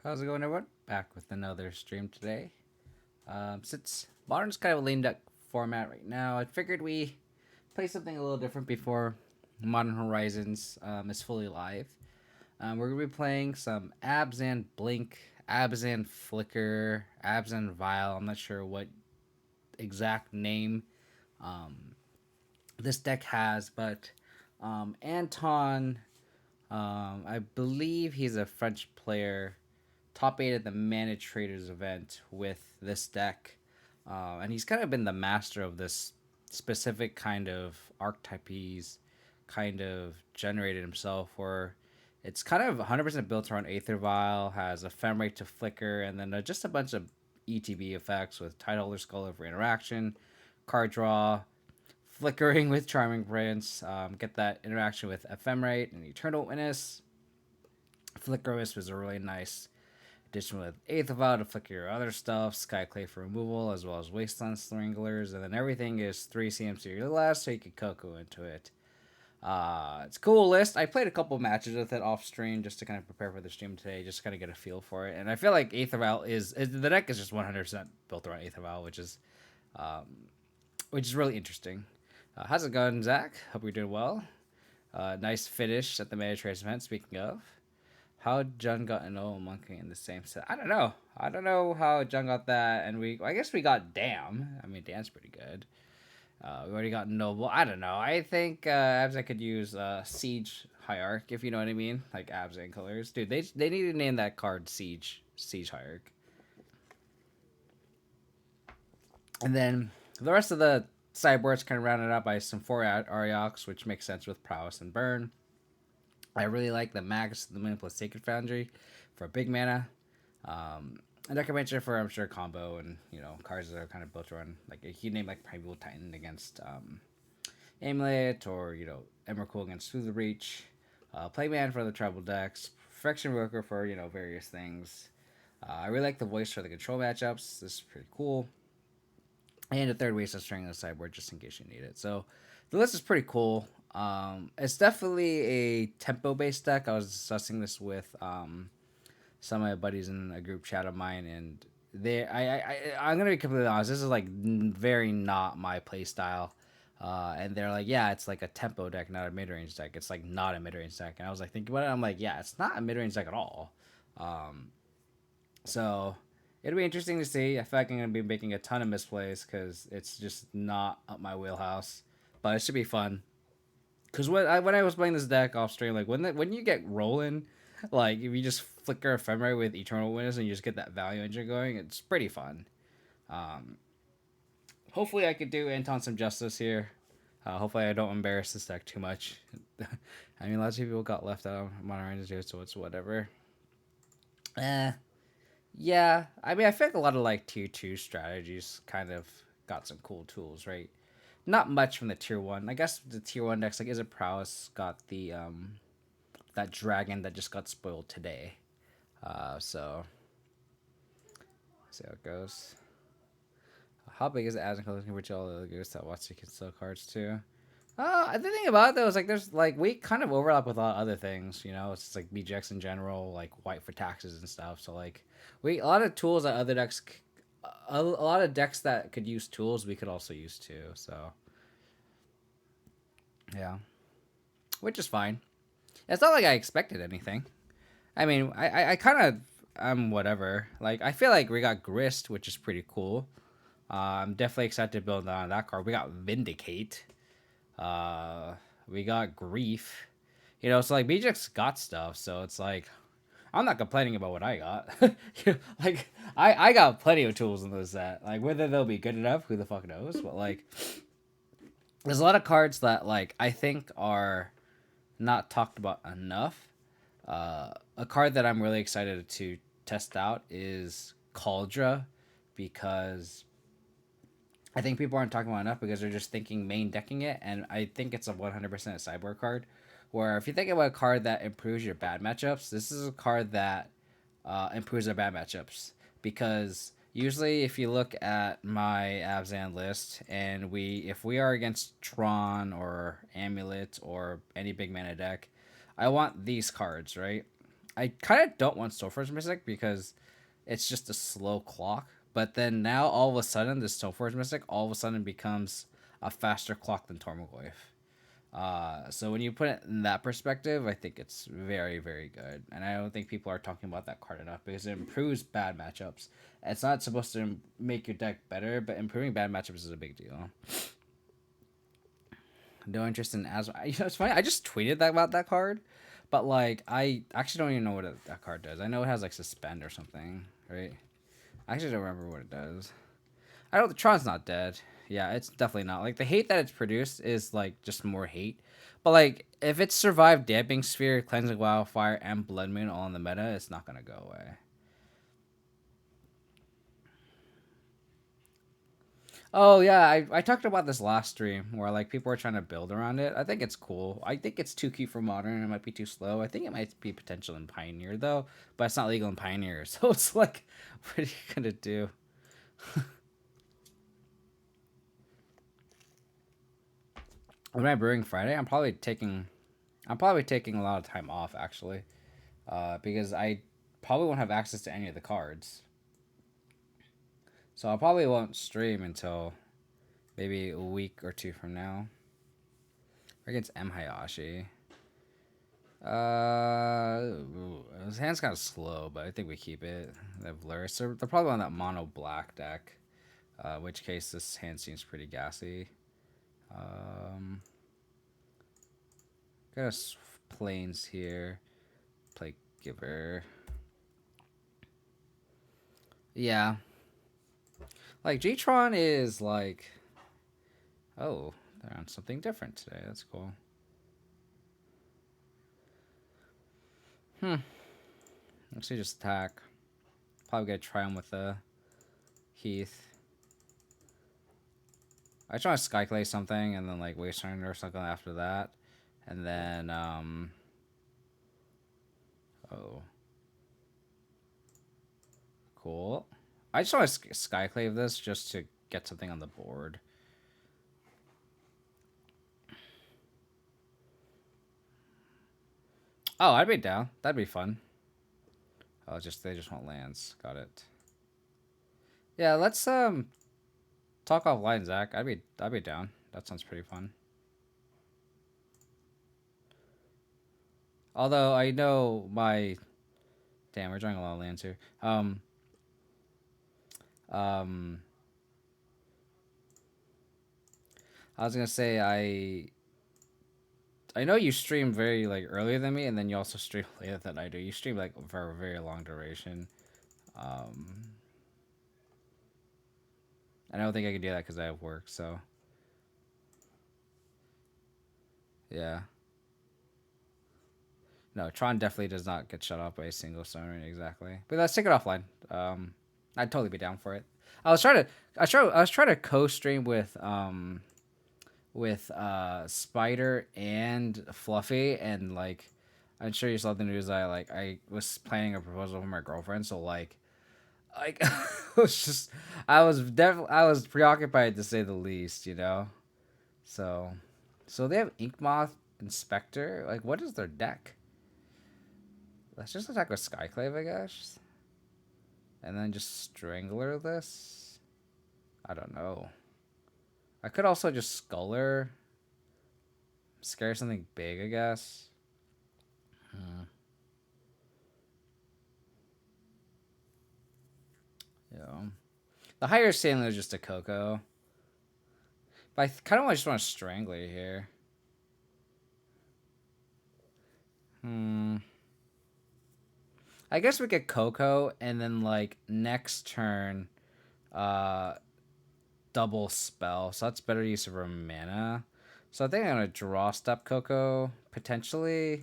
How's it going, everyone? Back with another stream today. Since Modern's kind of a lame duck format right now, I figured we play something a little different before Modern Horizons is fully live. We're gonna be playing some Abzan Blink, Abzan Flicker, Abzan Vile. I'm not sure what exact name um, this deck has, but Anton, I believe he's a French player, top 8 at the Manatraders event with this deck. And he's kind of been the master of this specific kind of archetype he's kind of generated himself, where it's kind of 100% built around Aether Vial, has ephemerate to flicker, and then just a bunch of ETB effects with Tideholder Skull over interaction, card draw, flickering with Charming Prince, get that interaction with ephemerate and Eternal Witness. Flicker Wisp is a really nice addition with Aether Vial to flicker your other stuff, Skyclave for removal, as well as Wasteland Stranglers, and then everything is 3 CMC or less, so you can Coco into it. It's a cool list. I played a couple matches with it off stream just to kind of prepare for the stream today, just to kind of get a feel for it. And I feel like Aether Vial is the deck is just 100% built around Aether Vial, which is really interesting. How's it going, Zach? Hope you're doing well. Nice finish at the Manatraders event. Speaking of, how Jun got an old monkey in the same set? I don't know. I don't know how Jun got that, and I guess we got Dam. I mean, Dam's pretty good. We already got Noble. I don't know. I think Abzan could use Siege Hierarch, if you know what I mean, like Abzan colors. Dude, they need to name that card Siege Hierarch. And then the rest of the sideboards kind of rounded out by some 4 Ariox, which makes sense with Prowess and Burn. I really like the Magus of the Moon plus Sacred Foundry for big mana. And I can mention for, I'm sure, combo and, cards that are kind of built around, like, you name, like, Primeval Titan against Amulet, or, Emrakul against Through the Reach. Playman for the tribal decks. Perfection Worker for, various things. I really like the voice for the control matchups. This is pretty cool. And a third waste of string on the sideboard just in case you need it. So the list is pretty cool. It's definitely a tempo-based deck. I was discussing this with some of my buddies in a group chat of mine, and I'm gonna be completely honest. This is like very not my play style. And they're like, yeah, it's like a tempo deck, not a mid-range deck. It's like not a mid-range deck. And I was like thinking about it. I'm like, yeah, it's not a mid-range deck at all. So it'll be interesting to see. I feel like I'm gonna be making a ton of misplays because it's just not up my wheelhouse. But it should be fun. Because when I was playing this deck off stream, like when you get rolling, like if you just flicker Ephemerate with Eternal Witness and you just get that value engine going, it's pretty fun. Um, Hopefully I could do Anton some justice here. Hopefully I don't embarrass this deck too much. I mean, lots of people got left out of Modern Horizons, so it's whatever. Yeah. I mean, I feel like a lot of like tier 2 strategies kind of got some cool tools, right? Not much from the tier 1. I guess the tier 1 decks, like Is It Prowess, got the that dragon that just got spoiled today. So see how it goes. How big is the Abzan collection compared to all the other ghosts that watch you can sell cards too? The thing about it though is like there's like we kind of overlap with a lot of other things, It's just like BGX in general, like white for taxes and stuff. So like a lot of tools that other decks, a lot of decks that could use tools we could also use too. So yeah, which is fine. It's not like I expected anything. I mean, I kind of whatever. Like I feel like we got Grist, which is pretty cool. I'm definitely excited to build on that card. We got Vindicate. We got Grief. So like BJX got stuff, so it's like I'm not complaining about what I got. Like I got plenty of tools in this set. Like whether they'll be good enough, who the fuck knows? But like there's a lot of cards that like I think are not talked about enough. A card that I'm really excited to test out is Cauldra, because I think people aren't talking about enough because they're just thinking main decking it, and I think it's a 100% sideboard card. Where if you think about a card that improves your bad matchups, this is a card that improves their bad matchups, because usually if you look at my Abzan list and if we are against Tron or Amulet or any big mana deck, I want these cards, right? I kind of don't want Stoneforge Mystic because it's just a slow clock. But then now all of a sudden, this Stoneforge Mystic all of a sudden becomes a faster clock than Tormaglyph. So when you put it in that perspective, I think it's very, very good. And I don't think people are talking about that card enough because it improves bad matchups. It's not supposed to make your deck better, but improving bad matchups is a big deal. No interest in Asma. You know, it's funny. I just tweeted that about that card, but like I actually don't even know what that card does. I know it has like suspend or something, right? I actually don't remember what it does. I don't. The Tron's not dead. Yeah, it's definitely not. Like the hate that it's produced is like just more hate. But like if it's survived Damping Sphere, Cleansing Wildfire, and Blood Moon all in the meta, it's not gonna go away. Oh yeah, I talked about this last stream where like people were trying to build around it. I think it's cool. I think it's too cute for modern. It might be too slow. I think it might be potential in Pioneer though, but it's not legal in Pioneer. So it's like, what are you gonna do? When I brewing Friday, I'm probably taking a lot of time off actually, because I probably won't have access to any of the cards. So I probably won't stream until maybe a week or two from now. Against M Hayashi. His hand's kind of slow, but I think we keep it. They have Luris. They're probably on that mono black deck. In which case, this hand seems pretty gassy. Got us planes here. Play Giver. Yeah. Like, Etron is like... Oh, they're on something different today. That's cool. Actually, just attack. Probably gonna try him with the Heath. I try to Skyclay something and then like waste turn or something after that. And then, oh. Cool. I just want to Skyclave this just to get something on the board. Oh, I'd be down. That'd be fun. Oh, they just want lands. Got it. Yeah, let's talk offline, Zach. I'd be down. That sounds pretty fun. Although I know my damn, we're drawing a lot of lands here. I was gonna say I know you stream very like earlier than me, and then you also stream later than I do. You stream like for a very long duration. I don't think I can do that because I have work. So yeah. No, Tron definitely does not get shut off by a single stone exactly. But let's take it offline. I'd totally be down for it. I was trying to co-stream with Spider and Fluffy, and like I'm sure you saw the news. I was planning a proposal for my girlfriend, so it was just I was preoccupied to say the least, you know. So they have Ink Moth Inspector. Like, what is their deck? Let's just attack with Skyclave, I guess, and then just Strangler this. I don't know. I could also just Sculler. Scare something big, I guess. Yeah. The higher ceiling is just a Coco. But I kind of just want to Strangler here. I guess we get Coco, and then like next turn, double spell. So that's better use of our mana. So I think I'm gonna draw step Coco potentially.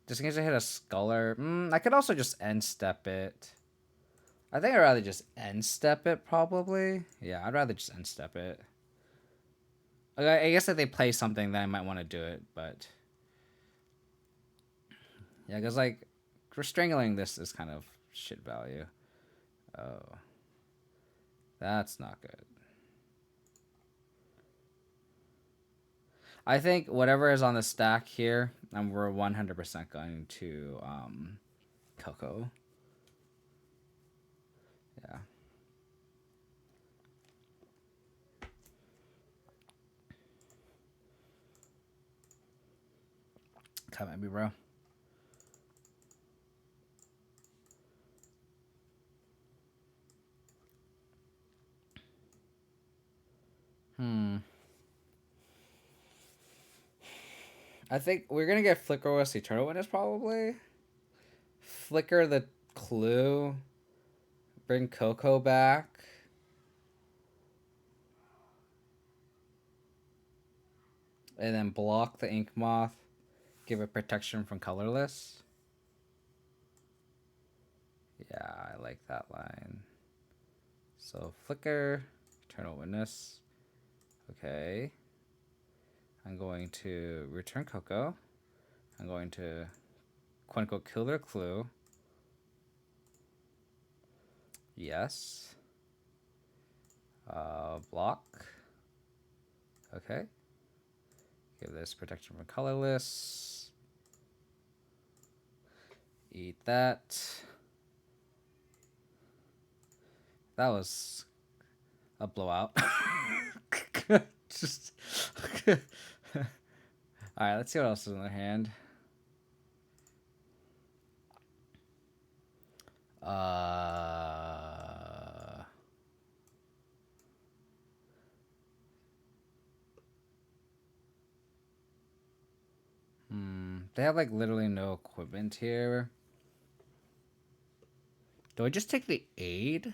Just in case I hit a Sculler. I could also just end step it. I think I'd rather just end step it probably. Yeah, I'd rather just end step it. I guess if they play something, then I might want to do it, but yeah, because like strangling this is kind of shit value. Oh, that's not good. I think whatever is on the stack here, we're 100% going to Coco. Yeah. Come at me, bro. I think we're gonna get Flicker with Eternal Witness probably. Flicker the Clue. Bring Coco back. And then block the Ink Moth. Give it protection from colorless. Yeah, I like that line. So Flicker, Eternal Witness. Okay. I'm going to return Coco. I'm going to quote unquote kill their clue. Yes. Block. Okay. Give this protection from colorless. Eat that. That was a blowout. Just alright, let's see what else is in their hand. They have like literally no equipment here. Do I just take the aid?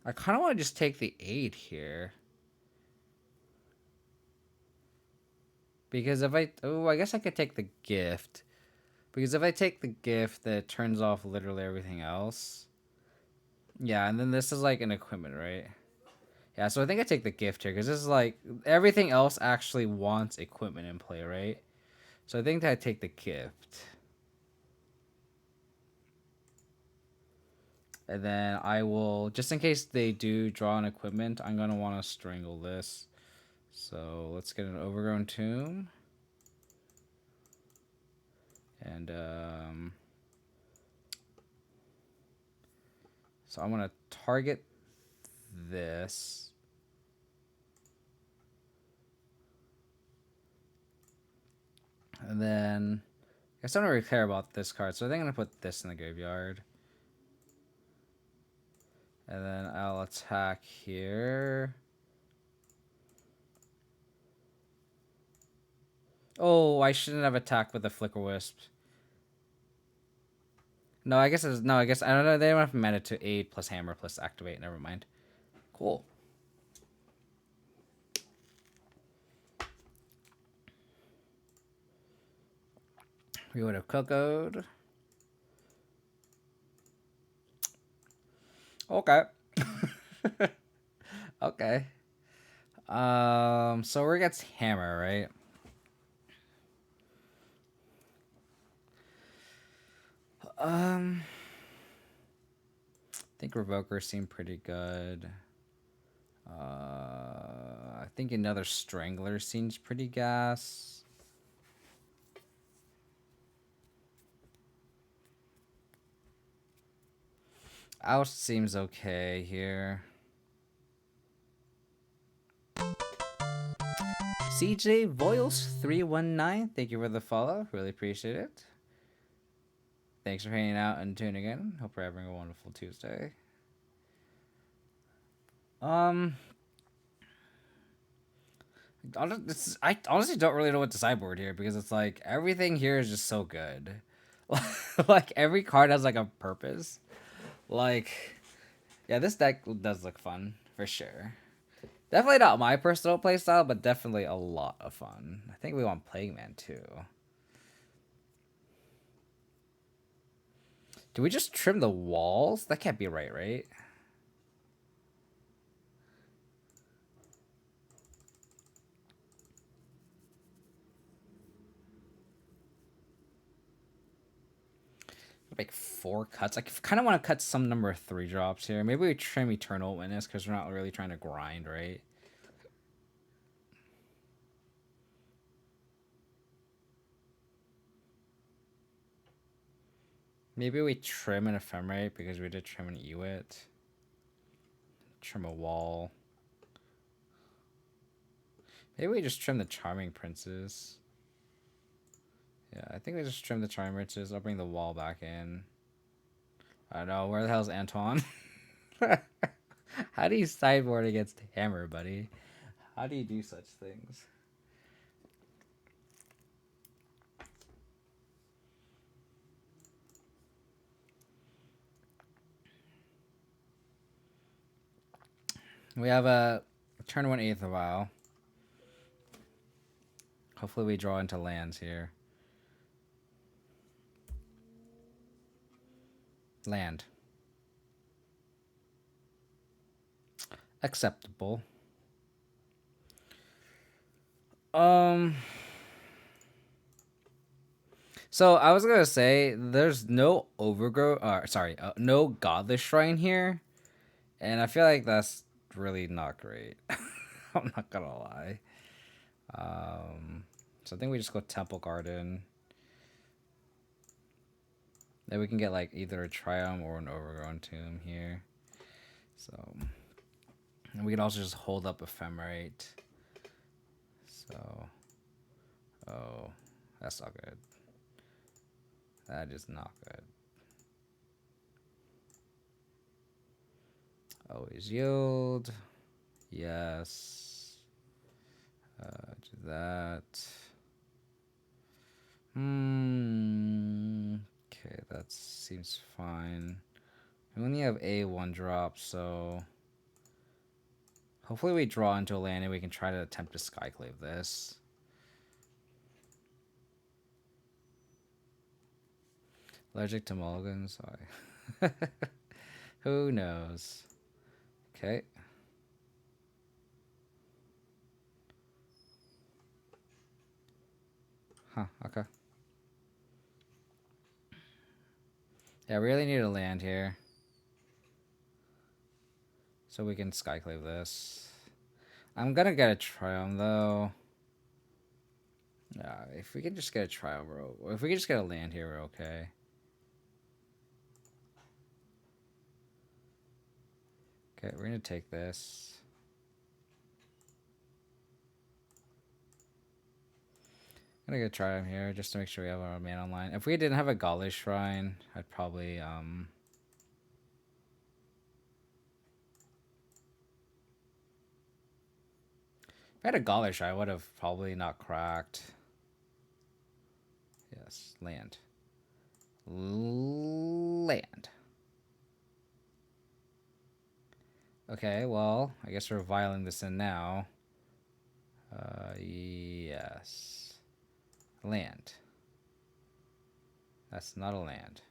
I kind of want to just take the aid here. Because if I guess I could take the gift. Because if I take the gift, then it turns off literally everything else. Yeah, and then this is like an equipment, right? Yeah, so I think I take the gift here, because this is like, everything else actually wants equipment in play, right? So I think that I take the gift. And then I will, just in case they do draw an equipment, I'm going to want to strangle this. So let's get an Overgrown Tomb. And so I'm going to target this. And then I guess I don't really care about this card, so I think I'm going to put this in the graveyard. And then I'll attack here. Oh, I shouldn't have attacked with the Flicker Wisp. No, I guess it's, no, I guess I don't know. They don't have mana to 8 plus hammer plus activate. Never mind. Cool. We would have Coco'd. Okay. Okay. So we're against hammer, right? I think Revoker seemed pretty good. I think another Strangler seems pretty gas. Oust seems okay here. CJ Voiles319, thank you for the follow. Really appreciate it. Thanks for hanging out and tuning in. Hope you're having a wonderful Tuesday. I honestly don't really know what to sideboard here, because it's like everything here is just so good. Like every card has like a purpose. Like, yeah, this deck does look fun for sure. Definitely not my personal playstyle, but definitely a lot of fun. I think we want Plague Man too. Do we just trim the walls? That can't be right, right? Like 4 cuts. I kind of want to cut some number of 3 drops here. Maybe we trim Eternal Witness because we're not really trying to grind, right? Maybe we trim an Ephemerate because we did trim an Ewit. Trim a wall. Maybe we just trim the Charming Princes. Yeah, I think we just trim the Charming Princes. I'll bring the wall back in. I don't know. Where the hell's Antoine? How do you sideboard against Hammer, buddy? How do you do such things? We have a turn 1 8th a while. Hopefully we draw into lands here. Land. Acceptable. So I was gonna say there's no overgrowth. No godless shrine here, and I feel like that's really not great. I'm not gonna lie. So I think we just go Temple Garden. Then we can get like either a Triumph or an Overgrown Tomb here. So, and we can also just hold up Ephemerate. So, oh, that's not good. That is not good. Always yield. Yes. Do that. Okay, that seems fine. We only have a 1-drop, so hopefully we draw into a land and we can try to attempt to Skyclave this. Allergic to mulligans? Who knows? Okay. Huh, okay. Yeah, we really need a land here. So we can Skyclave this. I'm gonna get a Triumph though. Yeah, if we can just get a Triumph, if we can just get a land here, we're okay. Okay, we're gonna take this. I'm gonna get a Triumph here just to make sure we have our mana online. If we didn't have a Godless Shrine, I'd probably if I had a Godless Shrine, I would have probably not cracked. Yes, land. Land. Okay, well, I guess we're vialing this in now. Yes. Land. That's not a land.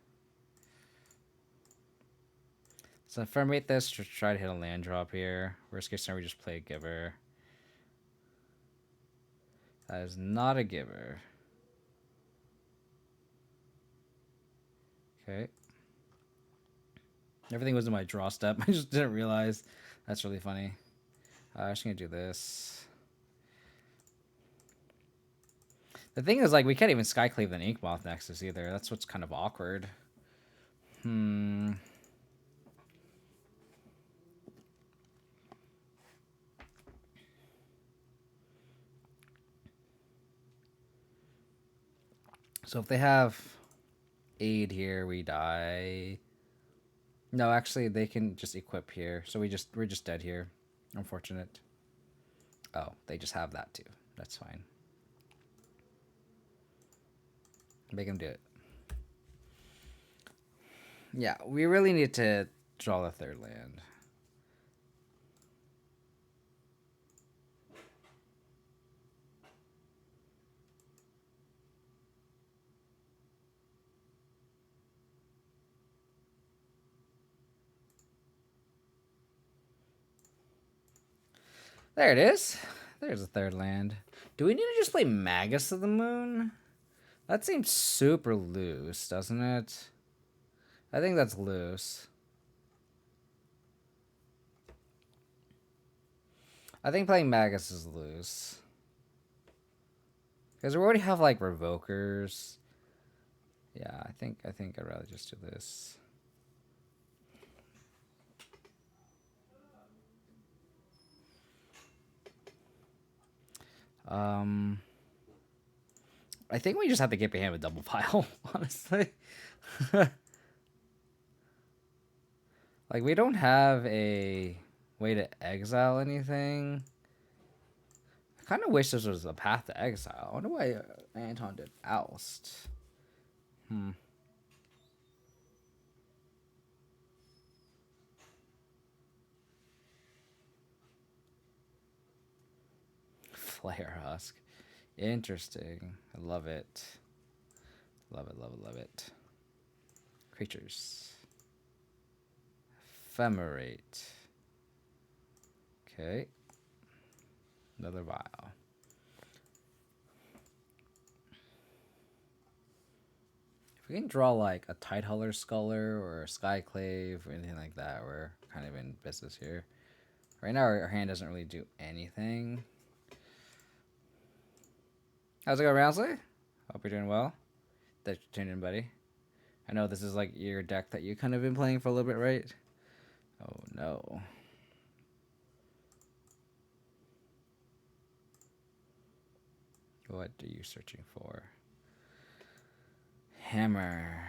So Fermate this to try to hit a land drop here. Worst case scenario, we just play a Giver. That is not a Giver. Okay. Everything was in my draw step. I just didn't realize. That's really funny. I'm just gonna do this. The thing is, like, we can't even Skyclave an Inkmoth Nexus either. That's what's kind of awkward. So if they have aid here, we die. No, actually, they can just equip here. So we're just dead here. Unfortunate. Oh, they just have that too. That's fine. Make them do it. Yeah, we really need to draw the third land. There it is. There's a third land. Do we need to just play Magus of the Moon? That seems super loose, doesn't it? I think that's loose. I think playing Magus is loose. Because we already have, like, Revokers. Yeah, I think I'd rather just do this. I think we just have to get behind with double pile, honestly. Like, we don't have a way to exile anything. I kind of wish this was a path to exile. I wonder why Anton did oust. Flare Husk. Interesting. I love it. Love it, love it, love it. Creatures. Ephemerate. Okay. Another vial. If we can draw like a Tidehuller Sculler or a Skyclave or anything like that, we're kind of in business here. Right now, our hand doesn't really do anything. How's it going, Rounsley? Hope you're doing well. Thanks for tuning in, buddy. I know this is like your deck that you kind of been playing for a little bit, right? Oh no. What are you searching for? Hammer.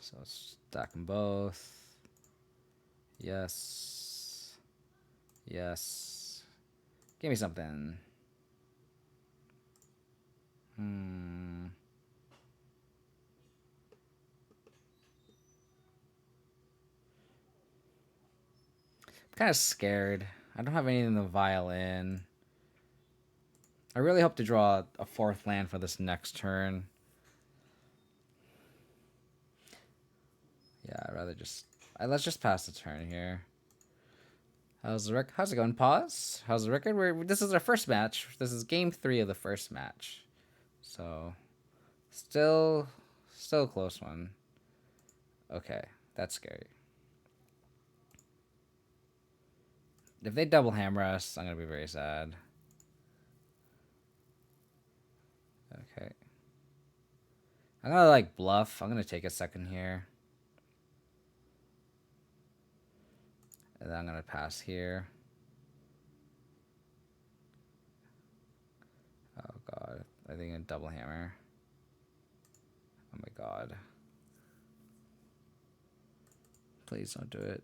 So stack them both. Yes. Yes. Give me something. Kind of scared. I don't have anything in the violin. I really hope to draw a fourth land for this next turn. Yeah, I'd rather just... let's just pass the turn here. How's it going? Pause. How's the record? This is our first match. This is game 3 of the first match. So, still a close one. Okay, that's scary. If they double hammer us, I'm gonna be very sad. Okay. I'm gonna like bluff. I'm gonna take a second here. And then I'm gonna pass here. Oh god. I think a double hammer. Oh my god. Please don't do it.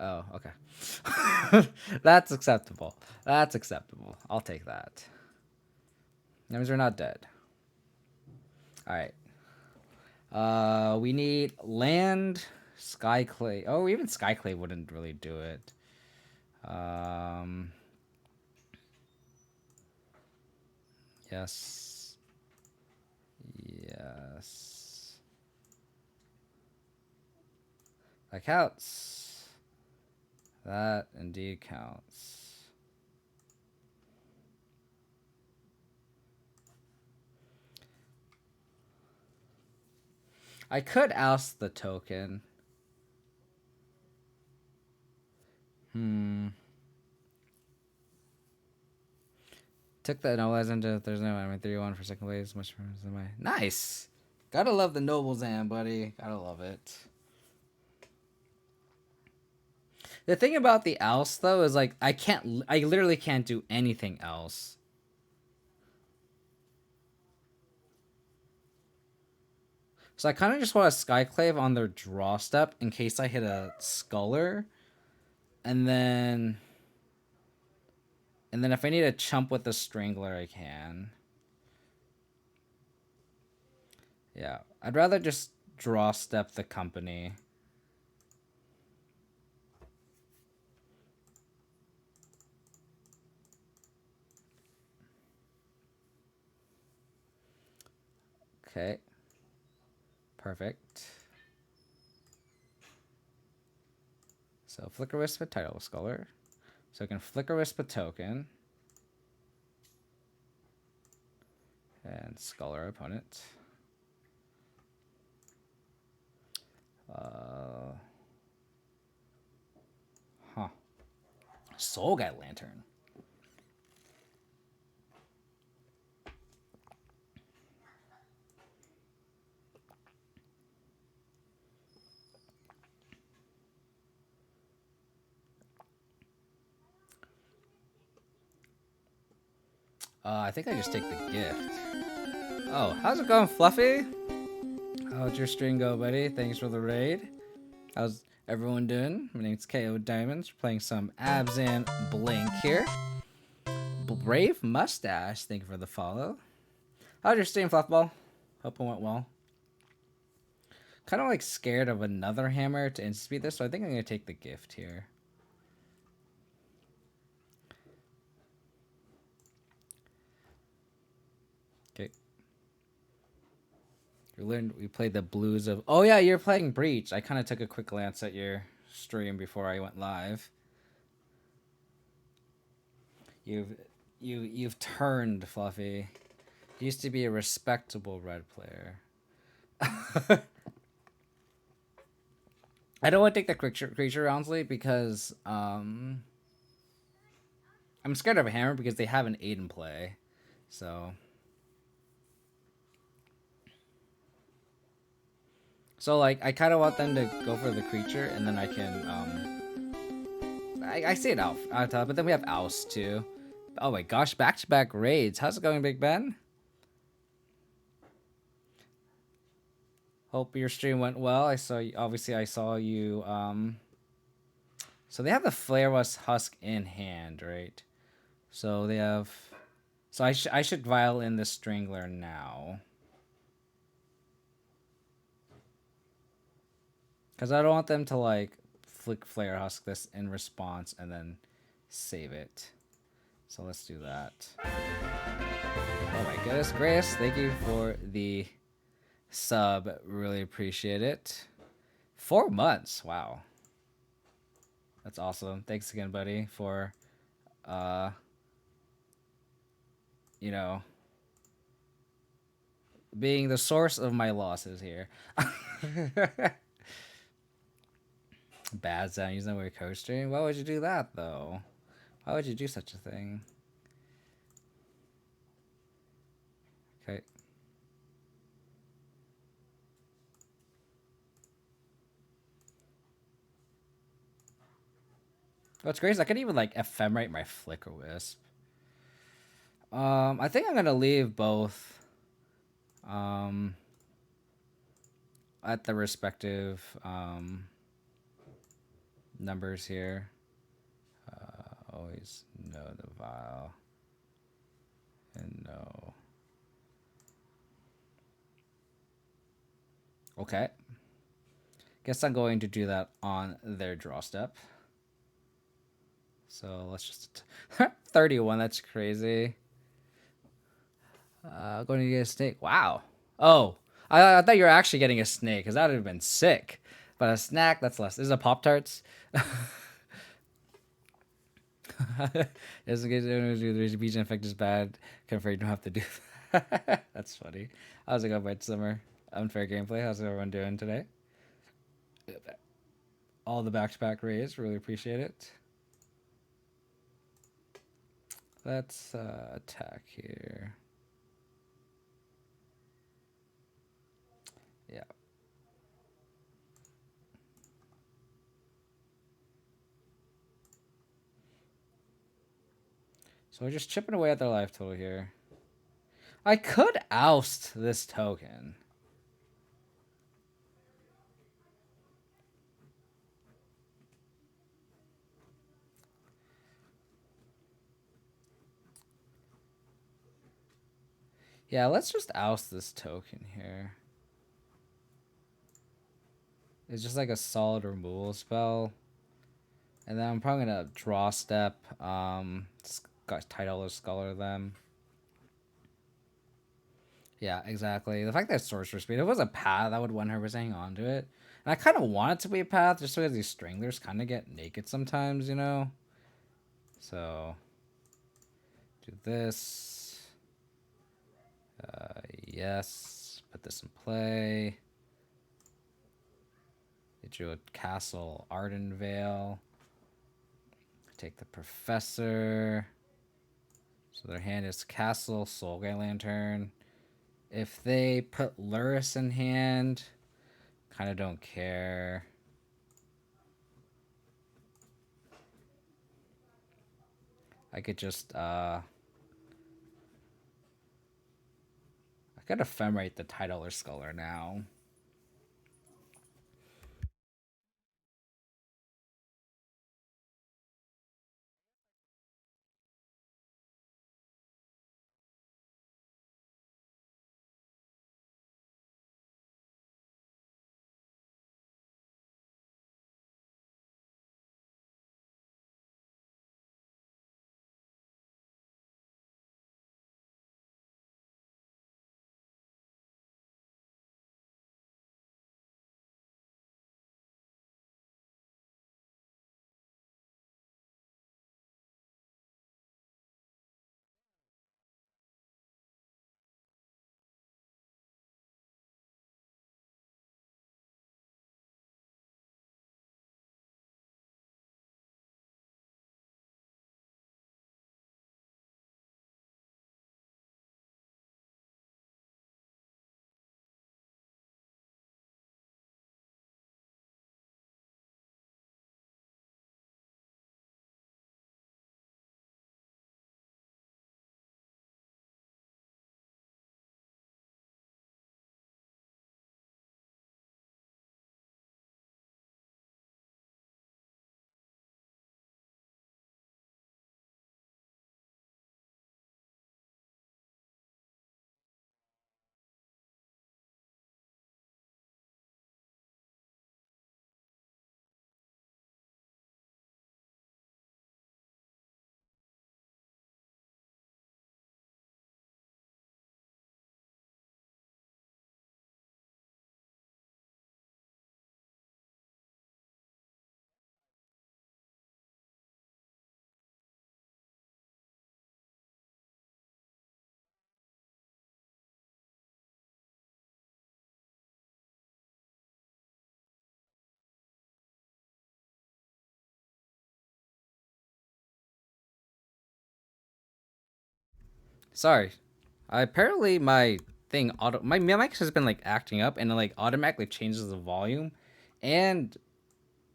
Oh, okay. That's acceptable. That's acceptable. I'll take that. That means we're not dead. Alright. We need land, Skyclave. Oh, even Skyclave wouldn't really do it. Yes. Yes. That counts. That indeed counts. I could oust the token. Took the nobles into there's no I mean 3-1 for second place. Much than my nice. Gotta love the noble Zam, buddy. Gotta love it. The thing about the oust though is like I literally can't do anything else. So I kind of just want a Skyclave on their draw step in case I hit a Sculler. And then if I need a chump with the Strangler, I can. Yeah, I'd rather just draw step the company. Okay. Perfect. So Flicker Wisp a Title Scholar. So I can Flicker Wisp a token. And Scholar opponent. Huh. Soul Guide Lantern. I think I just take the gift. Oh, how's it going, Fluffy? How'd your stream go, buddy? Thanks for the raid. How's everyone doing? My name's KO Diamonds. We're playing some Abzan Blink here. Brave Mustache, thank you for the follow. How's your stream, Fluffball? Hope it went well. Kind of like scared of another hammer to instant speed this, so I think I'm going to take the gift here. Okay. We played the blues of... Oh yeah, you're playing Breach. I kind of took a quick glance at your stream before I went live. You've turned, Fluffy. You used to be a respectable red player. I don't want to take the creature rounds late because I'm scared of a hammer because they have an 8 in play. So like I kind of want them to go for the creature and then I can I say it out, but then we have Oust too. Oh my gosh, back-to-back raids. How's it going, Big Ben? Hope your stream went well. I saw you, obviously I saw you so they have the Flare Husk in hand, right? So they have I should vial in the Strangler now. Cuz I don't want them to like flick Flare Husk this in response and then save it. So let's do that. Oh my goodness, Grace, thank you for the sub. Really appreciate it. 4 months, wow. That's awesome. Thanks again, buddy, for you know, being the source of my losses here. Bad sound using the word co-stream. Why would you do that though? Why would you do such a thing? Okay. What's great is I could even like ephemerate my Flicker Wisp. I think I'm gonna leave both at the respective numbers here. Always know the vial and no. Okay. Guess I'm going to do that on their draw step. So let's just 31. That's crazy. Going to get a snake. Wow. Oh, I thought you were actually getting a snake because that would have been sick. But a snack, that's less. This is a Pop-Tarts. As a the beach infect is bad. Confirm you don't have to do that. That's funny. How's it going, White Summer? Unfair gameplay. How's everyone doing today? All the back-to-back raids. Really appreciate it. Let's attack here. Yeah. So we're just chipping away at their life total here. I could oust this token. Yeah, let's just oust this token here. It's just like a solid removal spell. And then I'm probably going to draw step, Title or Scholar them. Yeah, exactly. The fact that Sorcerer Speed, if it was a path, I would 100% hang on to it. And I kind of want it to be a path just because these Stranglers kind of get naked sometimes, you know? So, do this. Yes. Put this in play. They drew a Castle Ardenvale. Take the Professor. So their hand is Castle, Soulguy Lantern. If they put Luris in hand, kind of don't care. I could just I could ephemerate the Tidal Sculler now. Sorry. Apparently my thing my mic has been like acting up and it like automatically changes the volume and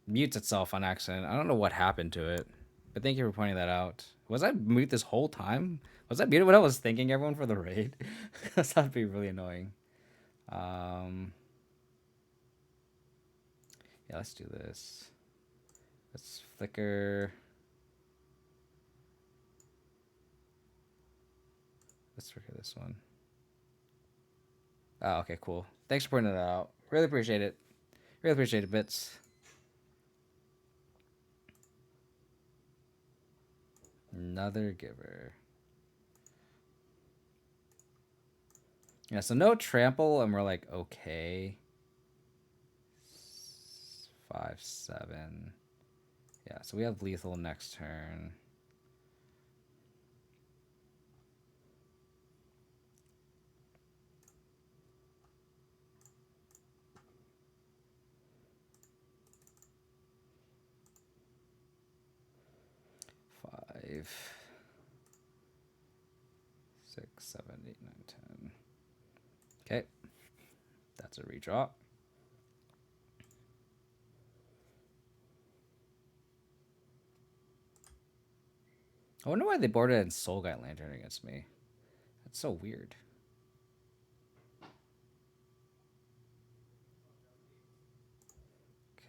mutes itself on accident. I don't know what happened to it. But thank you for pointing that out. Was I mute this whole time? Was that muted when I was thanking everyone for the raid? That'd be really annoying. Yeah, let's do this. Let's flicker. Let's flicker this one. Oh, okay, cool. Thanks for pointing that out. Really appreciate it. Really appreciate it, Bits. Another giver. Yeah, so no trample, and we're like, okay. 5/7. Yeah, so we have lethal next turn. Five, 6, 7, 8, 9, 10. Okay, that's a redraw. I wonder why they boarded in Soulguy Lantern against me. That's so weird.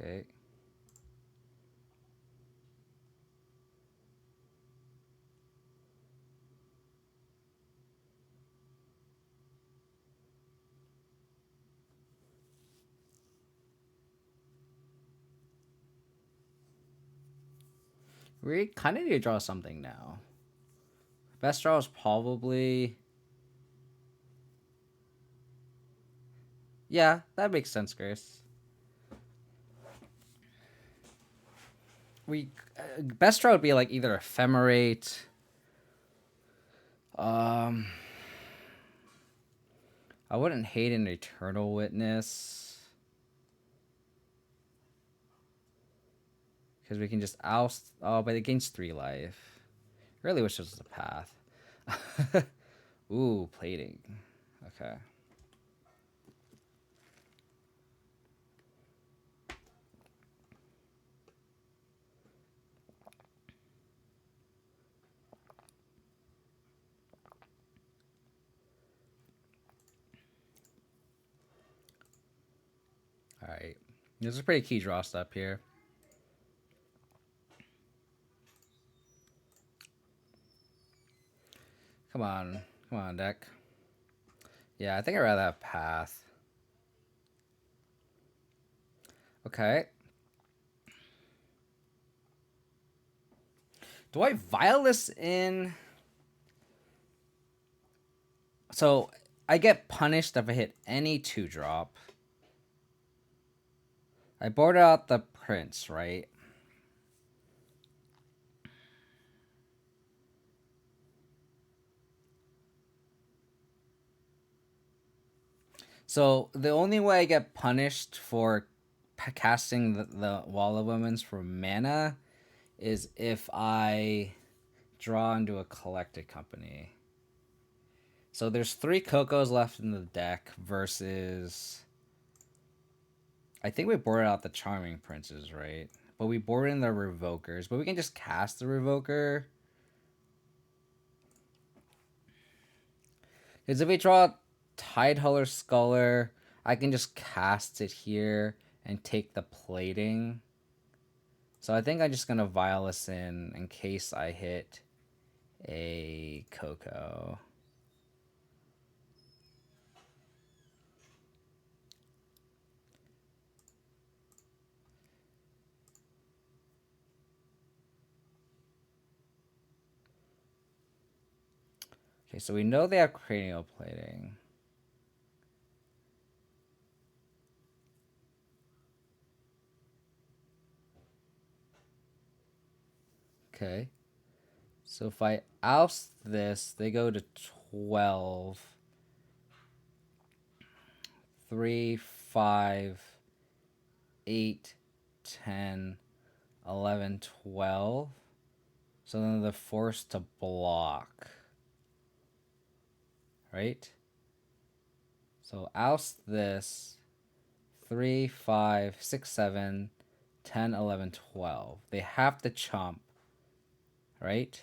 Okay. We kind of need to draw something now. Best draw is probably... Yeah, that makes sense, Grace. We best draw would be like either Ephemerate. I wouldn't hate an Eternal Witness. Because we can just oust. Oh, but it gains 3 life. Really wish this was a path. Ooh, plating. Okay. Alright. This is a pretty key draw step here. Come on. Come on, deck. Yeah, I think I'd rather have path. Okay. Do I vial this in? So, I get punished if I hit any 2-drop. I boarded out the prince, right? So, the only way I get punished for casting the Wall of Women's for mana is if I draw into a collected company. So there's 3 Cocos left in the deck versus... I think we boarded out the Charming Princes, right? But we boarded in the Revokers. But we can just cast the Revoker. Because if we draw Tidehuller Sculler, I can just cast it here and take the plating. So I think I'm just going to vial this in case I hit a Coco. Okay, so we know they have cranial plating. Okay. So if I oust this, they go to 12. 3, 5, 8, 10, 11, 12. So then they're forced to block. Right? So oust this. 3, 5, 6, 7, 10, 11, 12. They have to chomp. Right?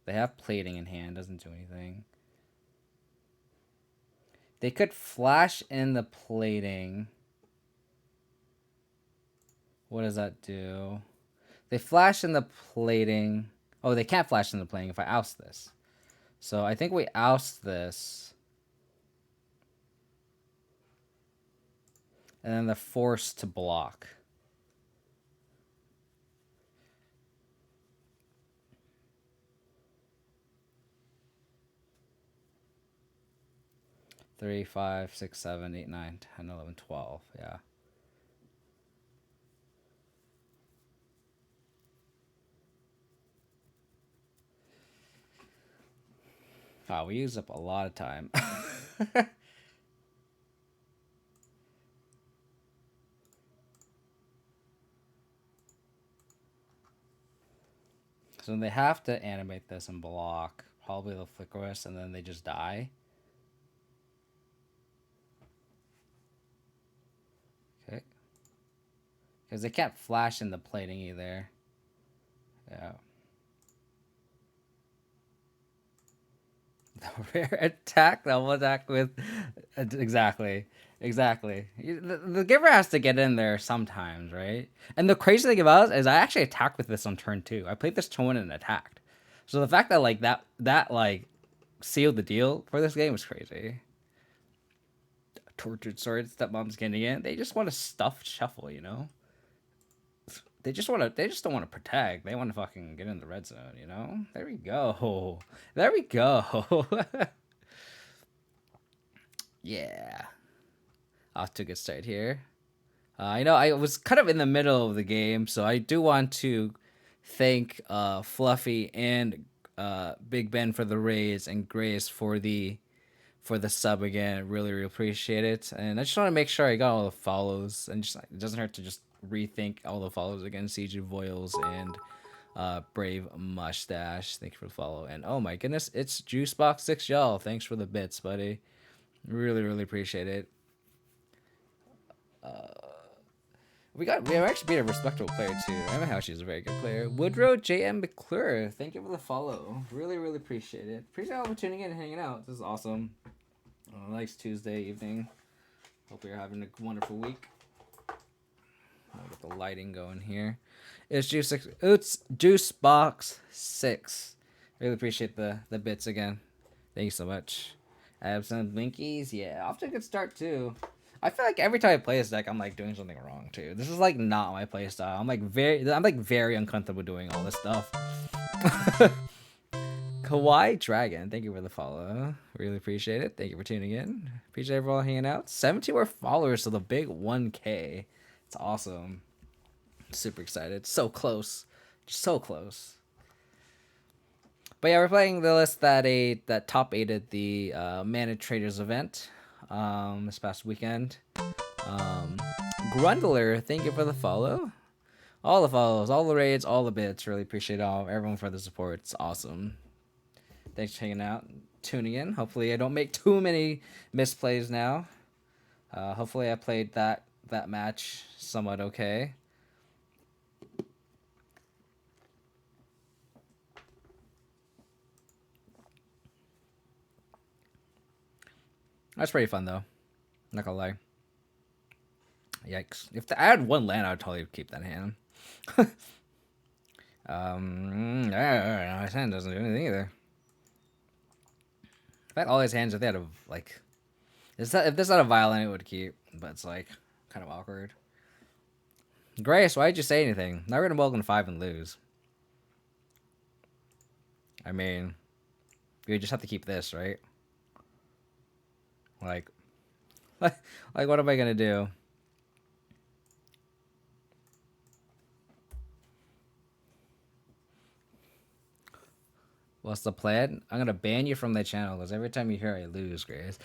They have plating in hand. Doesn't do anything. They could flash in the plating. What does that do? They flash in the plating. Oh, they can't flash in the plating if I oust this. So I think we oust this. And then they're forced to block. Three, 5, 6, 7, 8, 9, 10, 11, 12. Yeah. Wow, we used up a lot of time. So they have to animate this and block. Probably the Flickerus, and then they just die. Okay. Because they can't flash in the plating either. Yeah. The rare attack, double attack with... Exactly. The giver has to get in there sometimes, right? And the crazy thing about it is I actually attacked with this on turn 2. I played this turn 1 and attacked. So the fact that like that like sealed the deal for this game was crazy. Tortured Sword, Stepmom's getting in. They just want to stuff shuffle, you know? They just don't want to protect. They want to fucking get in the red zone, you know? There we go. There we go. Yeah. Off to a good start here. I know I was kind of in the middle of the game, so I do want to thank Fluffy and Big Ben for the raise and Grace for the sub again. Really appreciate it. And I just want to make sure I got all the follows, and just it doesn't hurt to just rethink all the follows again. CG Voiles and Brave Mustache. Thank you for the follow. And oh my goodness, it's Juicebox6 y'all. Thanks for the bits, buddy. Really, really appreciate it. We actually beat a respectable player too. Emma House is a very good player. Woodrow JM McClure, thank you for the follow. Really, really appreciate it. Appreciate all for tuning in and hanging out. This is awesome. Nice Tuesday evening. Hope you're having a wonderful week. I'll get the lighting going here. It's Juicebox6. Really appreciate the bits again. Thank you so much. Abzan Blinkies, yeah, off to a good start too. I feel like every time I play this deck, I'm like doing something wrong too. This is like not my playstyle. I'm like very uncomfortable doing all this stuff. Kawaii Dragon, thank you for the follow. Really appreciate it. Thank you for tuning in. Appreciate everyone hanging out. 17 more followers to the big 1K. It's awesome. Super excited. So close. So close. But yeah, we're playing the list that top 8'd the Manatraders event this past weekend. Grundler, thank you for the follow. All the follows, all the raids, all the bits. Really appreciate everyone for the support. It's awesome. Thanks for hanging out, tuning in. Hopefully I don't make too many misplays now. Hopefully I played that match somewhat okay. That's pretty fun though. Not gonna lie. Yikes! If I had one land, I would totally keep that hand. His hand doesn't do anything either. In fact, all his hands, if they had a like, if this had a violin, it would keep. But it's like kind of awkward. Grace, why did you say anything? Now we're gonna welcome 5 and lose. I mean, we just have to keep this, right? Like, what am I gonna do? What's the plan? I'm gonna ban you from the channel because every time you hear I lose, Grace.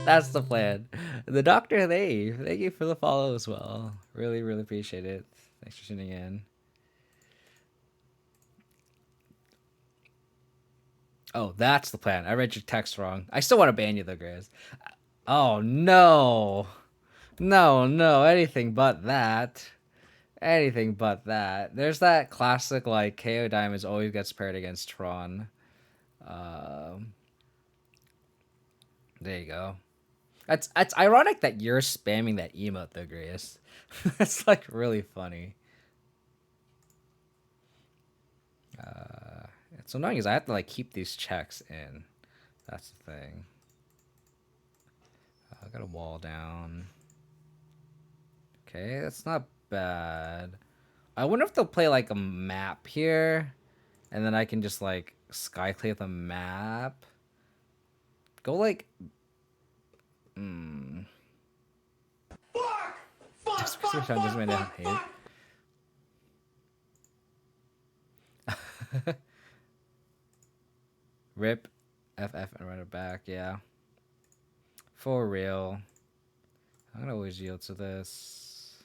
That's the plan. The Dr. Lave, thank you for the follow as well. Really, really appreciate it. Thanks for tuning in. Oh, that's the plan. I read your text wrong. I still want to ban you though, Grace. Oh no. No, anything but that. Anything but that. There's that classic like KO Diamonds always gets paired against Tron. There you go. It's ironic that you're spamming that emote though, Grace. That's like really funny. It's annoying is I have to like keep these checks in. That's the thing. I got a wall down. Okay, that's not bad. I wonder if they'll play like a map here, and then I can just like sky clear the map. Go like, Rip, FF and run it back. Yeah, for real. I'm gonna always yield to this.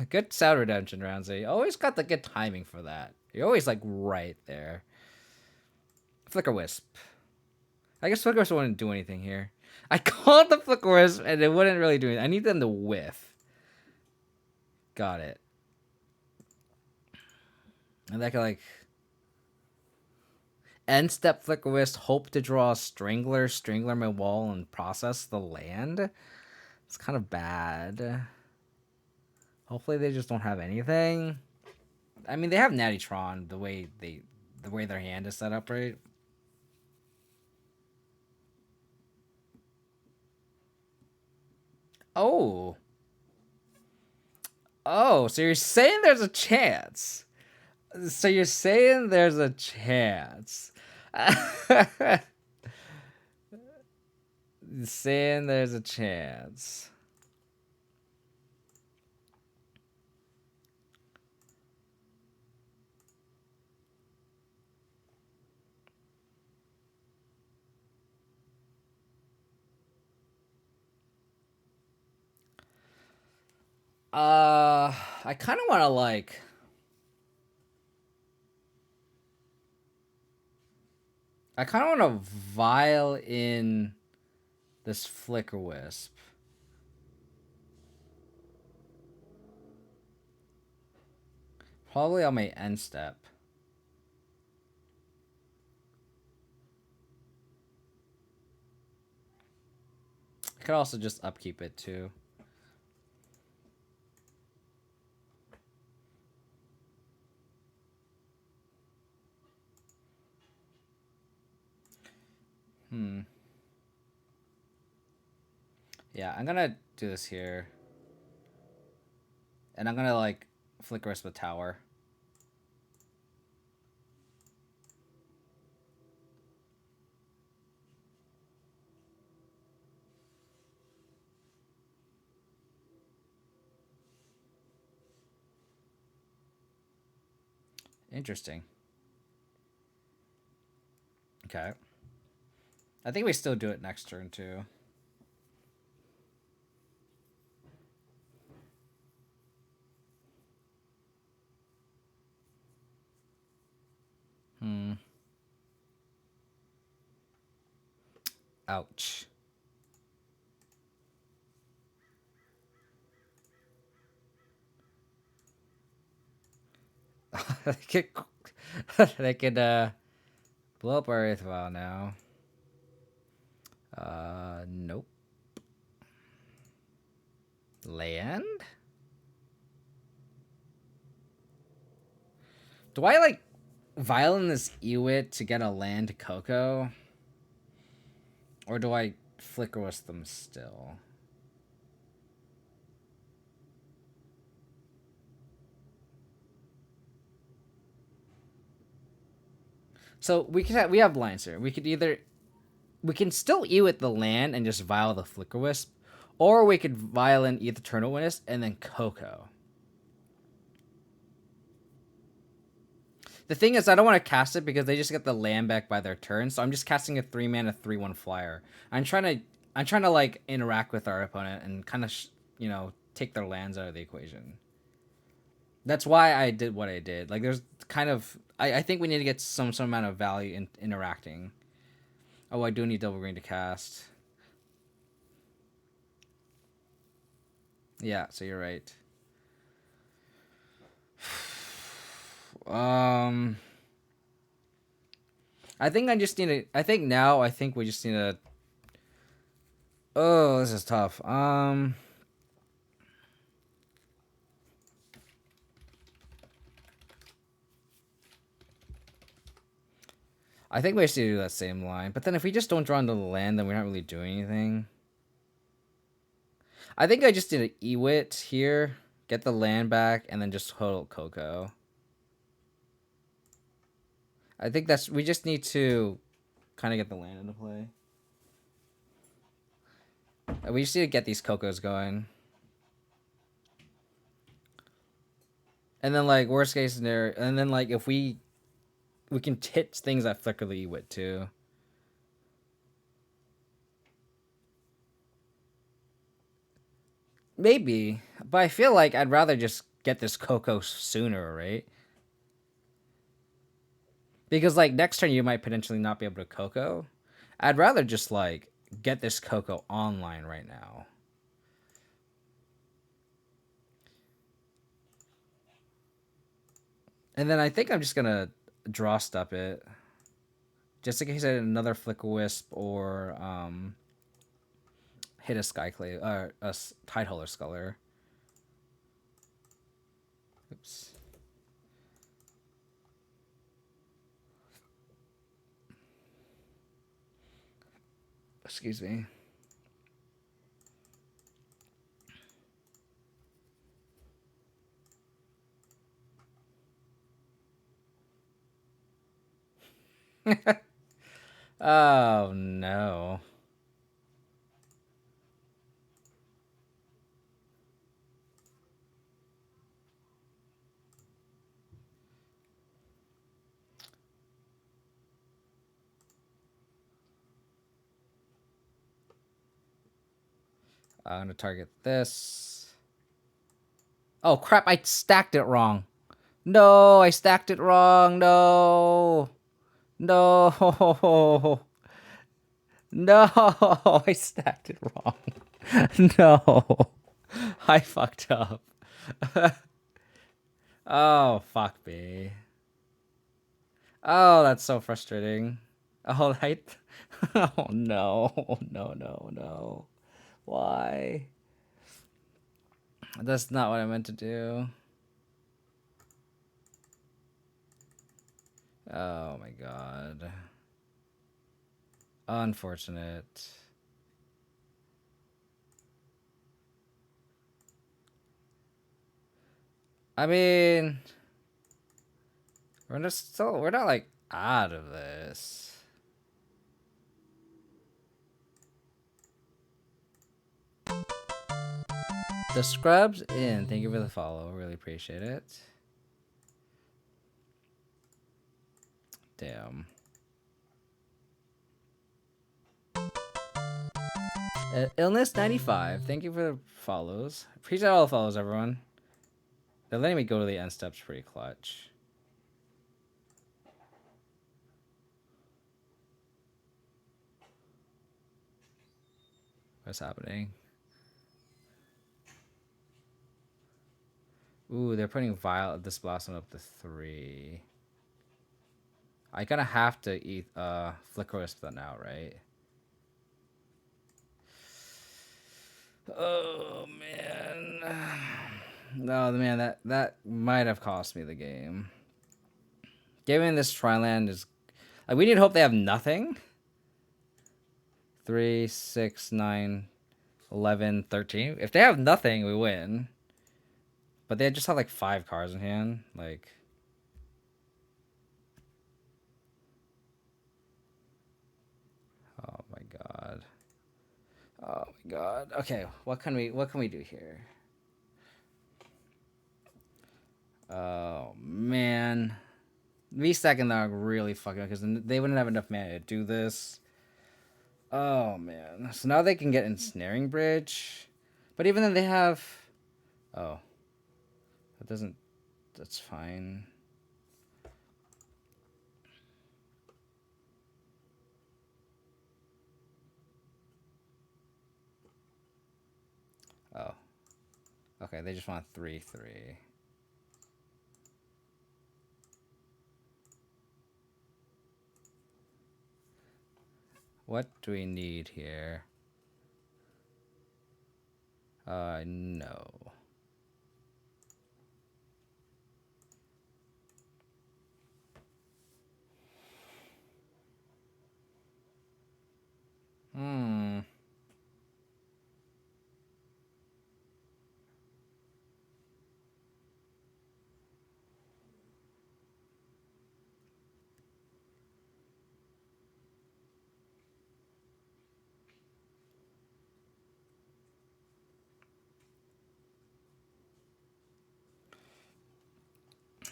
Good sound redemption, Ramsey. You always got the good timing for that. You're always like right there. Flicker Wisp. I guess Flicker Wisp wouldn't do anything here. I called the Flicker Wisp and it wouldn't really do anything. I need them to whiff. Got it. And that could like end step Flicker Wisp, hope to draw a Strangler my wall, and process the land. It's kind of bad. Hopefully they just don't have anything. I mean, they have Natty Tron the way their hand is set up, right? Oh. Oh, so you're saying there's a chance. So you're saying there's a chance. Saying there's a chance. I kind of want to like. I kind of want to vial in this Flicker Wisp. Probably on my end step. I could also just upkeep it too. Yeah, I'm gonna do this here. And I'm gonna like Flicker Wisp with Tower. Interesting. Okay. I think we still do it next turn too. Ouch. They could blow up our Aether now. Nope. Land? Do I like violin this Ewit to get a land Coco? Or do I Flicker Wisp them still? So we have lines here. We can still Ewit the land and just vial the Flicker Wisp, or we could violin Eternal Wisp and then Coco. The thing is, I don't want to cast it because they just get the land back by their turn, so I'm just casting a 3-mana 3/1 flyer. I'm trying to like interact with our opponent and kind of take their lands out of the equation. That's why I did what I did. Like, there's kind of I think we need to get some amount of value in interacting. Oh, I do need double green to cast. Yeah, so you're right. I think I just need to. I think we just need to. Oh, this is tough. I think we should do that same line. But then if we just don't draw into the land, then we're not really doing anything. I think I just did an Ewit here, get the land back, and then just total Coco. I think we just need to kind of get the land into play. We just need to get these Cocos going. And then, like, worst case scenario, and then, like, if we can hit things that Flicker the Ewit too. Maybe, but I feel like I'd rather just get this Coco sooner, right? Because like next turn you might potentially not be able to Coco. I'd rather just like get this Coco online right now. And then I think I'm just gonna draw step it, just in case I had another Flicker Wisp or hit a Skyclave or a Tideholder Sculler. Oops. Excuse me. Oh no. I'm gonna target this. Oh crap! I stacked it wrong. No, I stacked it wrong. No, no, no! I stacked it wrong. No, I fucked up. Oh fuck me. Oh, that's so frustrating. Oh, right. Oh no, no, no, no. Why? That's not what I meant to do. Oh my god. Unfortunate. I mean, we're not like out of this. The Scrubs in. Thank you for the follow. Really appreciate it. Damn. Illness 95. Thank you for the follows. Appreciate all the follows, everyone. They're letting me go to the end steps pretty clutch. What's happening? Ooh, they're putting this Blossom up to 3. I kind of have to eat Flicker Wisp that now, right? Oh man. No, man, that might have cost me the game. Giving this Triland is like, we need to hope they have nothing. 3, 6, 9, 11, 13. If they have nothing, we win. But they just have like 5 cards in hand. Like, oh my god. Oh my god. Okay, what can we do here? Oh man. V-Stack and Dog really fucking, because they wouldn't have enough mana to do this. Oh man. So now they can get Ensnaring Bridge. But even then they have... Oh. That doesn't... That's fine. Oh. Okay, they just want 3/3. What do we need here? No.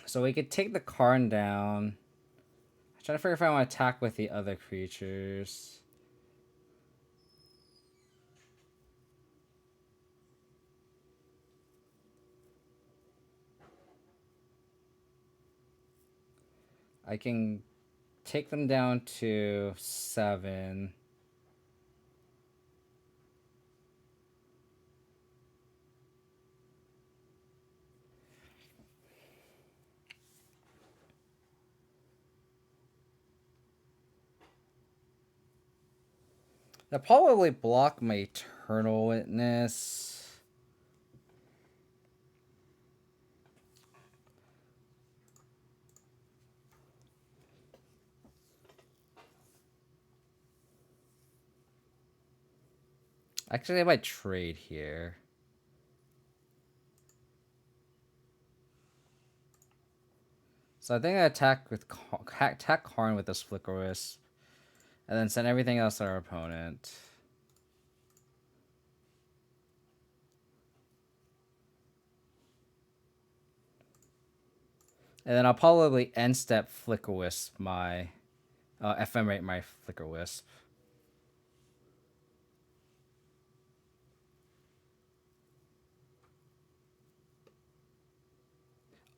So we could take the Karn down. I'm trying to figure if I want to attack with the other creatures. I can take them down to 7. They'll probably block my Eternal Witness. Actually, I might trade here. So I think I attack Karn with this Flicker Wisp, and then send everything else to our opponent. And then I'll probably end step Flicker Wisp my ephemerate my Flicker Wisp.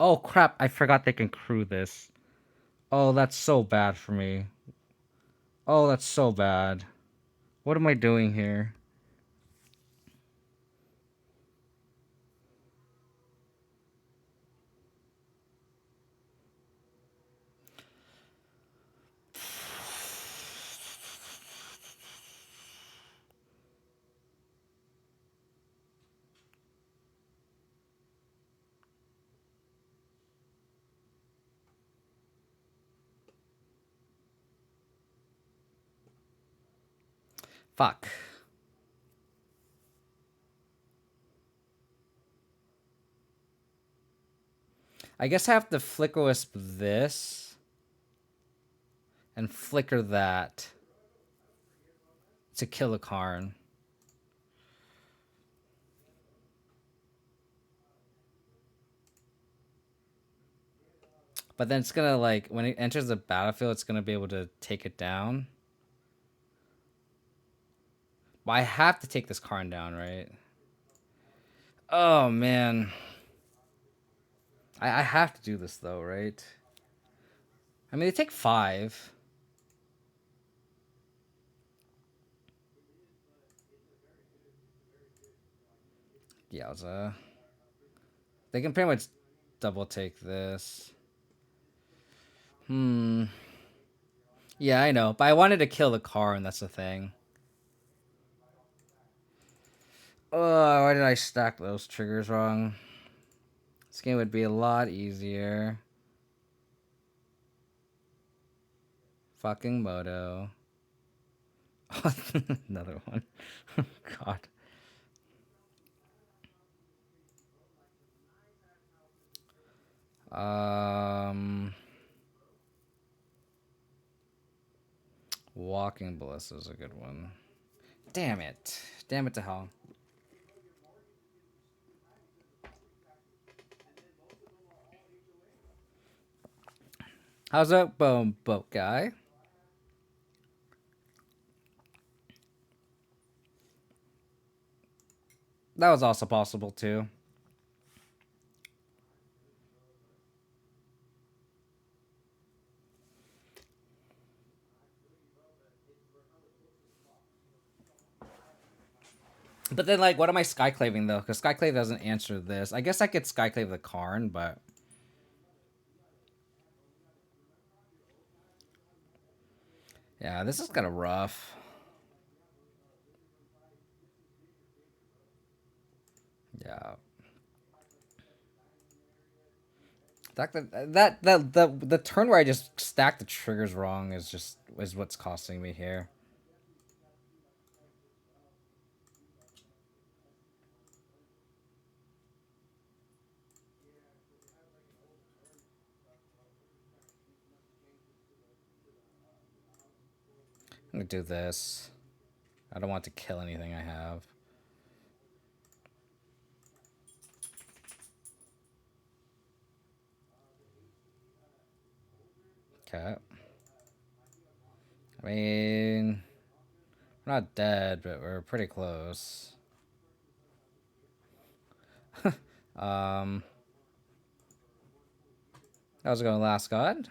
Oh crap, I forgot they can crew this. Oh, that's so bad for me. Oh, that's so bad. What am I doing here? Fuck. I guess I have to flicker wisp this and flicker that to kill a Karn. But then it's gonna, like, when it enters the battlefield, it's gonna be able to take it down. But I have to take this Karn down, right? Oh, man. I have to do this, though, right? I mean, they take 5. Yowza. They can pretty much double take this. Yeah, I know. But I wanted to kill the Karn, that's the thing. Oh, why did I stack those triggers wrong? This game would be a lot easier. Fucking Moto. Another one. God. Walking Ballista is a good one. Damn it. Damn it to hell. How's that boat guy? That was also possible too. But then, like, what am I skyclaving though? Because skyclave doesn't answer this. I guess I could skyclave the Karn, but yeah, this is kind of rough. Yeah. The turn where I just stacked the triggers wrong is what's costing me here. I'm gonna do this. I don't want to kill anything I have. Okay. I mean, we're not dead, but we're pretty close. How's it going, Last God?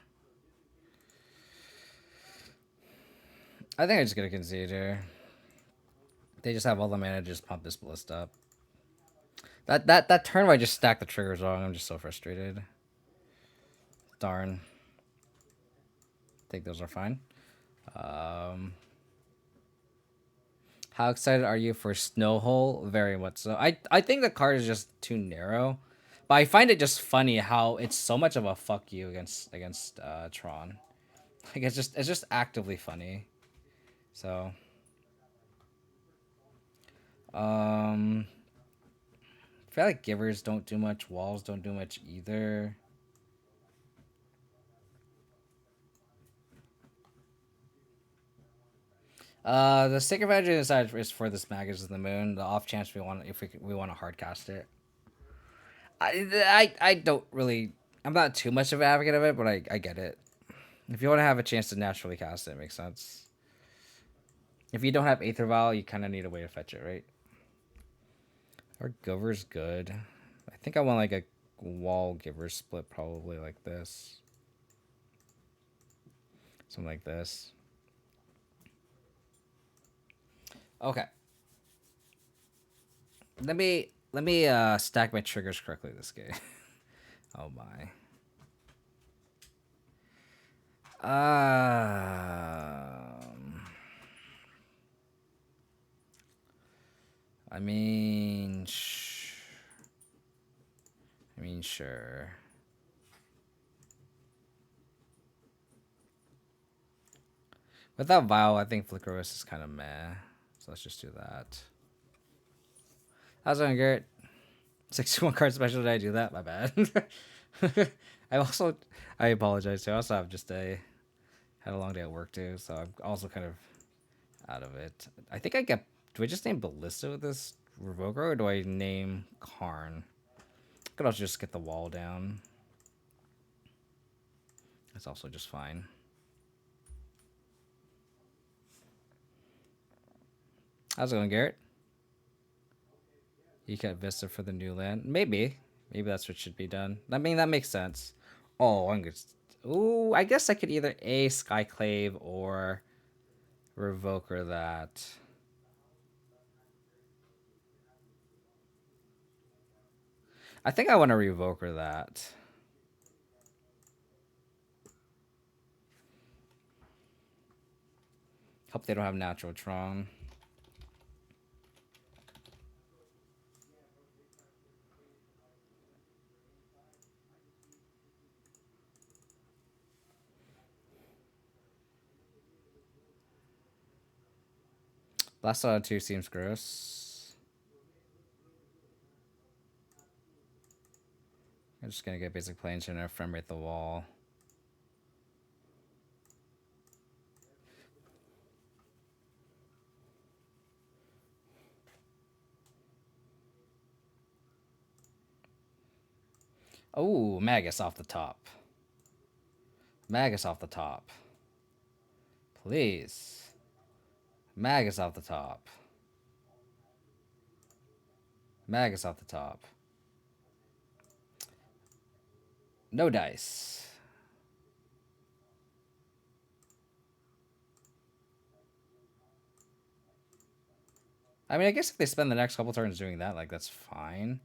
I think I just gonna concede here. They just have all the mana to just pump this Ballista up. That turn where I just stacked the triggers wrong, I'm just so frustrated. Darn. I think those are fine. How excited are you for Snowhole? Very much so. I think the card is just too narrow, but I find it just funny how it's so much of a fuck you against Tron. Like it's just actively funny. So, I feel like givers don't do much. Walls don't do much either. The Sacred Magic inside is for this Magus of the Moon. The off chance we want, if we want to hard cast it. I don't really. I'm not too much of an advocate of it, but I get it. If you want to have a chance to naturally cast it, it makes sense. If you don't have Aether Vial, you kind of need a way to fetch it, right? Our Gover's good. I think I want like a wall giver split probably like this. Something like this. Okay. Let me stack my triggers correctly this game. Oh my. I mean, sure. Without Vial, I think Flickerous is kind of meh. So let's just do that. How's it going, Garrett? 61 card special. Did I do that? My bad. I apologize too. I also have had a long day at work too, so I'm also kind of out of it. I think do I just name Ballista with this Revoker, or do I name Karn? I could also just get the wall down. That's also just fine. How's it going, Garrett? You got Vista for the new land? Maybe that's what should be done. I mean, that makes sense. Oh, I'm good. Ooh, I guess I could either Skyclave or Revoker that. I think I want to Revoker that. Hope they don't have natural Tron. Last out of 2 seems gross. I'm just gonna get basic planes and frame rate the wall. Oh, Magus off the top. Magus off the top. Please. Magus off the top. Magus off the top. No dice. I mean, I guess if they spend the next couple turns doing that, like, that's fine.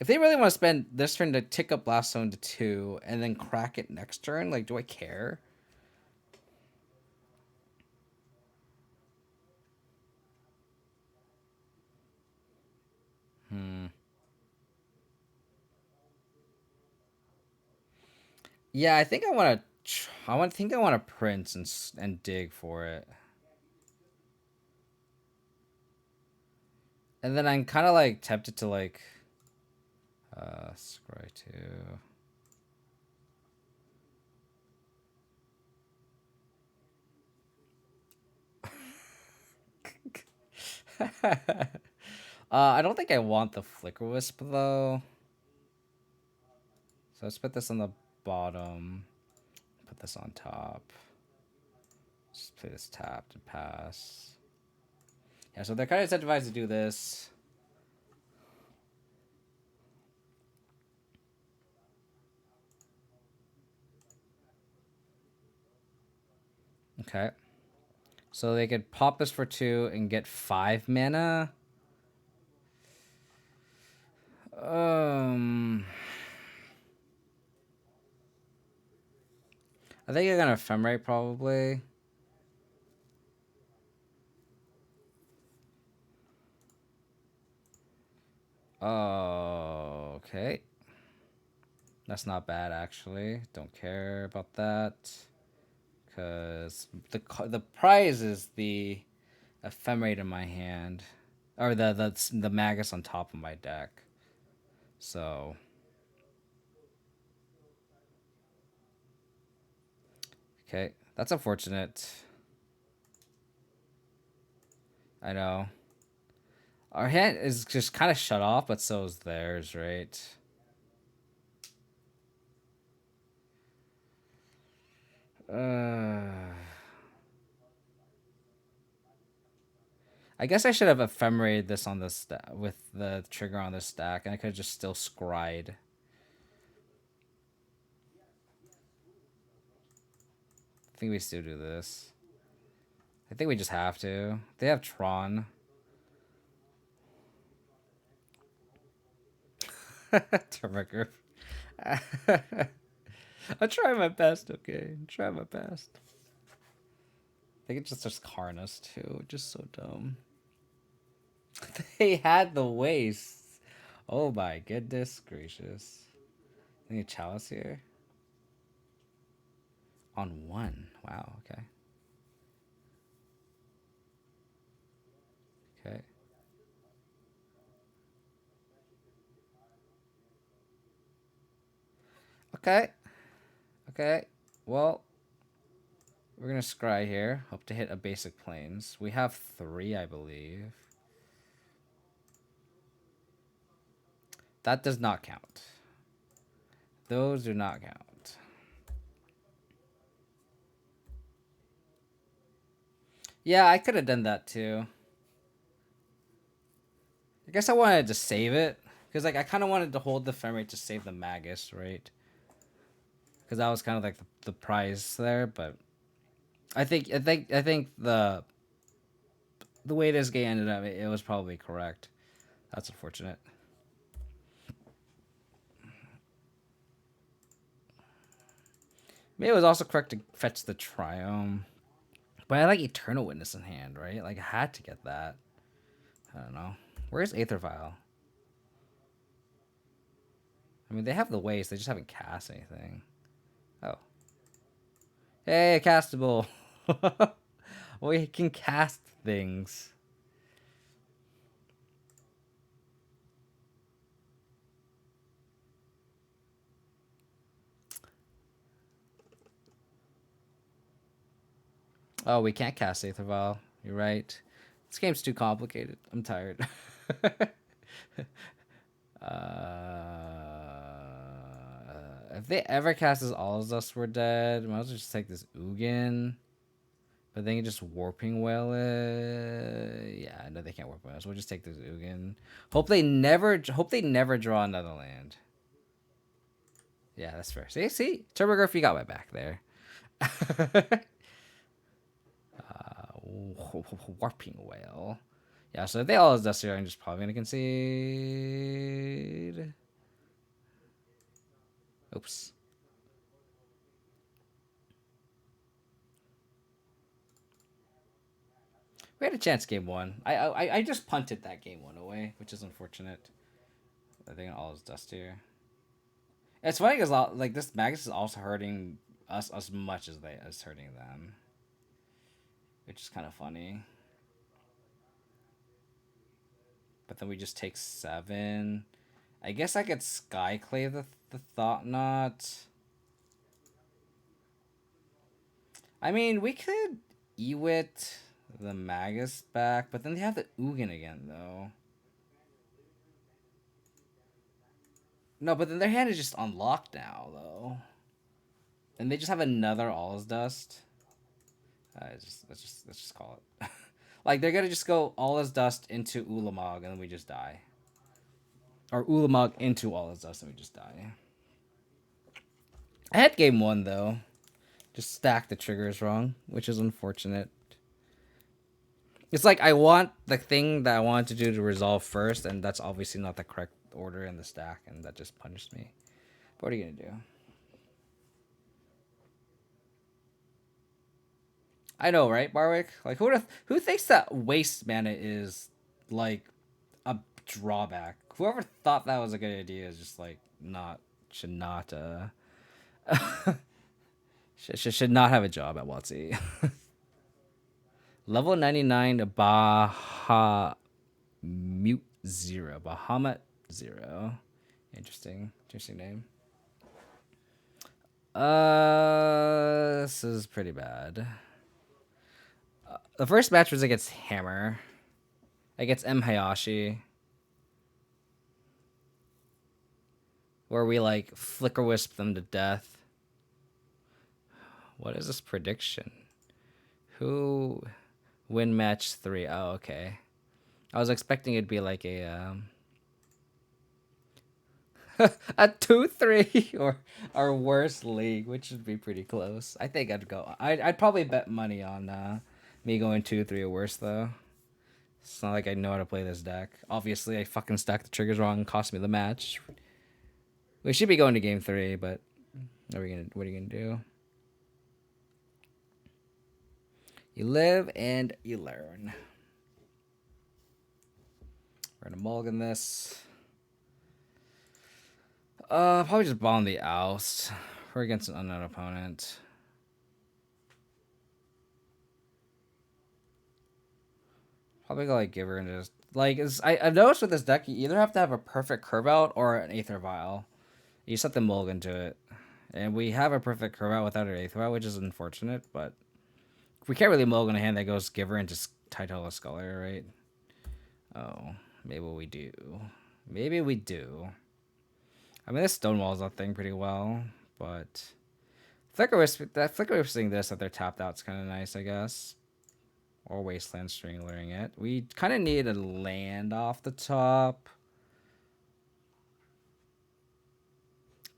If they really want to spend this turn to tick up Blast Zone to 2 and then crack it next turn, like, do I care? Yeah, I think I want to. I think I want to Prince and dig for it. And then I'm kind of like tempted to like. Scry 2. I don't think I want the Flicker Wisp though. So let's put this on the bottom. Put this on top. Just play this tapped and pass. Yeah, so they're kind of incentivized to do this. Okay. So they could pop this for 2 and get 5 mana. I think you're gonna Ephemerate probably. Oh, okay. That's not bad actually. Don't care about that. Cause the prize is the Ephemerate in my hand. Or the Magus on top of my deck. So okay. That's unfortunate. I know. Our hand is just kind of shut off, but so is theirs, right? I guess I should have ephemerated this on this with the trigger on this stack, and I could have just still scryed. I think we still do this. I think we just have to. They have Tron. Turbo. I'm trying my best, okay? I'm trying my best. I think it's just Karnas too, just so dumb. They had the waste. Oh my goodness gracious. I need a chalice here. On one. Wow, okay. Okay. Okay. Okay. Well, we're gonna scry here. Hope to hit a basic planes. We have 3, I believe. That does not count. Those do not count. Yeah, I could have done that too. I guess I wanted to save it. Because like I kind of wanted to hold the Femrate to save the Magus, right? Because that was kind of like the prize there, but I think the way this game ended up, it was probably correct. That's unfortunate. Maybe it was also correct to fetch the Triome. But I like Eternal Witness in hand, right? Like I had to get that. I don't know. Where's Aether Vial? I mean, they have the waste. They just haven't cast anything. Oh. Hey, castable. We can cast things. Oh, we can't cast Aether Vial. You're right. This game's too complicated. I'm tired. If they ever cast as all of us were dead, might as well just take this Ugin. But then you just warping whale it. Yeah, no, they can't warp whale. So we'll just take this Ugin. Hope they never draw another land. Yeah, that's fair. See, Turbograph, you got my back there. Warping whale. Yeah, so if they all dust here, I'm just probably gonna concede. Oops. We had a chance game 1. I just punted that game 1 away, which is unfortunate. I think all is dust here. It's funny because like this Magus is also hurting us as much as it's hurting them, which is kind of funny. But then we just take 7. I guess I could Skyclave the Thought Knot. I mean, we could Ewit the Magus back, but then they have the Ugin again, though. No, but then their hand is just unlocked now, though. And they just have another All's Dust. Let's just call it. Like, they're gonna just go All's Dust into Ulamog, and then we just die. Or Ulamog into All's Dust, and we just die. I had game 1, though. Just stacked the triggers wrong, which is unfortunate. It's like I want the thing that I wanted to do to resolve first, and that's obviously not the correct order in the stack, and that just punished me. What are you gonna do? I know, right, Barwick? Like, who thinks that waste mana is like a drawback? Whoever thought that was a good idea is just like should not should not have a job at WotC. Level 99 Bahamut 0. Bahamut 0. Interesting name. This is pretty bad. The first match was against Hammer. Against M. Hayashi. Where we like flicker wisp them to death. What is this prediction? Who win match 3? Oh, okay. I was expecting it'd be like a 2-3 or worse league, which would be pretty close. I think I'd go. I'd probably bet money on me going 2-3 or worse though. It's not like I know how to play this deck. Obviously, I fucking stacked the triggers wrong and cost me the match. We should be going to game 3, but what are you gonna do? You live and you learn. We're gonna mulligan this. Probably just bomb the oust. We're against an unknown opponent. Probably go like Giver and just like I've noticed with this deck, you either have to have a perfect curve out or an Aether Vial. You just have to mulligan to it, and we have a perfect curve out without an Aether Vial, which is unfortunate. But we can't really mulligan a hand that goes Giver and just Title a Scholar, right? Oh, maybe we do. Maybe we do. I mean, this Stonewalls that thing pretty well, but Flicker Whispering this that they're tapped out is kind of nice, I guess. Or Wasteland Strangling it. We kind of need a land off the top.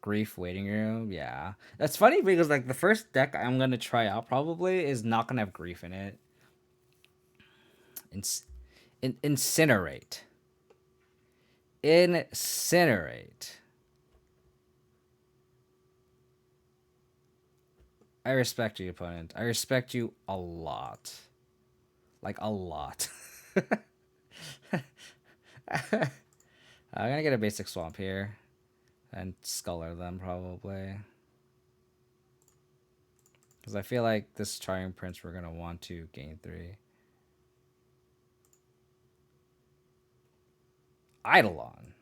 Grief Waiting Room, yeah. That's funny because like the first deck I'm gonna try out probably is not gonna have Grief in it. Incinerate. Incinerate. I respect you, opponent. I respect you a lot. Like, a lot. I'm gonna get a basic swamp here. And Sculler them, probably. Because I feel like this Trying Prince we're gonna want to gain 3. Eidolon.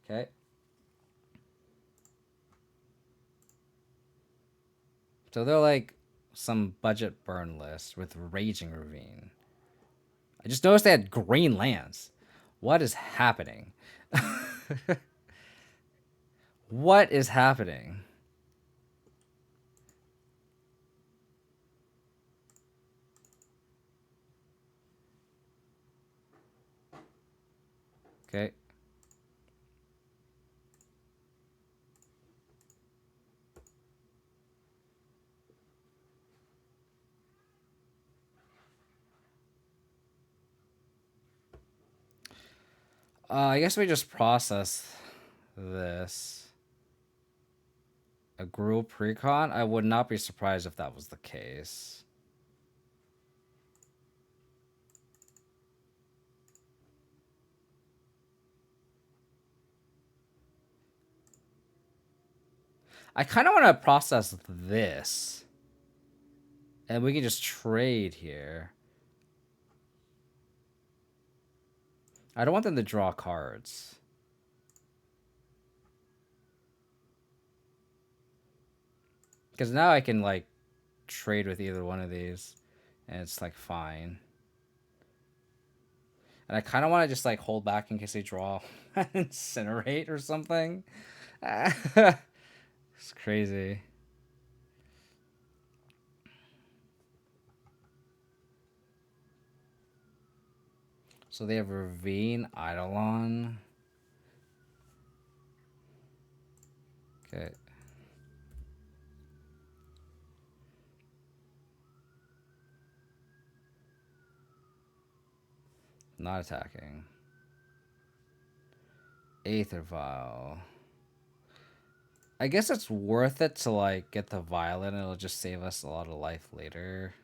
Okay. So they're like some budget burn list with Raging Ravine. I just noticed they had green lands. What is happening? What is happening? Okay. I guess we just process this. A Gruul precon? I would not be surprised if that was the case. I kind of want to process this. And we can just trade here. I don't want them to draw cards. Because now I can, like, trade with either one of these. And it's, like, fine. And I kind of want to just, like, hold back in case they draw Incinerate or something. It's crazy. So they have Ravine, Eidolon. Okay. Not attacking. Aether Vial. I guess it's worth it to like get the Violet. It'll just save us a lot of life later.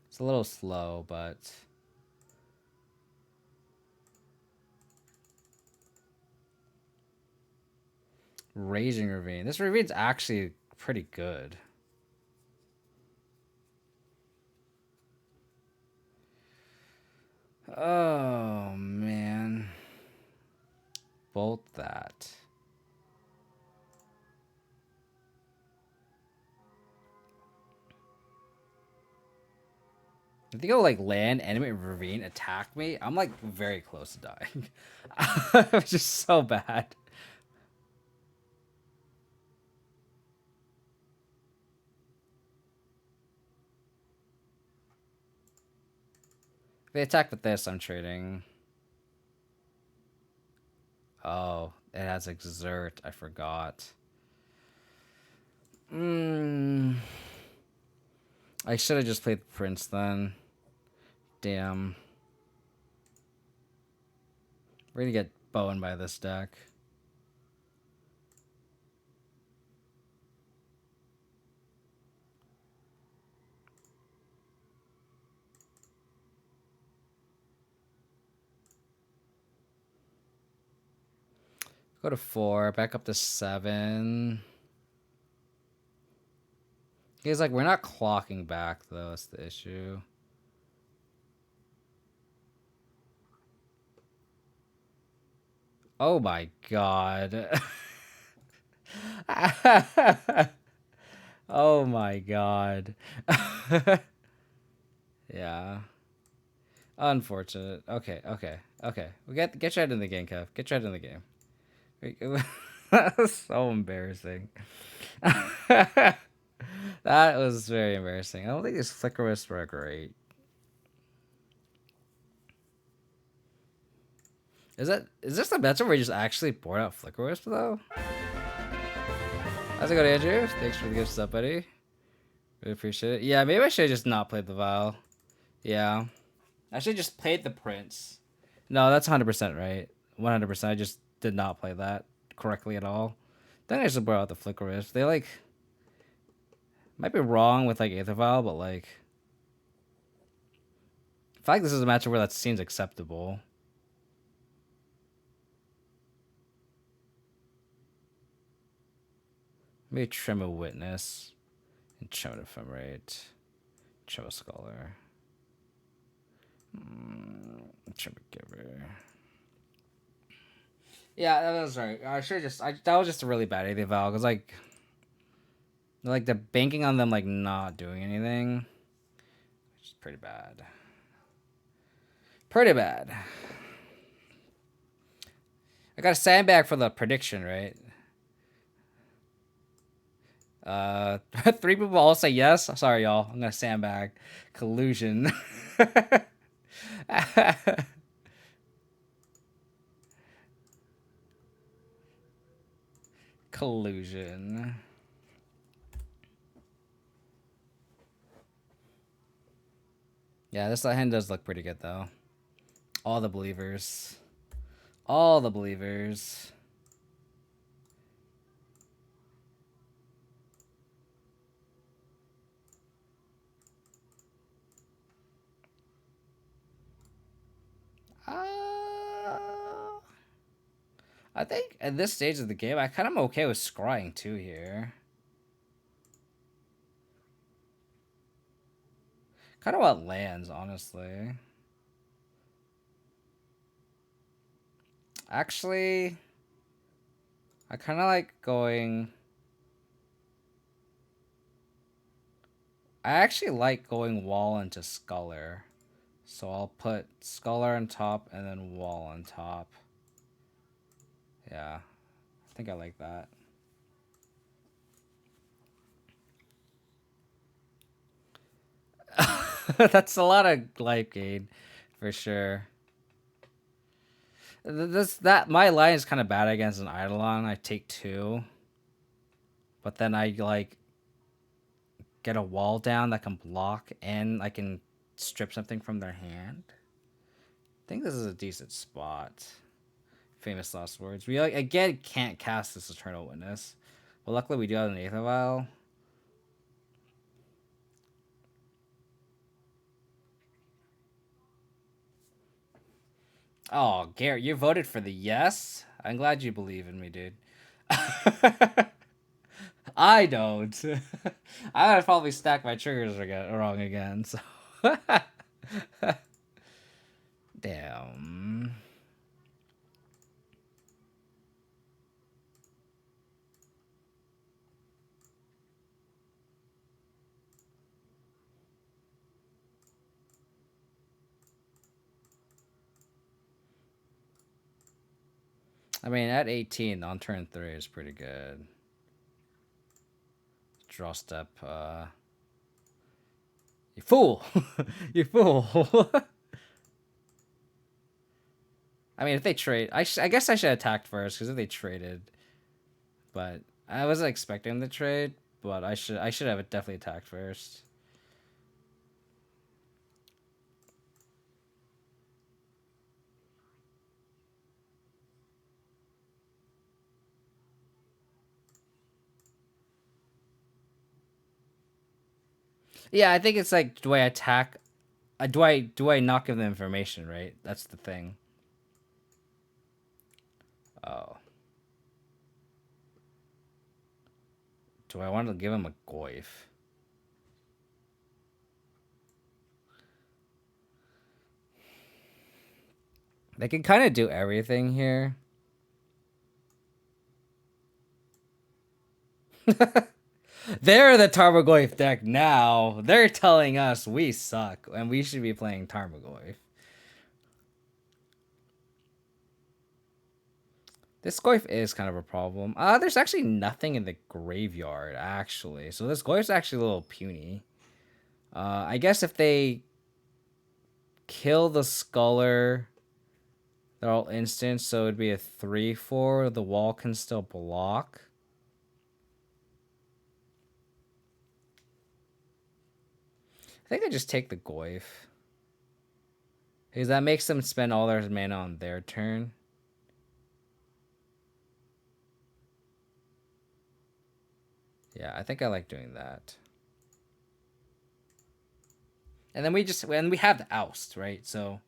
It's a little slow, but Raging Ravine. This Ravine's actually pretty good. Oh, man. Bolt that. If they go like land, animate, ravine, attack me, I'm like very close to dying. It's just so bad. If they attack with this, I'm trading. Oh, it has exert. I forgot. I should have just played the Prince then. Damn. We're gonna get boned by this deck. Go to 4, back up to 7. He's like, we're not clocking back though, that's the issue. Oh my god. Oh my god. Yeah. Unfortunate. Okay. We get you out in the game, Kev. Get you out in the game. That was so embarrassing. That was very embarrassing. I don't think these flicker wisps were great. Is this the matchup where you just actually board out flicker wisp though? How's it going, Andrew? Thanks for the gift sub, buddy. Really appreciate it. Yeah, maybe I should have just not played the Vial. Yeah. I should have just played the Prince. No, that's 100% right. 100%. I just did not play that correctly at all. Then I should brought out the flicker wisp. They like might be wrong with like Aether Vial, but like I feel like this is a matchup where that seems acceptable. Maybe Trim a Witness and Trim an Ephemerate. Trim a Scholar. Trim a Giver. Yeah, that was right. I should just. That was just a really bad Aether Vial because like the banking on them like not doing anything, which is pretty bad. Pretty bad. I got a sandbag for the prediction, right? 3 people all say yes. Sorry, y'all. I'm gonna sandbag. Collusion. Collusion. Yeah, this hand does look pretty good though. All the believers. All the believers. I think at this stage of the game, I kind of am okay with scrying too here. Kind of what lands, honestly. Actually, I kind of like going... I actually like going wall into Scholar. So I'll put Scholar on top and then wall on top. Yeah, I think I like that. That's a lot of life gain, for sure. My line is kind of bad against an Eidolon. I take 2, but then I like get a wall down that can block and I can strip something from their hand. I think this is a decent spot. Famous last words. We like again can't cast this Eternal Witness, but luckily we do have an Aether Vial. Oh, Garrett, you voted for the yes? I'm glad you believe in me, dude. I don't. I gotta probably stack my triggers wrong again, so. Damn. I mean, at 18 on turn 3 is pretty good. Draw step. You fool! You fool! I mean, if they trade, I guess I should have attacked first because if they traded, but I wasn't expecting the trade. But I should have definitely attacked first. Yeah, I think it's like, do I attack? Do I not give them information? Right, that's the thing. Oh, do I want to give him a Goyf? They can kind of do everything here. They're the Tarmogoyf deck now. They're telling us we suck and we should be playing Tarmogoyf. This Goyf is kind of a problem. There's actually nothing in the graveyard, actually. So this Goyf's actually a little puny. I guess if they kill the Sculler, they're all instant, so it'd be a 3/4. The wall can still block. I think I just take the Goyf. Because that makes them spend all their mana on their turn. Yeah, I think I like doing that. And then we have the oust, right? So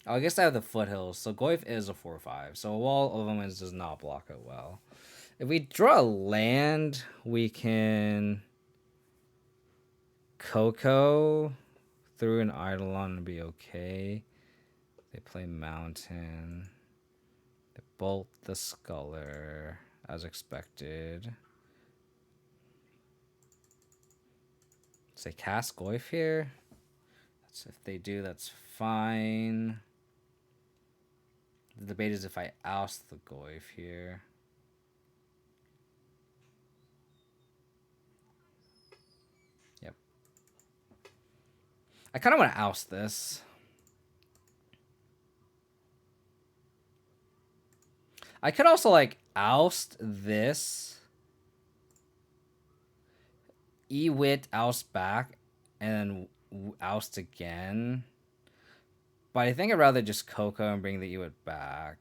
I guess I have the foothills. So Goyf is a 4/5. So a wall of elements does not block it well. If we draw a land, we can Coco through an Eidolon and be okay. They play Mountain. They bolt the Sculler as expected. So they cast Goyf here. That's, if they do, that's fine. The debate is if I oust the Goyf here. Yep. I kind of want to oust this. I could also like oust this. E-wit oust back and then oust again. But I think I'd rather just Coco and bring the E-wit back.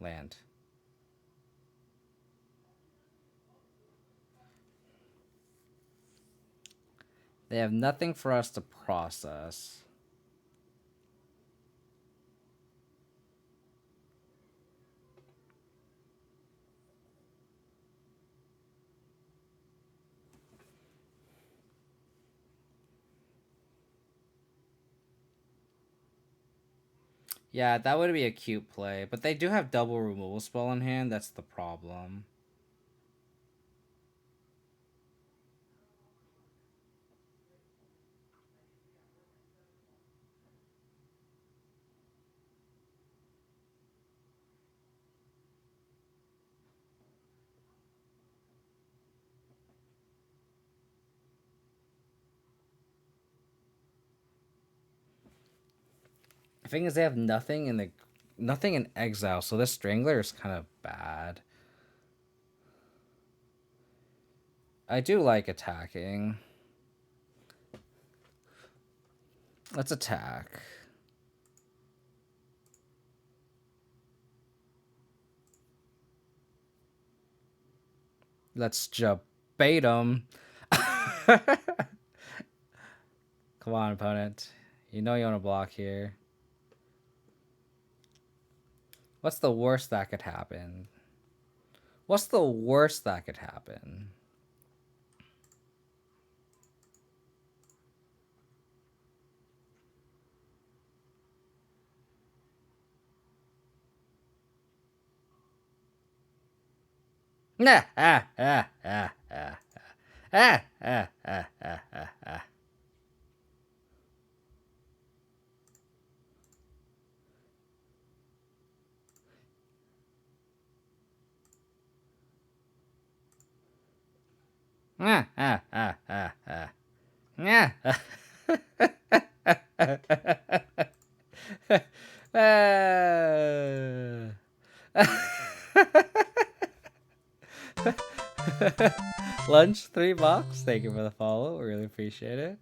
Land. They have nothing for us to process. Yeah, that would be a cute play. But they do have double removal spell in hand. That's the problem. The thing is, they have nothing in exile, so this Strangler is kind of bad. I do like attacking. Let's attack. Let's just bait him. Come on, opponent. You know you want to block here. What's the worst that could happen? What's the worst that could happen? Nah, Ah, ah, ah, ah, ah. Yeah. Lunch 3 bucks. Thank you for the follow. We really appreciate it.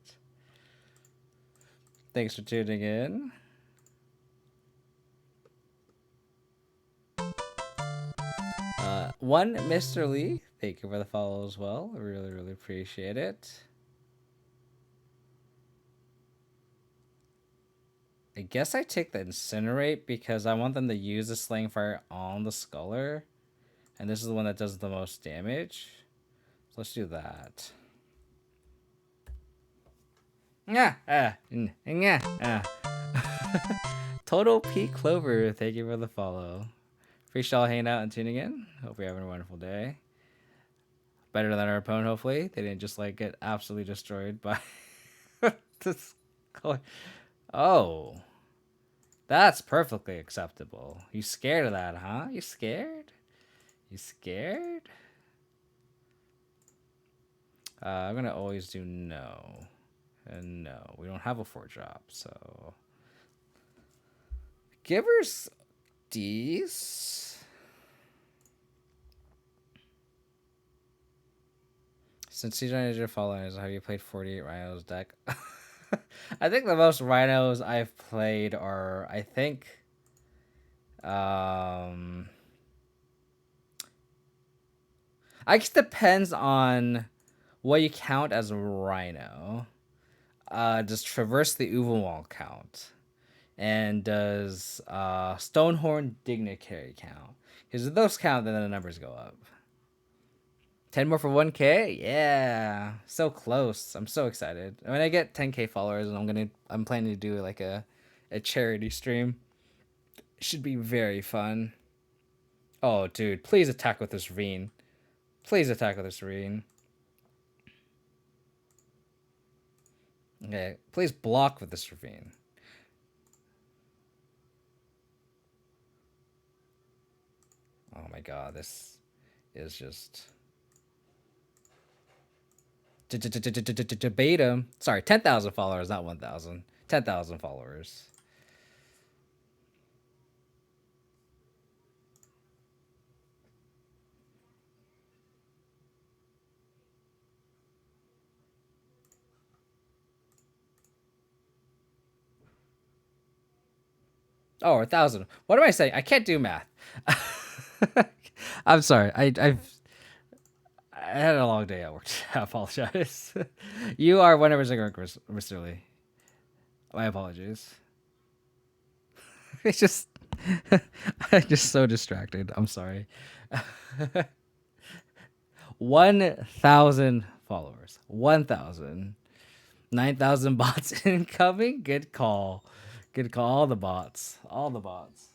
Thanks for tuning in. One Mr. Lee. Thank you for the follow as well. I really, really appreciate it. I guess I take the Incinerate because I want them to use the Slaying Fire on the Sculler. And this is the one that does the most damage. So let's do that. Total P Clover, thank you for the follow. Appreciate y'all hanging out and tuning in. Hope you're having a wonderful day. Better than our opponent, hopefully. They didn't just like get absolutely destroyed by this color. Oh. That's perfectly acceptable. You scared of that, huh? You scared? You scared? I'm gonna always do no. And no. We don't have a 4-drop, so. Givers D's. Since Etron is your followers, have you played 48 Rhinos deck? I think the most Rhinos I've played are, I think, I guess depends on what you count as a Rhino. Does Traverse the Uvalwall count? And does Stonehorn Dignitary count? Because if those count, then the numbers go up. 10 more for 1K? Yeah. So close. I'm so excited. When I get 10K followers, and I'm planning to do like a charity stream. It should be very fun. Oh, dude, please attack with this Ravine. Please attack with this Ravine. Okay, please block with this Ravine. Oh my god, this is just beta. Sorry, 10,000 followers, not 1,000. 10,000 followers. Oh, 1,000. What am I saying? I can't do math. I'm sorry. I had a long day at work. I apologize. You are 100% correct, Mr. Lee. My apologies. It's just I'm just so distracted. I'm sorry. 1,000 followers. 1,000. 9,000 bots incoming. Good call. Good call. All the bots. All the bots.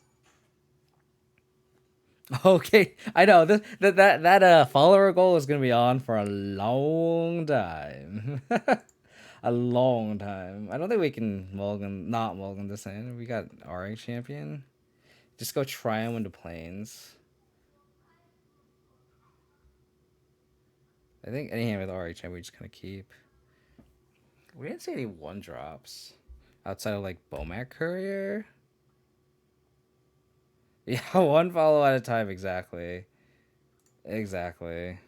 Okay, I know that follower goal is gonna be on for a long time, a long time. I don't think we can not mulligan this in. We got RA champion. Just go try him into planes. I think any hand with RA champion we just kind of keep. We didn't see any 1-drops outside of like Bomac Courier. Yeah, 1 follow at a time, exactly. Exactly.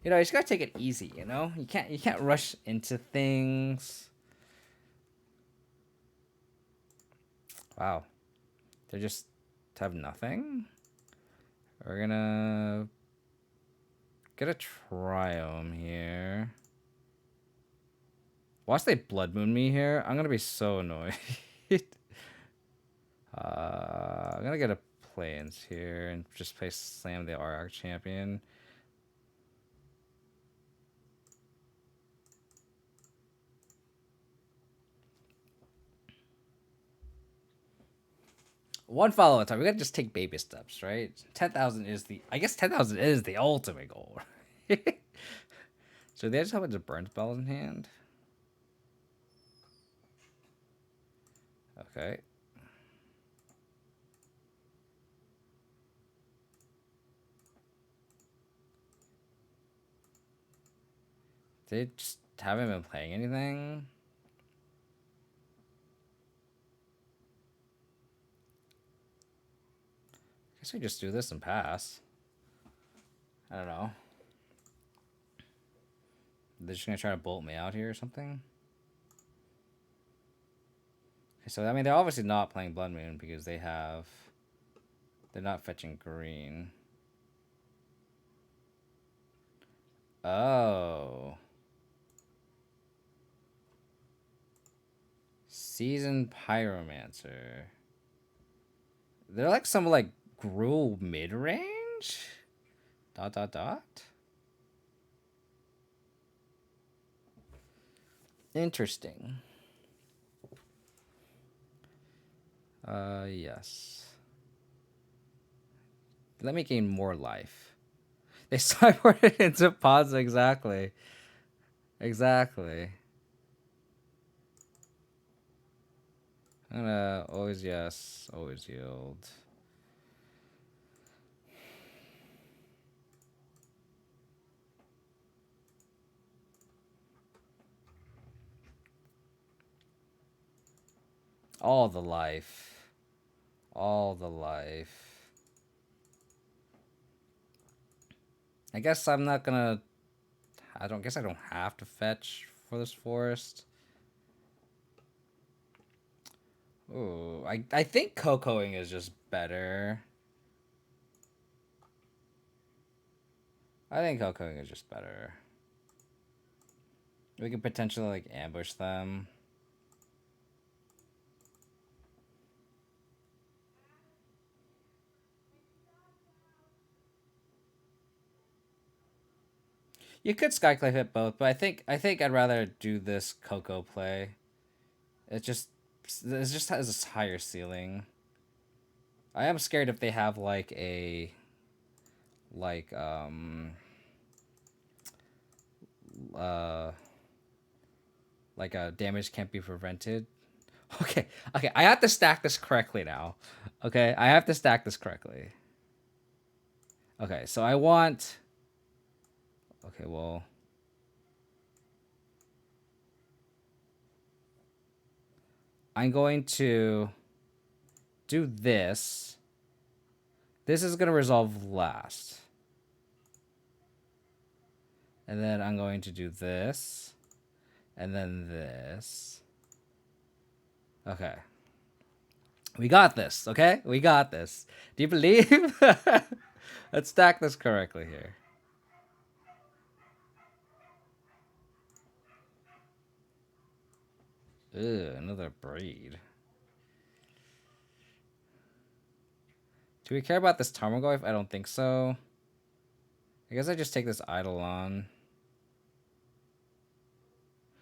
You know, you just gotta take it easy, you know? You can't rush into things. Wow. They just have nothing? We're gonna get a Triome here. Watch they Blood Moon me here. I'm gonna be so annoyed. I'm gonna get a Plains here and just play Slam the RR champion. One follow at a time. We gotta just take baby steps, right? 10,000 is I guess 10,000 is the ultimate goal. So they just have a bunch of burn spells in hand. Okay. They just haven't been playing anything. I guess we just do this and pass. I don't know. They're just gonna try to bolt me out here or something. Okay, so I mean they're obviously not playing Blood Moon because they're not fetching green. Oh. Seasoned Pyromancer. They're like some like Gruul mid-range? Dot dot dot. Interesting. Yes. Let me gain more life. They sideboarded into Ponza, exactly. Exactly. I'm gonna always yes, always yield. All the life. All the life. I guess I'm not gonna... I don't have to fetch for this forest. Ooh, I think cocoing is just better. I think cocoing is just better. We could potentially like ambush them. You could Skyclave hit both, but I think I'd rather do this Coco play. It just has a higher ceiling. I am scared if they have like a like a damage can't be prevented. Okay, I have to stack this correctly now. Okay, I have to stack this correctly. Okay, so I want... Okay, well... I'm going to do this. This is going to resolve last. And then I'm going to do this. And then this. Okay. We got this, okay? We got this. Do you believe? Let's stack this correctly here. Ugh, another breed. Do we care about this Tarmogoyf? I don't think so. I guess I just take this Eidolon.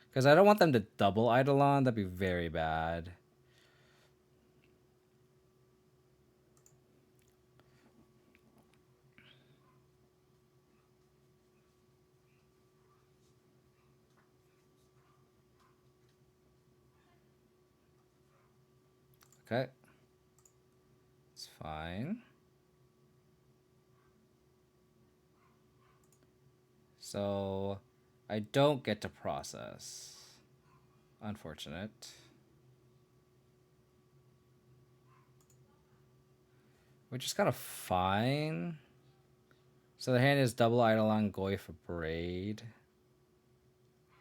Because I don't want them to double Eidolon. That'd be very bad. Okay. It's fine. So I don't get to process. Unfortunate. Which is kind of fine. So the hand is double Eidolon Goy for Braid.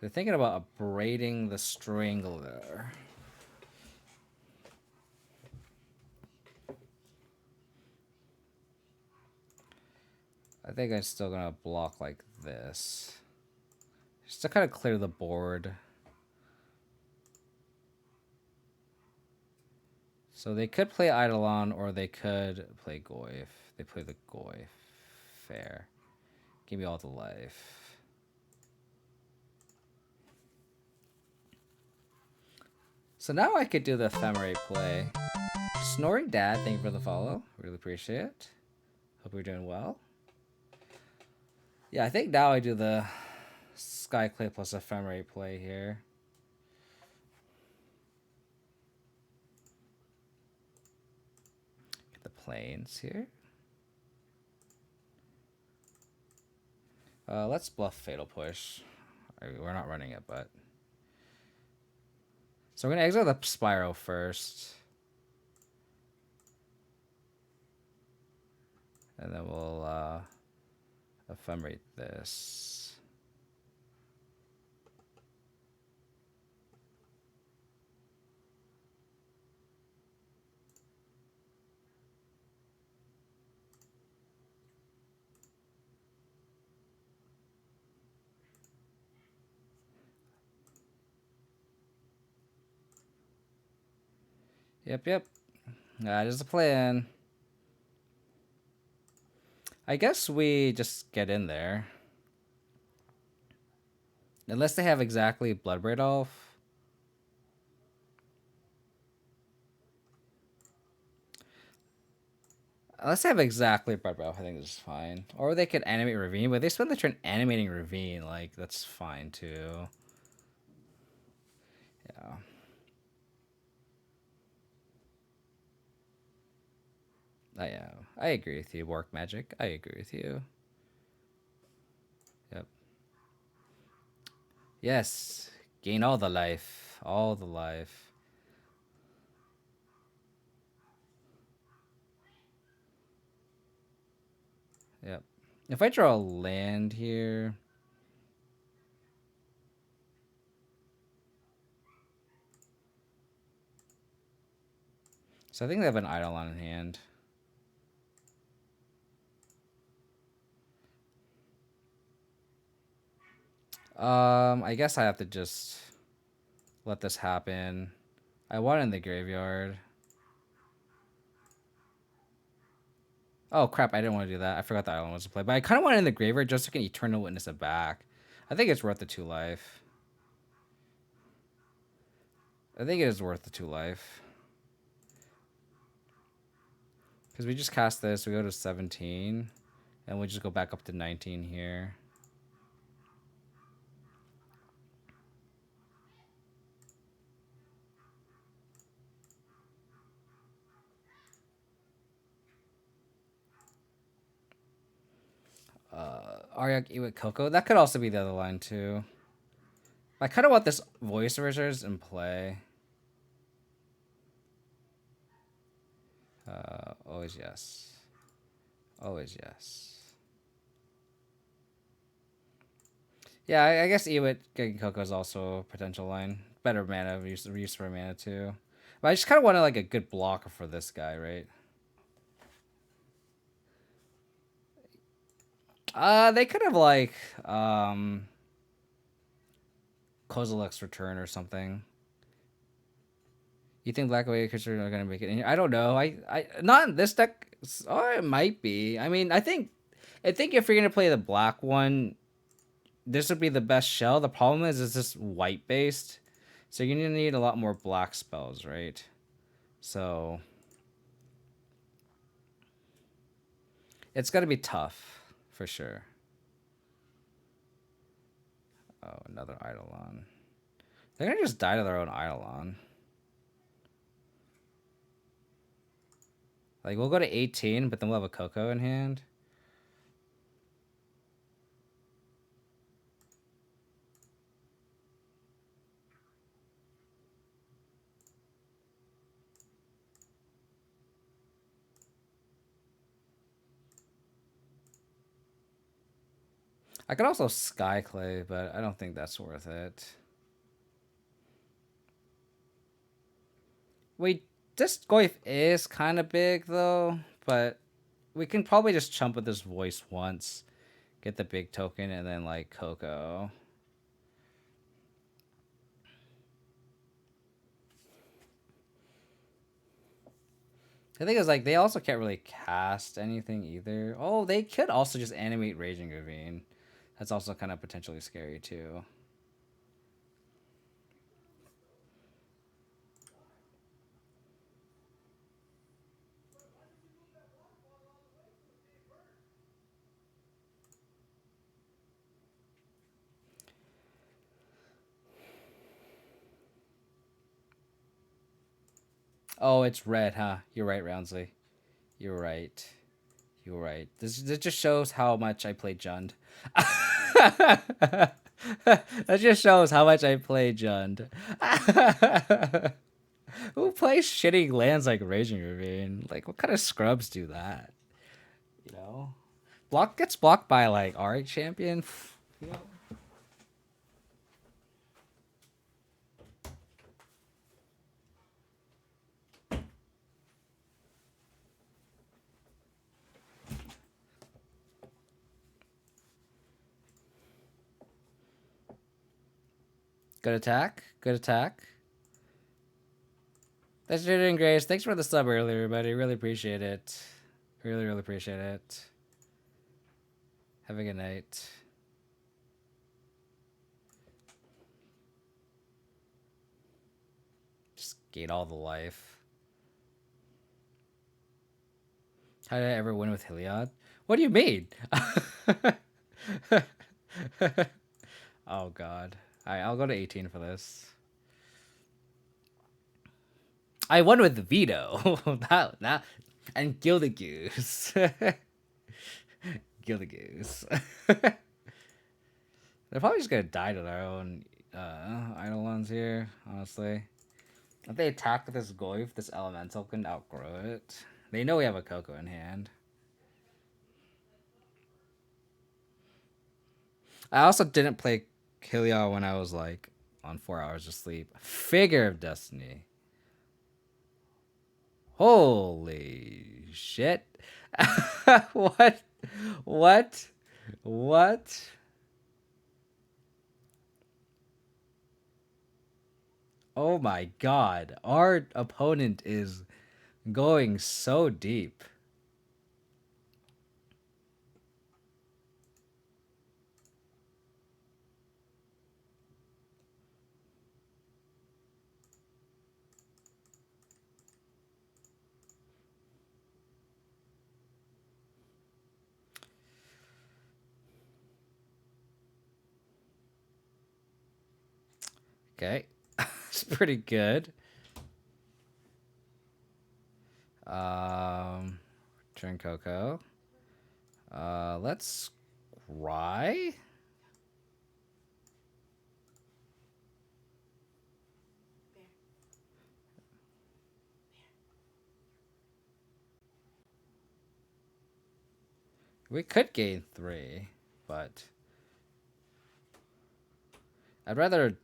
They're thinking about abrading the Strangler. I think I'm still gonna block like this. Just to kind of clear the board. So they could play Eidolon or they could play Goyf. They play the Goyf. Fair. Give me all the life. So now I could do the ephemerate play. Snoring Dad, thank you for the follow. Really appreciate it. Hope you're doing well. Yeah, I think now I do the Skyclave plus ephemerate play here. Get the planes here. Let's bluff Fatal Push. We're not running it, but... So we're going to exile the Spyro first. And then we'll ephemerate this. Yep. That is the plan. I guess we just get in there. Unless they have exactly Bloodbraid off. Unless they have exactly Bloodbraid off, I think this is fine. Or they could animate Ravine, but they spend the turn animating Ravine. Like, that's fine too. Yeah. I agree with you, Work Magic. I agree with you. Yep. Yes. Gain all the life. All the life. Yep. If I draw a land here... So I think they have an Eidolon in hand. I guess I have to just let this happen. I want it in the graveyard. Oh crap, I didn't want to do that. I forgot the island was to play. But I kind of want it in the graveyard just so I can Eternal Witness it back. I think it's worth the 2 life. I think it is worth the 2 life. Because we just cast this, we go to 17. And we just go back up to 19 here. Aryak Iwit Coco. That could also be the other line too. I kind of want this Voice Erasers in play. Always yes. Always yes. Yeah, I guess Iwit getting Coco is also a potential line. Better mana, use for mana too. But I just kind of want like a good blocker for this guy, right? They could have like Kozilek's Return or something. You think Black Away creatures are gonna make it in here? I don't know. I not in this deck. Oh, it might be. I mean, I think if you're gonna play the black one, this would be the best shell. The problem is it's just white based, so you're gonna need a lot more black spells, right? So it's gonna be tough for sure. Oh, another Eidolon. They're gonna just die to their own Eidolon. Like, we'll go to 18, but then we'll have a Coco in hand. I could also Skyclay, but I don't think that's worth it. Wait, this Goyf is kind of big, though, but we can probably just chump with this Voice once, get the big token, and then, like, Coco. The thing is, like, they also can't really cast anything either. Oh, they could also just animate Raging Ravine. That's also kind of potentially scary, too. Oh, it's red, huh? You're right, Roundsley. You're right. You're right. This just shows how much I played Jund. That just shows how much I play Jund. Who plays shitty lands like Raging Ravine? Like, what kind of scrubs do that? You know, block gets blocked by like our champion. You know. Good attack. Good attack. Thanks for doing, Grace. Thanks for the sub earlier, buddy. Really appreciate it. Really, really appreciate it. Have a good night. Just gate all the life. How did I ever win with Heliod? What do you mean? Oh god. Alright, I'll go to 18 for this. I won with Veto. that and Gilded Goose. Gilded Goose. They're probably just gonna die to their own Eidolons here, honestly. If they attack with this Goyf, this Elemental can outgrow it. They know we have a Coco in hand. I also didn't play Killia when I was like on 4 hours of sleep. Figure of Destiny. Holy shit. What? What? What? Oh my god. Our opponent is going so deep. Okay. It's pretty good. Turn Coco. Let's Scry. We could gain 3, but I'd rather.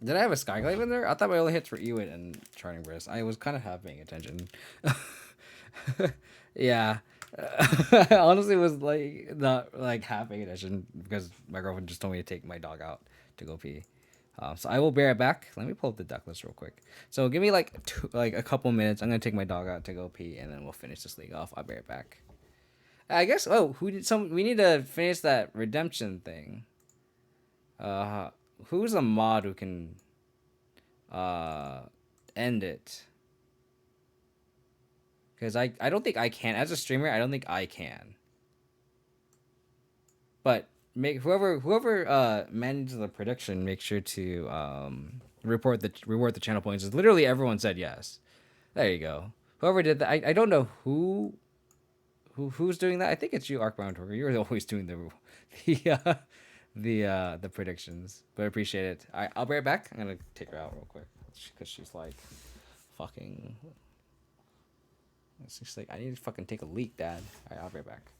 Did I have a Skyglaive in there? I thought my only hits were Ewit and Charting Burst. I was kind of half paying attention. Yeah. I honestly was like not like half paying attention because my girlfriend just told me to take my dog out to go pee. So I will be right back. Let me pull up the deck list real quick. So give me like a couple minutes. I'm gonna take my dog out to go pee, and then we'll finish this league off. I'll be right back. I guess. Oh, who did some? We need to finish that redemption thing. Uh, who's a mod who can end it? Because I don't think I can. As a streamer, I don't think I can. But make whoever manages the prediction, make sure to reward the channel points. Literally everyone said yes. There you go. Whoever did that, I don't know who's doing that. I think it's you, Arcbound Torker. You're always doing the predictions. But I appreciate it. I'll be right back. I'm gonna take her out real quick because she's like fucking. She's like, I need to fucking take a leak, Dad. All right, I'll be right back.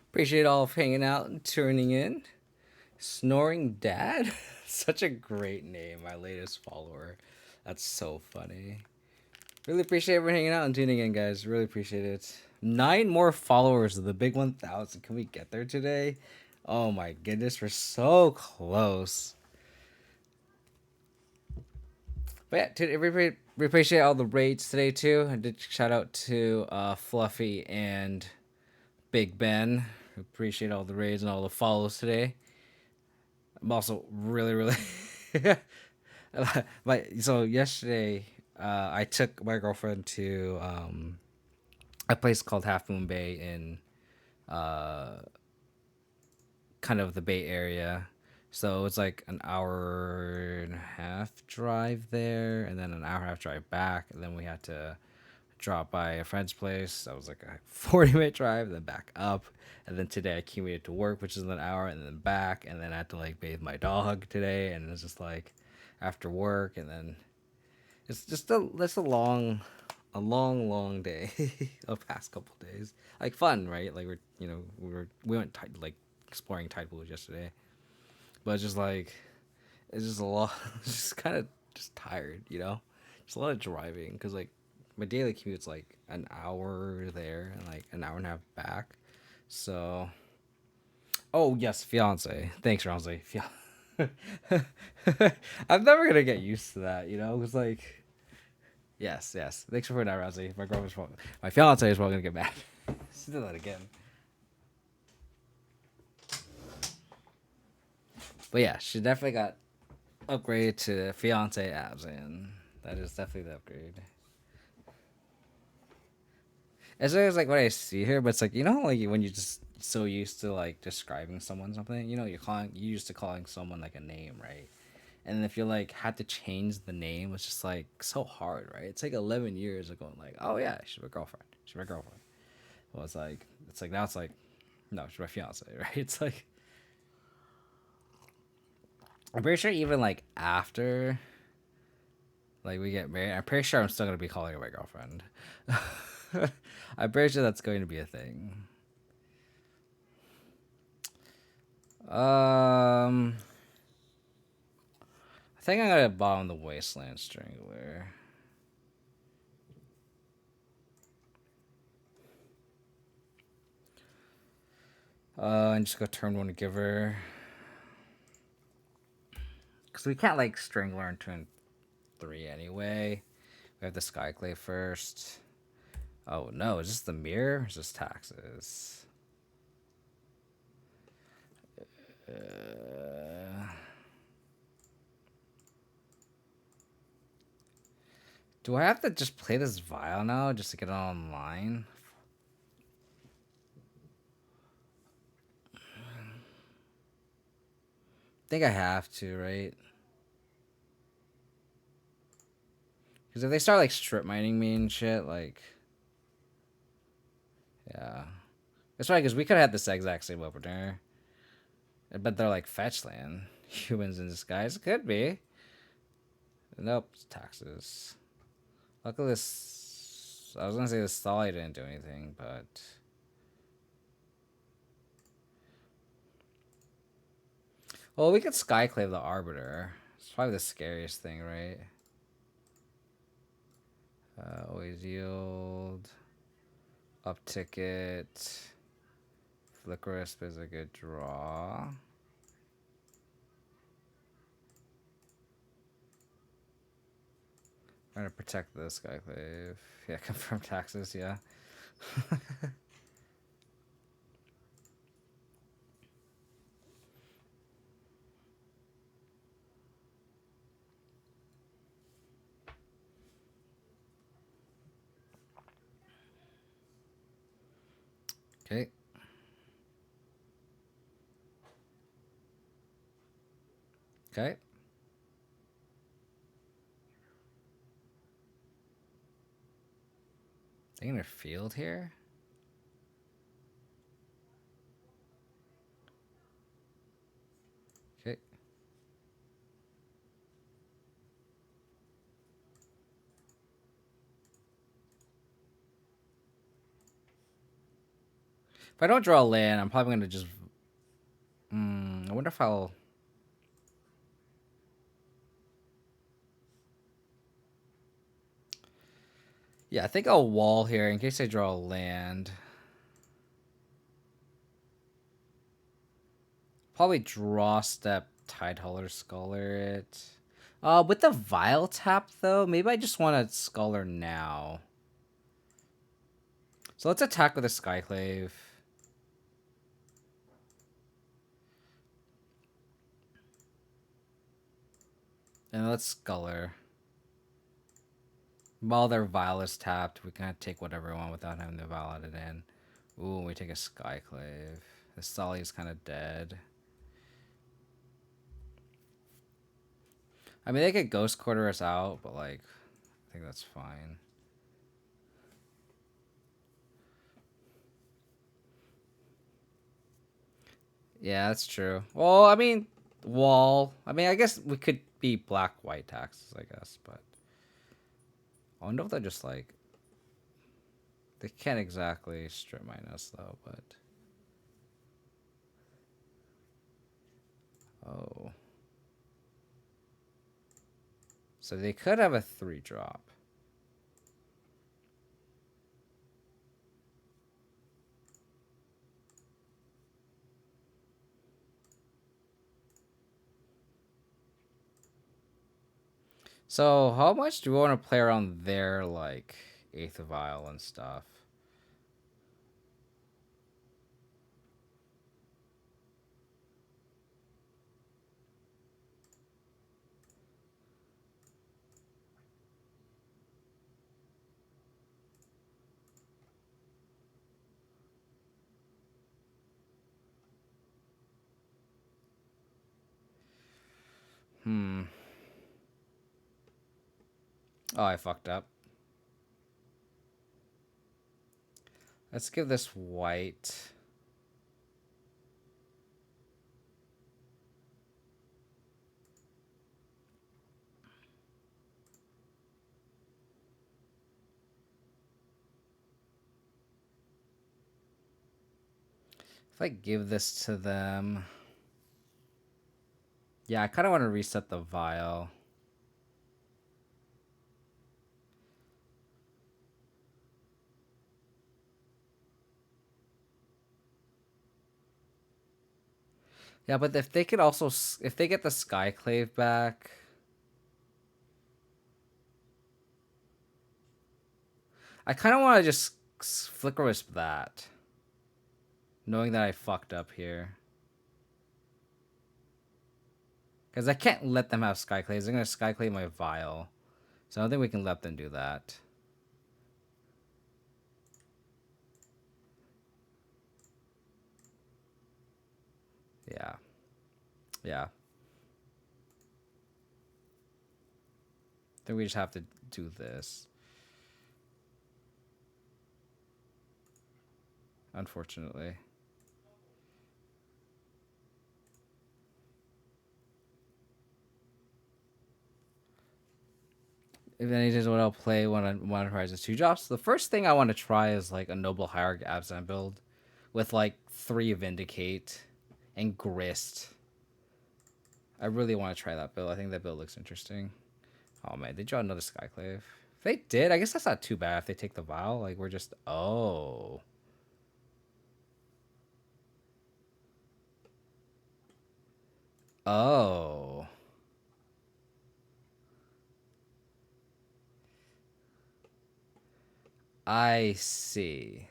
Appreciate all of hanging out and tuning in. Snoring Dad? Such a great name, my latest follower. That's so funny. Really appreciate everyone hanging out and tuning in, guys. Really appreciate it. 9 more followers of the big 1,000. Can we get there today? Oh my goodness, we're so close. But yeah, we appreciate all the raids today too. I did shout out to Fluffy and Big Ben. Appreciate all the raids and all the follows today. I'm also really so yesterday I took my girlfriend to a place called Half Moon Bay in kind of the Bay Area. So it's like an hour and a half drive there, and then an hour and a half drive back, and then we had to drop by a friend's place. That was like a 40-minute drive, then back up, and then today I commuted to work, which is an hour, and then back, and then I had to like bathe my dog today, and it's just like after work, and then it's just a long day of past couple days. Like fun, right? Like we went like exploring tide pools yesterday, but it's just like it's just a lot. It's just kind of just tired, Just a lot of driving because like my daily commute's like an hour there and like an hour and a half back. So, oh yes, fiance. Thanks, Ramsey. I'm never gonna get used to that, Cause like, yes. Thanks for putting that, Ramsey. My girlfriend's my fiance is probably gonna get mad. Let's do that again. But yeah, she definitely got upgraded to fiance Abzan. That is definitely the upgrade. It's always like what I see here, but it's like like when you just so used to like describing someone something, you used to calling someone like a name, right? And if you like had to change the name, it's just like so hard, right? It's like 11 years of going like, oh yeah, she's my girlfriend. She's my girlfriend. Well, it's like now it's like, no, she's my fiance, right? It's like I'm pretty sure even like after like we get married, I'm pretty sure I'm still gonna be calling her my girlfriend. I'm pretty sure that's going to be a thing. I think I'm gonna bottom the Wasteland Strangler. And just go turn 1 Giver. Because we can't like Strangler in turn 3 anyway. We have the Skyclave first. Oh no, is this the mirror? Or is this taxes? Do I have to just play this vial now just to get it online? I think I have to, right? Because if they start like strip mining me and shit, like, yeah, that's right. Because we could have had this exact same opener, but they're like fetch land. Humans in disguise could be. Nope, it's taxes. Luckily, this I was gonna say the Stolly didn't do anything, but well, we could Skyclave the Arbiter. It's probably the scariest thing, right? Always yield. Up ticket. Flickerisp is a good draw. Trying to protect the Skyclave. Yeah, confirm taxes, yeah. Okay. Okay. They gonna field here? Okay. If I don't draw a land, I'm probably gonna just. I wonder if I'll. Yeah, I think I'll wall here in case I draw a land. Probably draw step Tidehauler Scholar it. With the Vile tap though, maybe I just want to Scholar now. So let's attack with a Skyclave. And let's Scholar. While their Vile is tapped, we can take whatever we want without having the Vile added in. Ooh, we take a Skyclave. The Solly is kind of dead. I mean, they could Ghost Quarter us out, but like, I think that's fine. Yeah, that's true. Well, I mean, wall. I mean, I guess we could be black-white taxes, I guess, but I wonder if they're just like they can't exactly strip mine us though, but oh, so they could have a 3-drop. So how much do we want to play around their like 8th Vial and stuff? Oh, I fucked up. Let's give this white. If I give this to them. Yeah, I kind of want to reset the vial. Yeah, but if they could also, if they get the Skyclave back, I kind of want to just Flicker Wisp that, knowing that I fucked up here. Because I can't let them have Skyclaves. They're going to Skyclave my Vial. So I don't think we can let them do that. Yeah. Yeah. I think we just have to do this. Unfortunately. If anything, what I'll play when Manatraders 2-drops. The first thing I want to try is like a Noble Hierarch Abzan build with like 3 Vindicate and Grist. I really want to try that build. I think that build looks interesting. Oh man, they draw another Skyclave. If they did, I guess that's not too bad if they take the Vial. Like we're just oh. Oh. I see.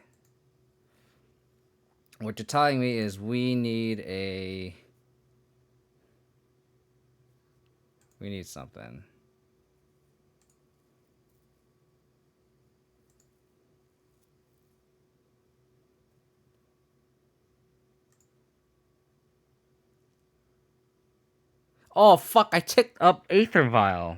What you're telling me is we need something. Oh fuck, I ticked up Aether Vial.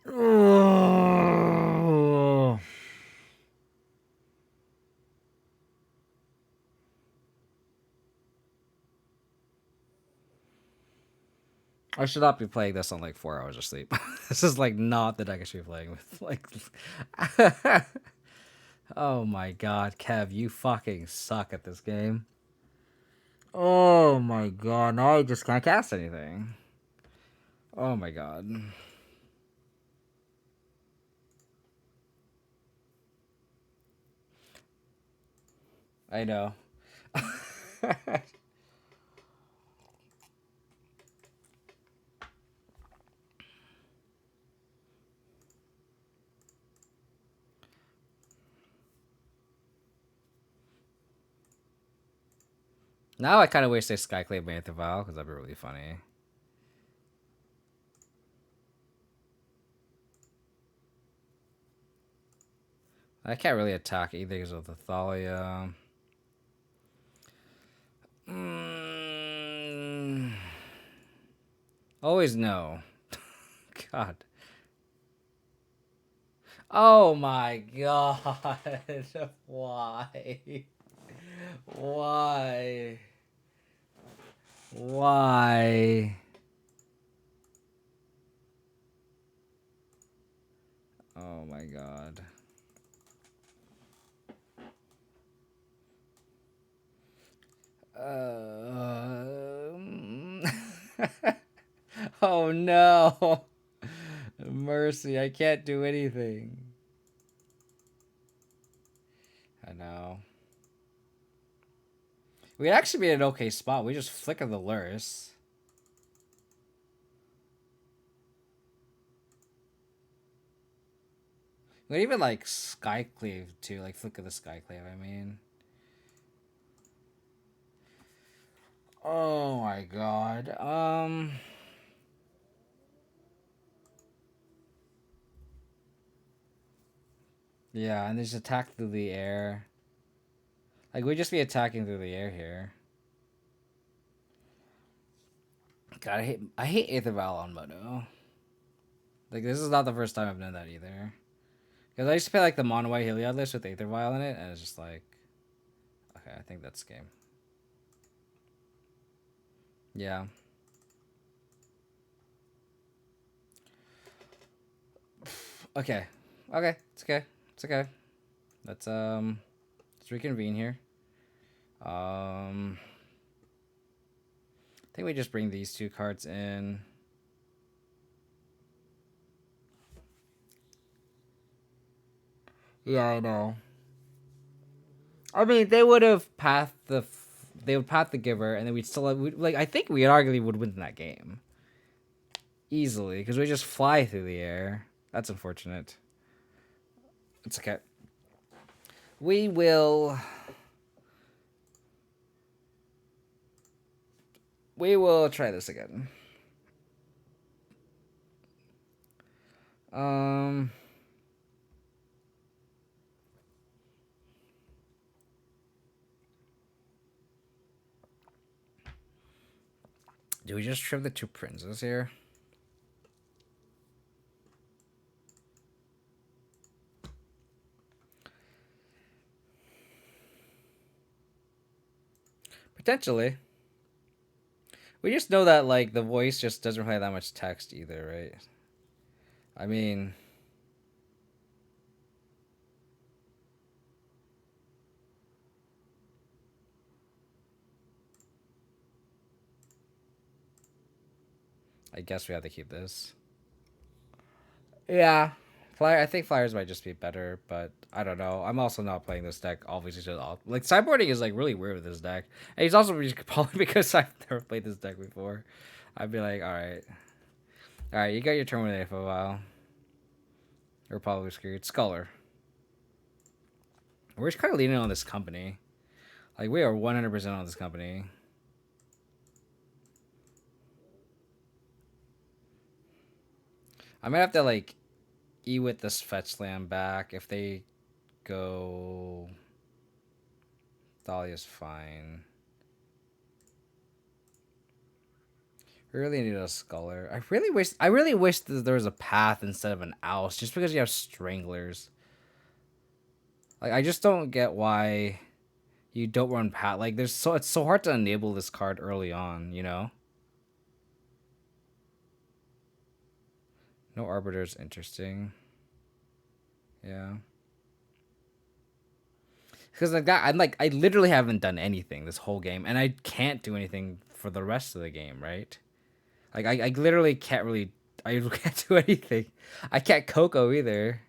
Oh. I should not be playing this on like 4 hours of sleep. This is like not the deck I should be playing with. Like, oh my god, Kev, you fucking suck at this game. Oh my god, now I just can't cast anything. Oh my god. I know. Now I kind of wish they Skyclave Mantha Vial because that'd be really funny. I can't really attack either because of the Thalia. Always no. God. Oh my god. Why? Why? Why? Oh my god. Oh no. Mercy, I can't do anything. I know. We'd actually be in an okay spot. We just flicker the lures. We'd even like Skyclave too, like flicker the Skyclave, I mean. Oh my god. Yeah, and there's attack through the air. Like, we'd just be attacking through the air here. God, I hate Aether Vial on Mono. Like, this is not the first time I've done that either. Because I used to play, like, the Mono White Heliod list with Aether Vial in it, and it's just like... Okay, I think that's game. Yeah. Okay. Okay, it's okay. It's okay. Let's reconvene here. I think we just bring these two cards in. Yeah, I know. I mean, they would have path the giver, and then we'd still like. I think we arguably would win that game easily because we just fly through the air. That's unfortunate. It's okay. We will try this again. Do we just trim the two princes here? Potentially. We just know that, like, the voice just doesn't really have that much text either, right? I mean... I guess we have to keep this. Yeah. I think Flyers might just be better, but I don't know. I'm also not playing this deck, obviously. Just like, sideboarding is, like, really weird with this deck. And he's also probably because I've never played this deck before. I'd be like, alright. Alright, you got your Terminator for a while. We're probably screwed. Sculler. We're just kind of leaning on this company. Like, we are 100% on this company. I might have to, like, with this fetch slam back if they go... Thalia's fine. We really need a Sculler. I really wish that there was a path instead of an Oust, just because you have Stranglers. Like, I just don't get why you don't run path. Like, it's so hard to enable this card early on, you know? No arbiter's interesting. Yeah. Because like that, I literally haven't done anything this whole game, and I can't do anything for the rest of the game, right? Like I literally can't really, I can't do anything. I can't Coco either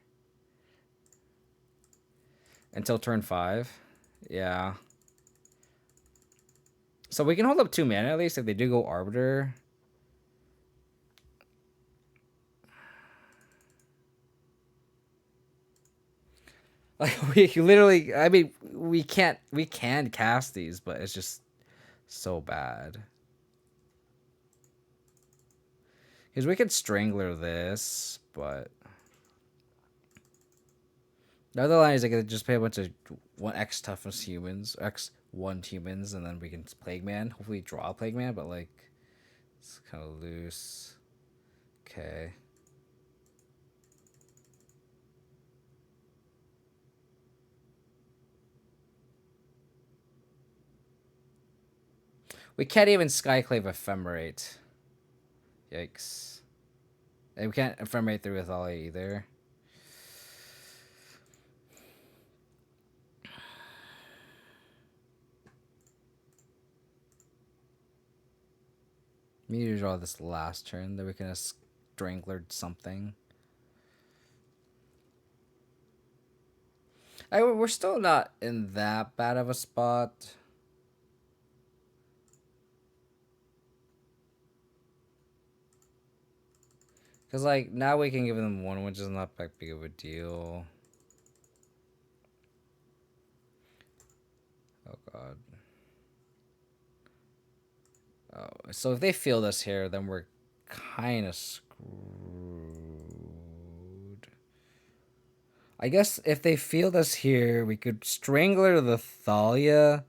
until turn 5. Yeah. So we can hold up 2 mana at least if they do go arbiter. Like we literally, I mean, we can cast these, but it's just so bad. Because we could strangler this, but the other line is I could just pay a bunch of 1x toughness humans, x1 humans, and then we can plague man. Hopefully draw a plague man, but like it's kind of loose. Okay. We can't even Skyclave Ephemerate. Yikes. And we can't Ephemerate through Athalia either. We need to draw this last turn, then we can have stranglered something. We're still not in that bad of a spot. Because, like, now we can give them 1, which is not that big of a deal. Oh, God. Oh, so if they field us here, then we're kind of screwed. I guess if they field us here, we could Strangler the Thalia.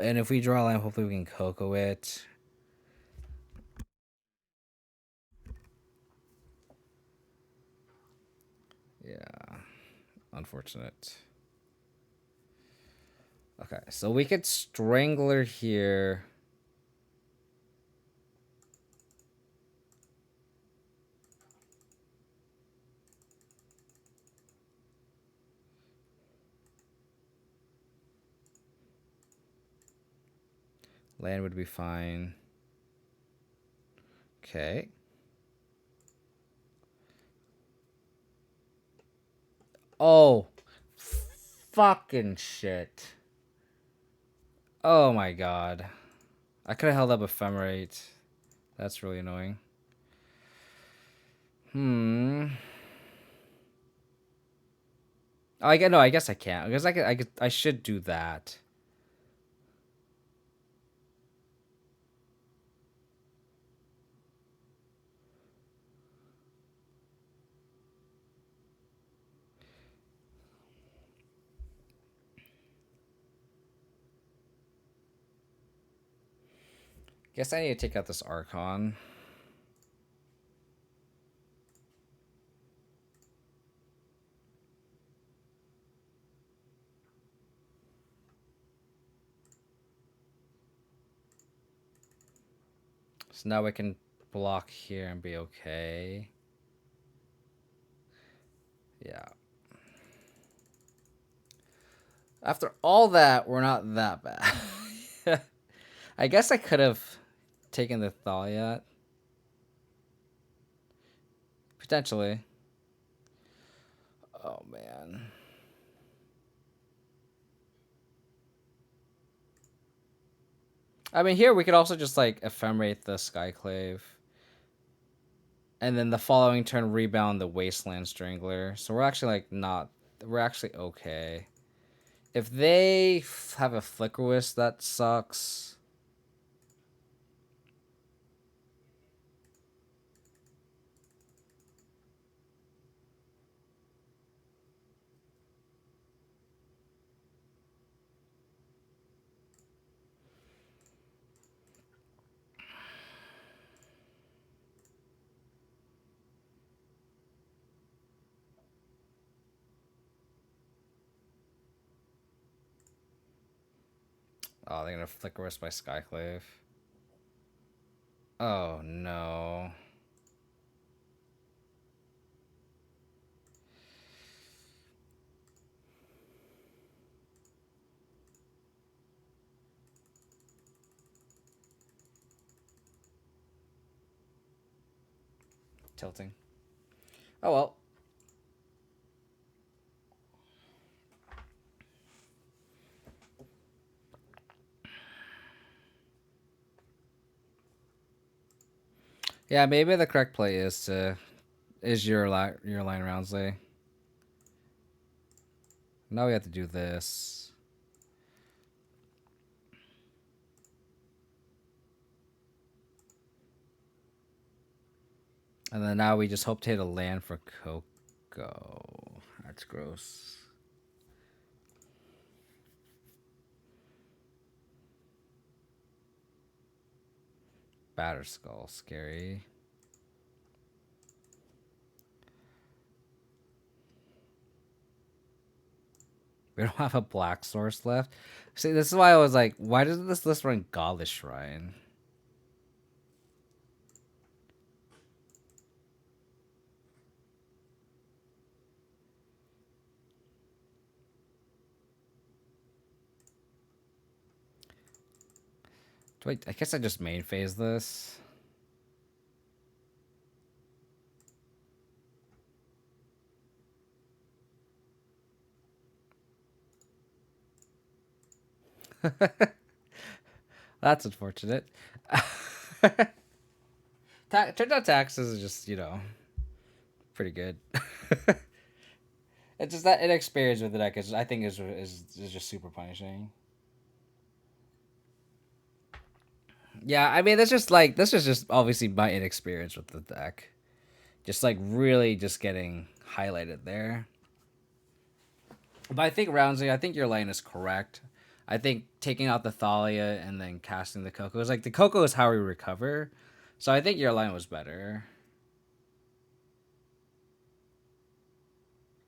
And if we draw a line, hopefully we can Coco it. Yeah. Unfortunate. Okay, so we could Strangler here. Land would be fine. Okay. Oh. Fucking shit. Oh my god. I could have held up Ephemerate. That's really annoying. Oh, I guess I can't. I guess I should do that. Guess I need to take out this Archon. So now we can block here and be okay. Yeah. After all that, we're not that bad. I guess I could have taken the Thalia. Potentially. Oh, man. I mean, here we could also just, like, Ephemerate the Skyclave. And then the following turn, rebound the Wasteland Strangler. So we're actually, like, not... We're actually okay. If they have a Flicker Wisp, that sucks. Oh, they're gonna Flicker Wisp by Skyclave. Oh, no. tilting. Oh well. Yeah, maybe the correct play is your line Roundsley. Now we have to do this. And then now we just hope to hit a land for Coco. That's gross. Batterskull, scary. We don't have a black source left. See, this is why I was like, why doesn't this list run Godless Shrine? I guess I just main phase this. That's unfortunate. Turns out taxes is just, pretty good. It's just that inexperience with the deck I think is just super punishing. Yeah, I mean this is just obviously my inexperience with the deck. Just like really just getting highlighted there. But I think Roundsley, I think your line is correct. I think taking out the Thalia and then casting the Coco is like the Coco is how we recover. So I think your line was better.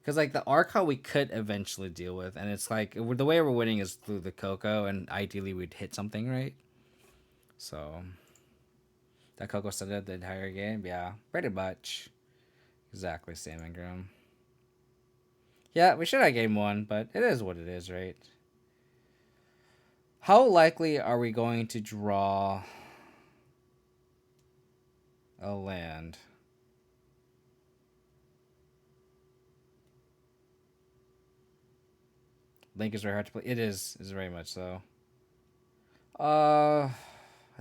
Because like the Archon we could eventually deal with, and it's like the way we're winning is through the Coco, and ideally we'd hit something, right? So that Coco set up the entire game, yeah, pretty much, exactly same Ingram. Yeah, we should have game one, but it is what it is, right? How likely are we going to draw a land? Link is very hard to play. It is very much so. I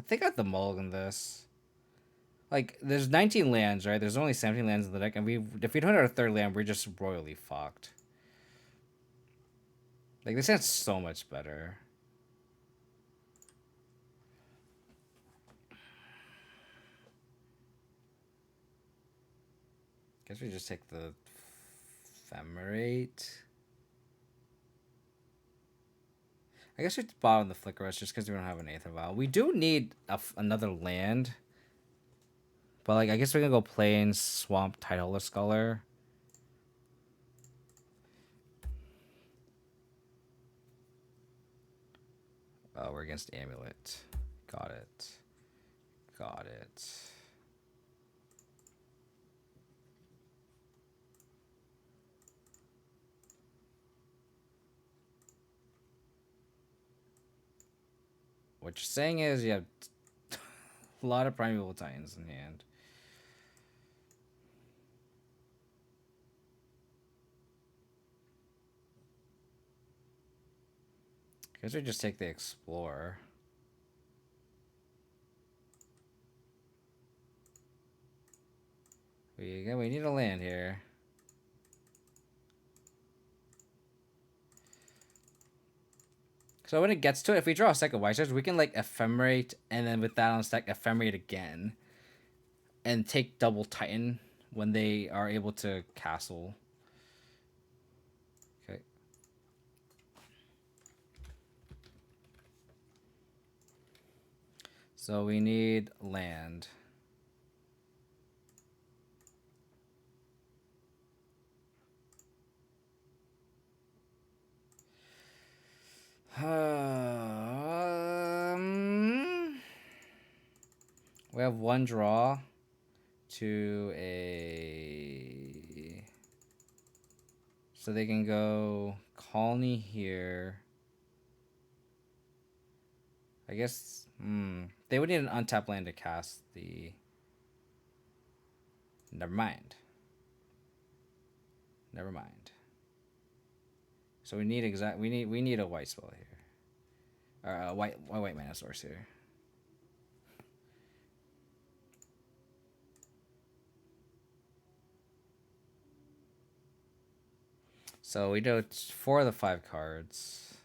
think I have the mulligan this. Like, there's 19 lands, right? There's only 17 lands in the deck, and if we don't have our third land, we're just royally fucked. Like, this hand's so much better. Guess we just take the Ephemerate. I guess we bottom the Flicker Rush just because we don't have an Aether Vial. We do need another land. But, like, I guess we're going to go Plains, Swamp, Tideholder Scholar. Oh, we're against Amulet. Got it. Got it. What you're saying is you have a lot of Primeval Titans in hand. I guess we just take the Explorer. We need a land here. So when it gets to it, if we draw a second White Stars, we can like Ephemerate, and then with that on stack, Ephemerate again. And take double Titan when they are able to castle. Okay. So we need land. We have one draw to a... So they can go Colony here. I guess... They would need an untapped land to cast the... Never mind. Never mind. So we need we need a white spell here. Or a white mana source here. So we do 4 of the 5 cards.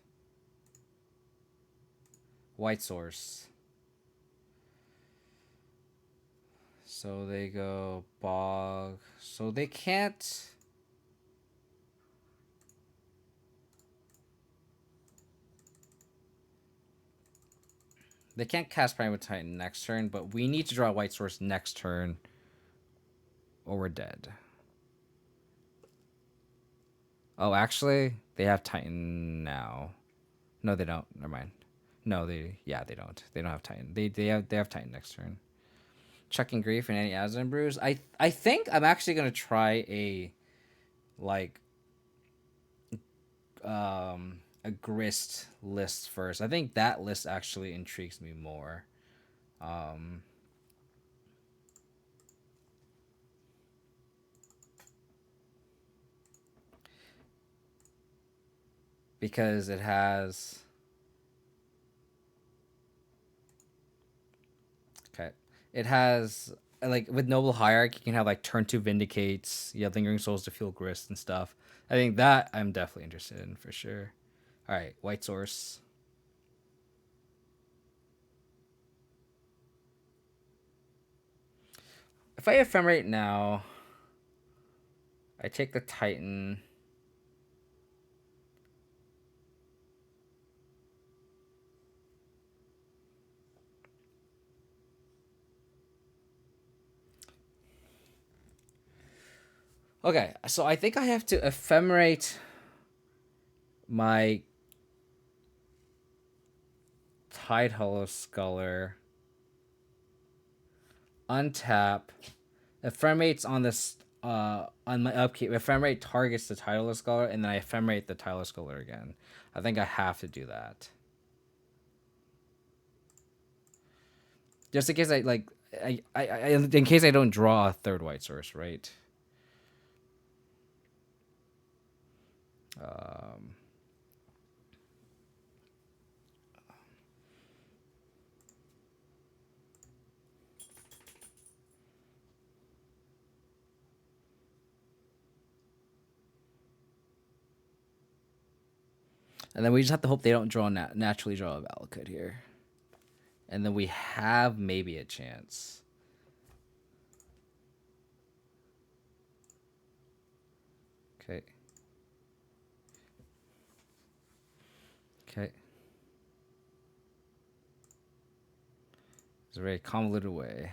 White source. So they go bog. So they can't. They can't cast Primal Titan next turn, but we need to draw a white source next turn, or we're dead. Oh, actually, they have Titan now. No, they don't. Never mind. No, they don't. They don't have Titan. They have Titan next turn. Checking Grief and any Abzan Brews. I think I'm actually gonna try a a grist list first. I think that list actually intrigues me more. Because it has like with Noble Hierarchy, you can have like turn 2 Vindicates, you have Lingering Souls to fuel Grist and stuff. I think that I'm definitely interested in for sure. All right, white source. If I Ephemerate now, I take the Titan. Okay, so I think I have to Ephemerate my Tide Hollow Sculler, untap, Ephemerates on this on my upkeep. Ephemerate targets the Tidal Scholar, and then I Ephemerate the Tidal Scholar again. I think I have to do that. Just in case in case I don't draw a third white source, right? And then we just have to hope they don't naturally draw a Valakut here. And then we have maybe a chance. Okay. Okay. It's a very convoluted way.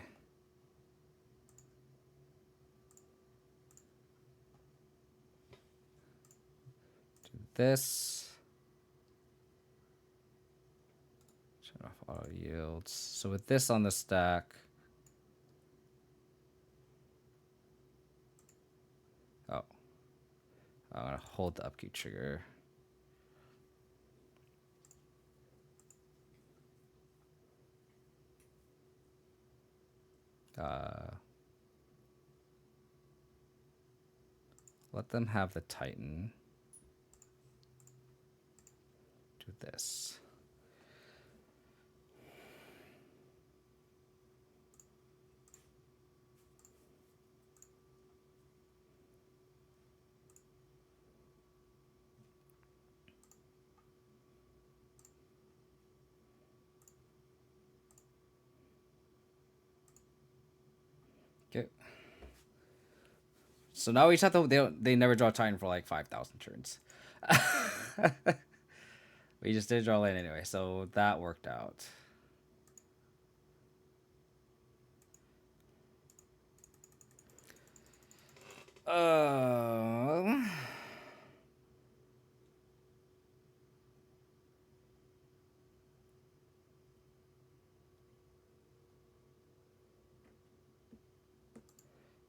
Do this. Turn off auto yields. So with this on the stack. Oh. I'm going to hold the upkeep trigger. Let them have the Titan. Do this. Okay. So now we just have to. They never draw Titan for like 5,000 turns. We just did draw land anyway, so that worked out.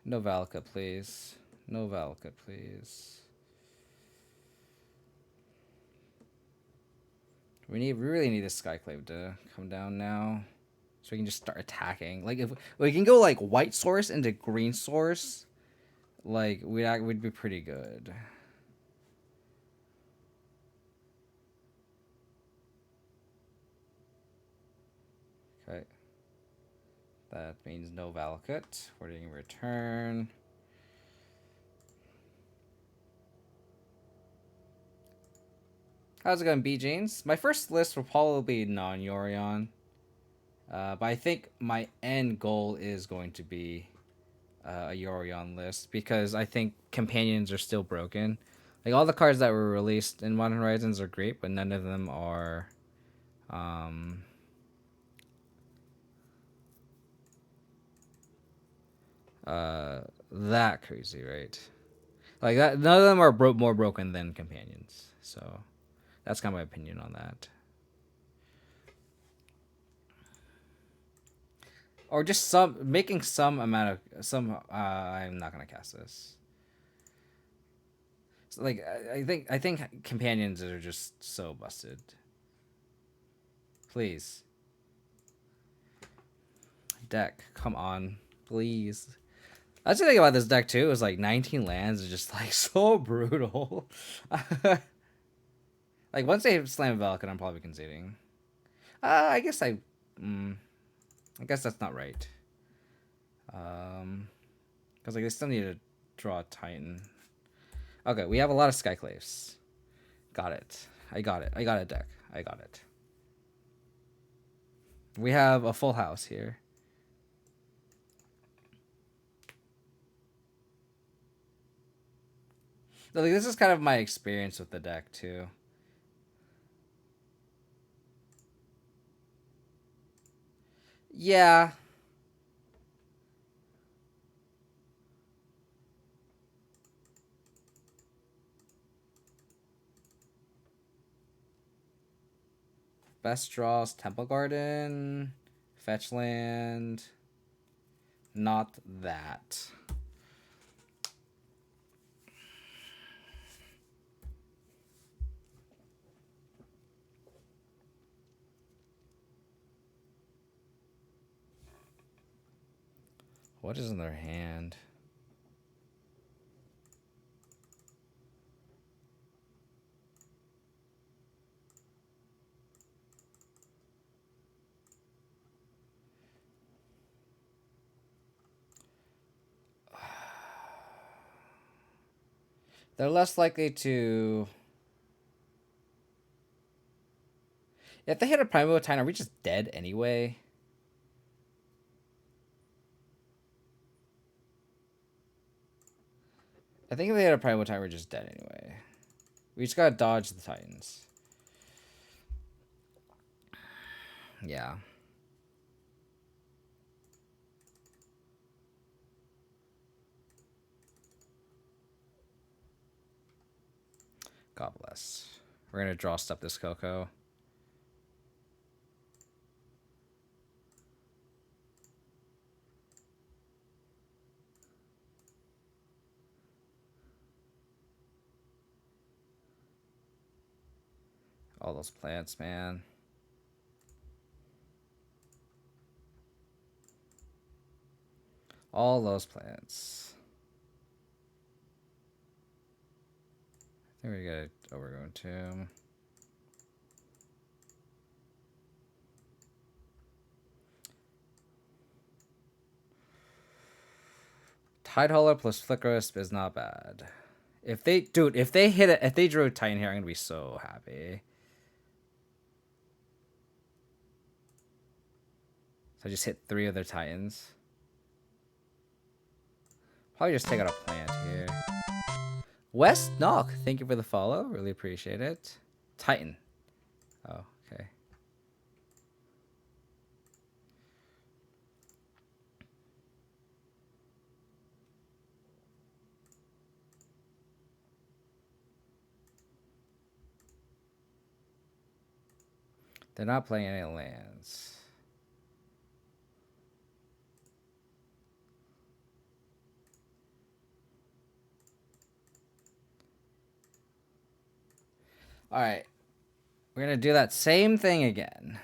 No Valakut, please. No Valakut, please. We really need this Skyclave to come down now. So we can just start attacking. Like if we can go like white source into green source, like we'd be pretty good. Okay. That means no Valakut. We're doing return. How's it going, B Jeans? My first list will probably be non-Yorion. But I think my end goal is going to be a Yorion list because I think companions are still broken. Like all the cards that were released in Modern Horizons are great, but none of them are that crazy, right? Like that, none of them are more broken than companions. So that's kind of my opinion on that. Or just making some amount of some. I'm not gonna cast this. So, like I think companions are just so busted. Please, deck, come on, please. That's the thing about this deck too. Is like 19 lands is just like so brutal. Like once they slam Valakut, I'm probably conceding. I guess I guess that's not right. Because like they still need to draw a Titan. Okay, we have a lot of Skyclaves. Got it. I got it. I got a deck. I got it. We have a full house here. So, like, this is kind of my experience with the deck too. Yeah. Best draws: Temple Garden, Fetch Land. Not that. What is in their hand? They're less likely to. If they hit a Primal Titan, are we just dead anyway? I think if they hit a Primal Titan, we're just dead anyway. We just gotta dodge the Titans. Yeah. God bless. We're gonna draw step this Coco. All those plants, man. All those plants. I think we got Overgrown Tomb. Tidehauler plus Flicker Wisp is not bad. If they drew a Titan here, I'm gonna be so happy. So I just hit 3 of their Titans. Probably just take out a plant here. West Knock, thank you for the follow. Really appreciate it. Titan. Oh, okay. They're not playing any lands. All right. We're going to do that same thing again.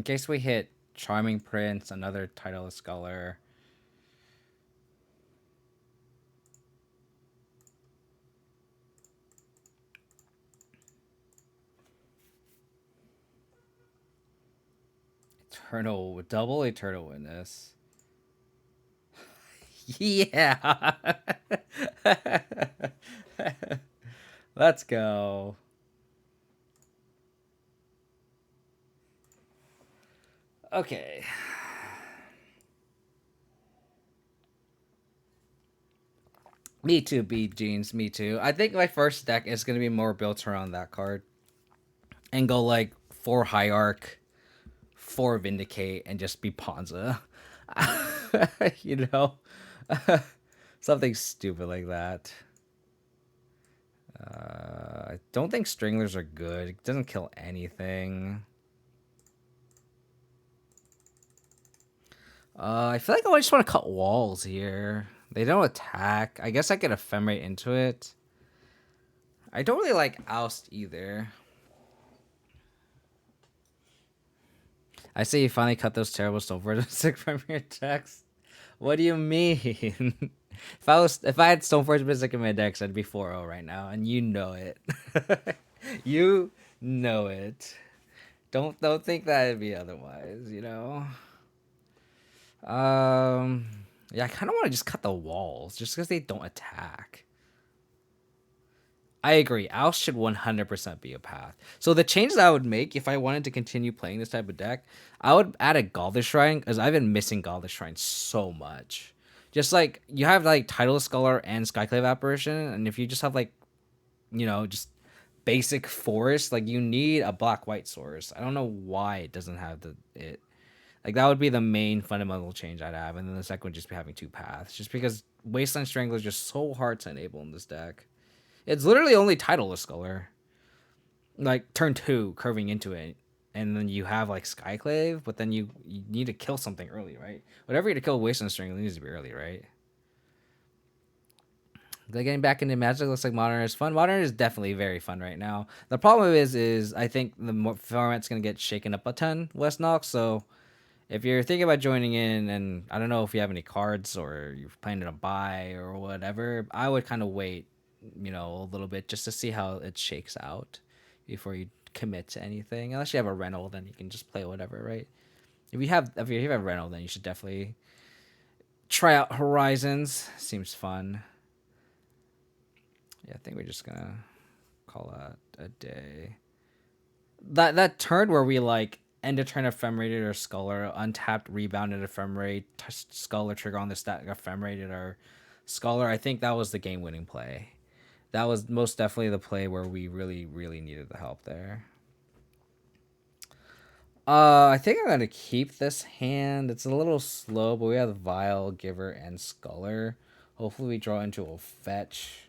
In case we hit Charming Prince, another Titleist Scholar. Eternal, double Eternal Witness. Yeah. Let's go. Okay. Me too, B Jeans. Me too. I think my first deck is going to be more built around that card. And go like 4 Hierarch, 4 Vindicate, and just be Ponza. You know? Something stupid like that. I don't think Stringlers are good. It doesn't kill anything. I feel like I just want to cut walls here. They don't attack. I guess I could Ephemerate into it. I don't really like Oust either. I say you finally cut those terrible Stoneforge from your decks. What do you mean? If I had Stoneforge Mystic in my decks, I'd be 4-0 right now, and you know it. You know it. Don't think that it'd be otherwise, you know. Yeah, I kind of want to just cut the walls, just because they don't attack. I agree. Oust should 100% be a path. So the changes I would make if I wanted to continue playing this type of deck, I would add a Galded Shrine, because I've been missing Galded Shrine so much. Just like, you have like Titleist Scholar and Skyclave Apparition, and if you just have like, you know, just basic forest, like you need a black-white source. I don't know why it doesn't have it. Like that would be the main fundamental change I'd have, and then the second would just be having 2 paths. Just because Wasteland Strangler is just so hard to enable in this deck. It's literally only Titleist Scholar. Like turn 2, curving into it, and then you have like Skyclave, but then you need to kill something early, right? Whatever you to kill Wasteland Strangler needs to be early, right? Like getting back into Magic looks like Modern is fun. Modern is definitely very fun right now. The problem is I think the format's gonna get shaken up a ton, West Knox. So if you're thinking about joining in, and I don't know if you have any cards or you're planning to buy or whatever, I would kind of wait, you know, a little bit just to see how it shakes out before you commit to anything. Unless you have a rental, then you can just play whatever, right? If you have a rental, then you should definitely try out Horizons. Seems fun. Yeah, I think we're just gonna call that a day. That turn where we like end a turn ephemerated our Scholar, untapped, rebounded ephemerate, Scholar trigger on the stat, ephemerated our Scholar. I think that was the game winning play. That was most definitely the play where we really, really needed the help there. I think I'm gonna keep this hand. It's a little slow, but we have Vial, Giver, and Scholar. Hopefully we draw into a fetch.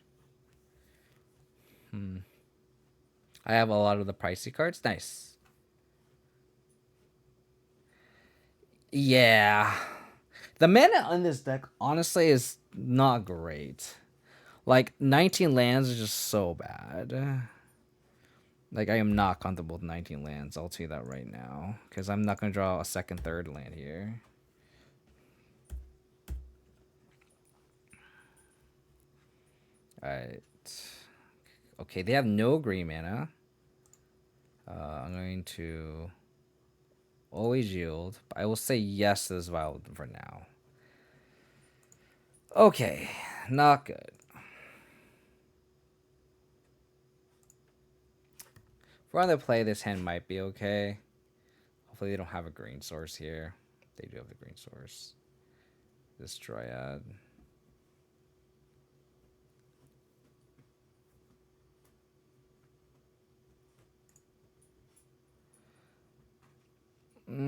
I have a lot of the pricey cards. Nice. Yeah. The mana on this deck, honestly, is not great. Like, 19 lands is just so bad. Like, I am not comfortable with 19 lands. I'll tell you that right now. Because I'm not going to draw a second, third land here. Alright. Okay, they have no green mana. I'm going to always yield. I will say yes to this Vial for now. Okay, not good. If we're on the play, this hand might be okay. Hopefully they don't have a green source here. They do have the green source. This Dryad. You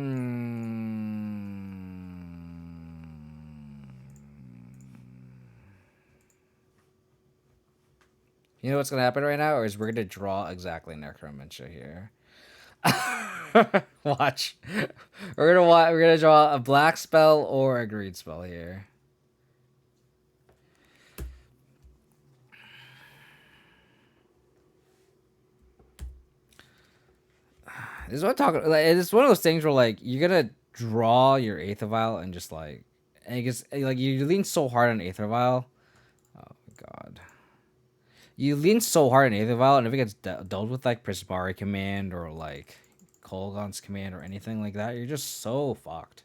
know what's gonna happen right now, or is we're gonna draw exactly Necromancer here. Watch. We're gonna draw a black spell or a green spell here. This is what I'm talking. Like, it's one of those things where like you're gonna draw your Aether Vial and just like, and it gets like you lean so hard on Aether Vial. Oh my god. You lean so hard on Aether Vial, and if it gets dealt with like Prismari command or like Kolaghan's command or anything like that, you're just so fucked.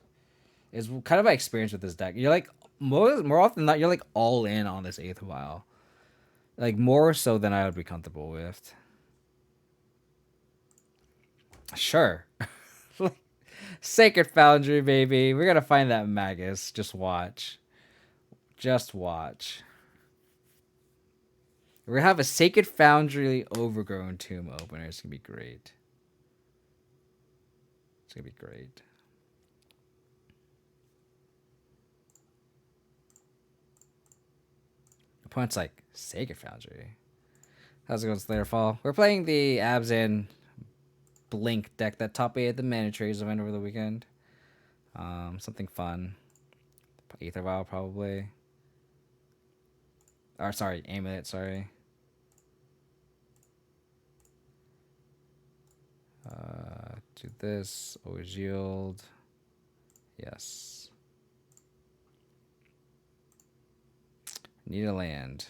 It's kind of my experience with this deck. You're like more often than not, you're like all in on this Aether Vial, like more so than I would be comfortable with. Sure. Sacred Foundry, baby. We're gonna find that Magus. Just watch. Just watch. We're gonna have a Sacred Foundry Overgrown Tomb opener. It's gonna be great. It's gonna be great. Opponent's like, Sacred Foundry. How's it going, Slayerfall? We're playing the Abzan Blink deck that top 8 at the Manatraders event over the weekend. Something fun. Aether Vial, probably. Or, sorry, Amulet, sorry. Do this. Always yield. Yes. Need a land.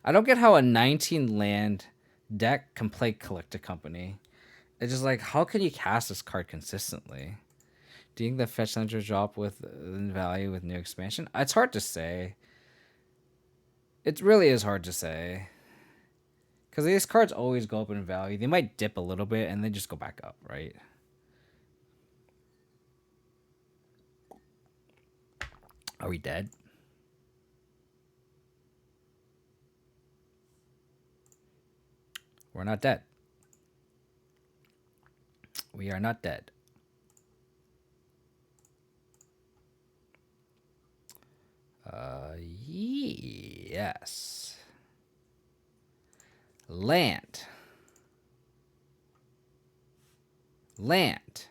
I don't get how a 19 land deck can play Collector Company. It's just like, how can you cast this card consistently? Do you think the fetch center drop with value with new expansion? It's hard to say. It really is hard to say. Because these cards always go up in value. They might dip a little bit and then just go back up, right? Are we dead? We're not dead. We are not dead. Yes. Land. Land.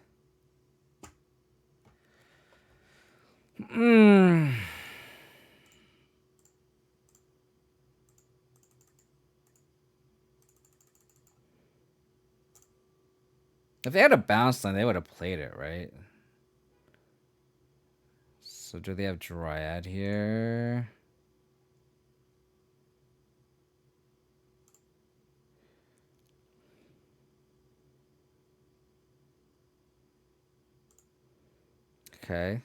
If they had a bounce line, they would have played it, right? So do they have Dryad here? Okay.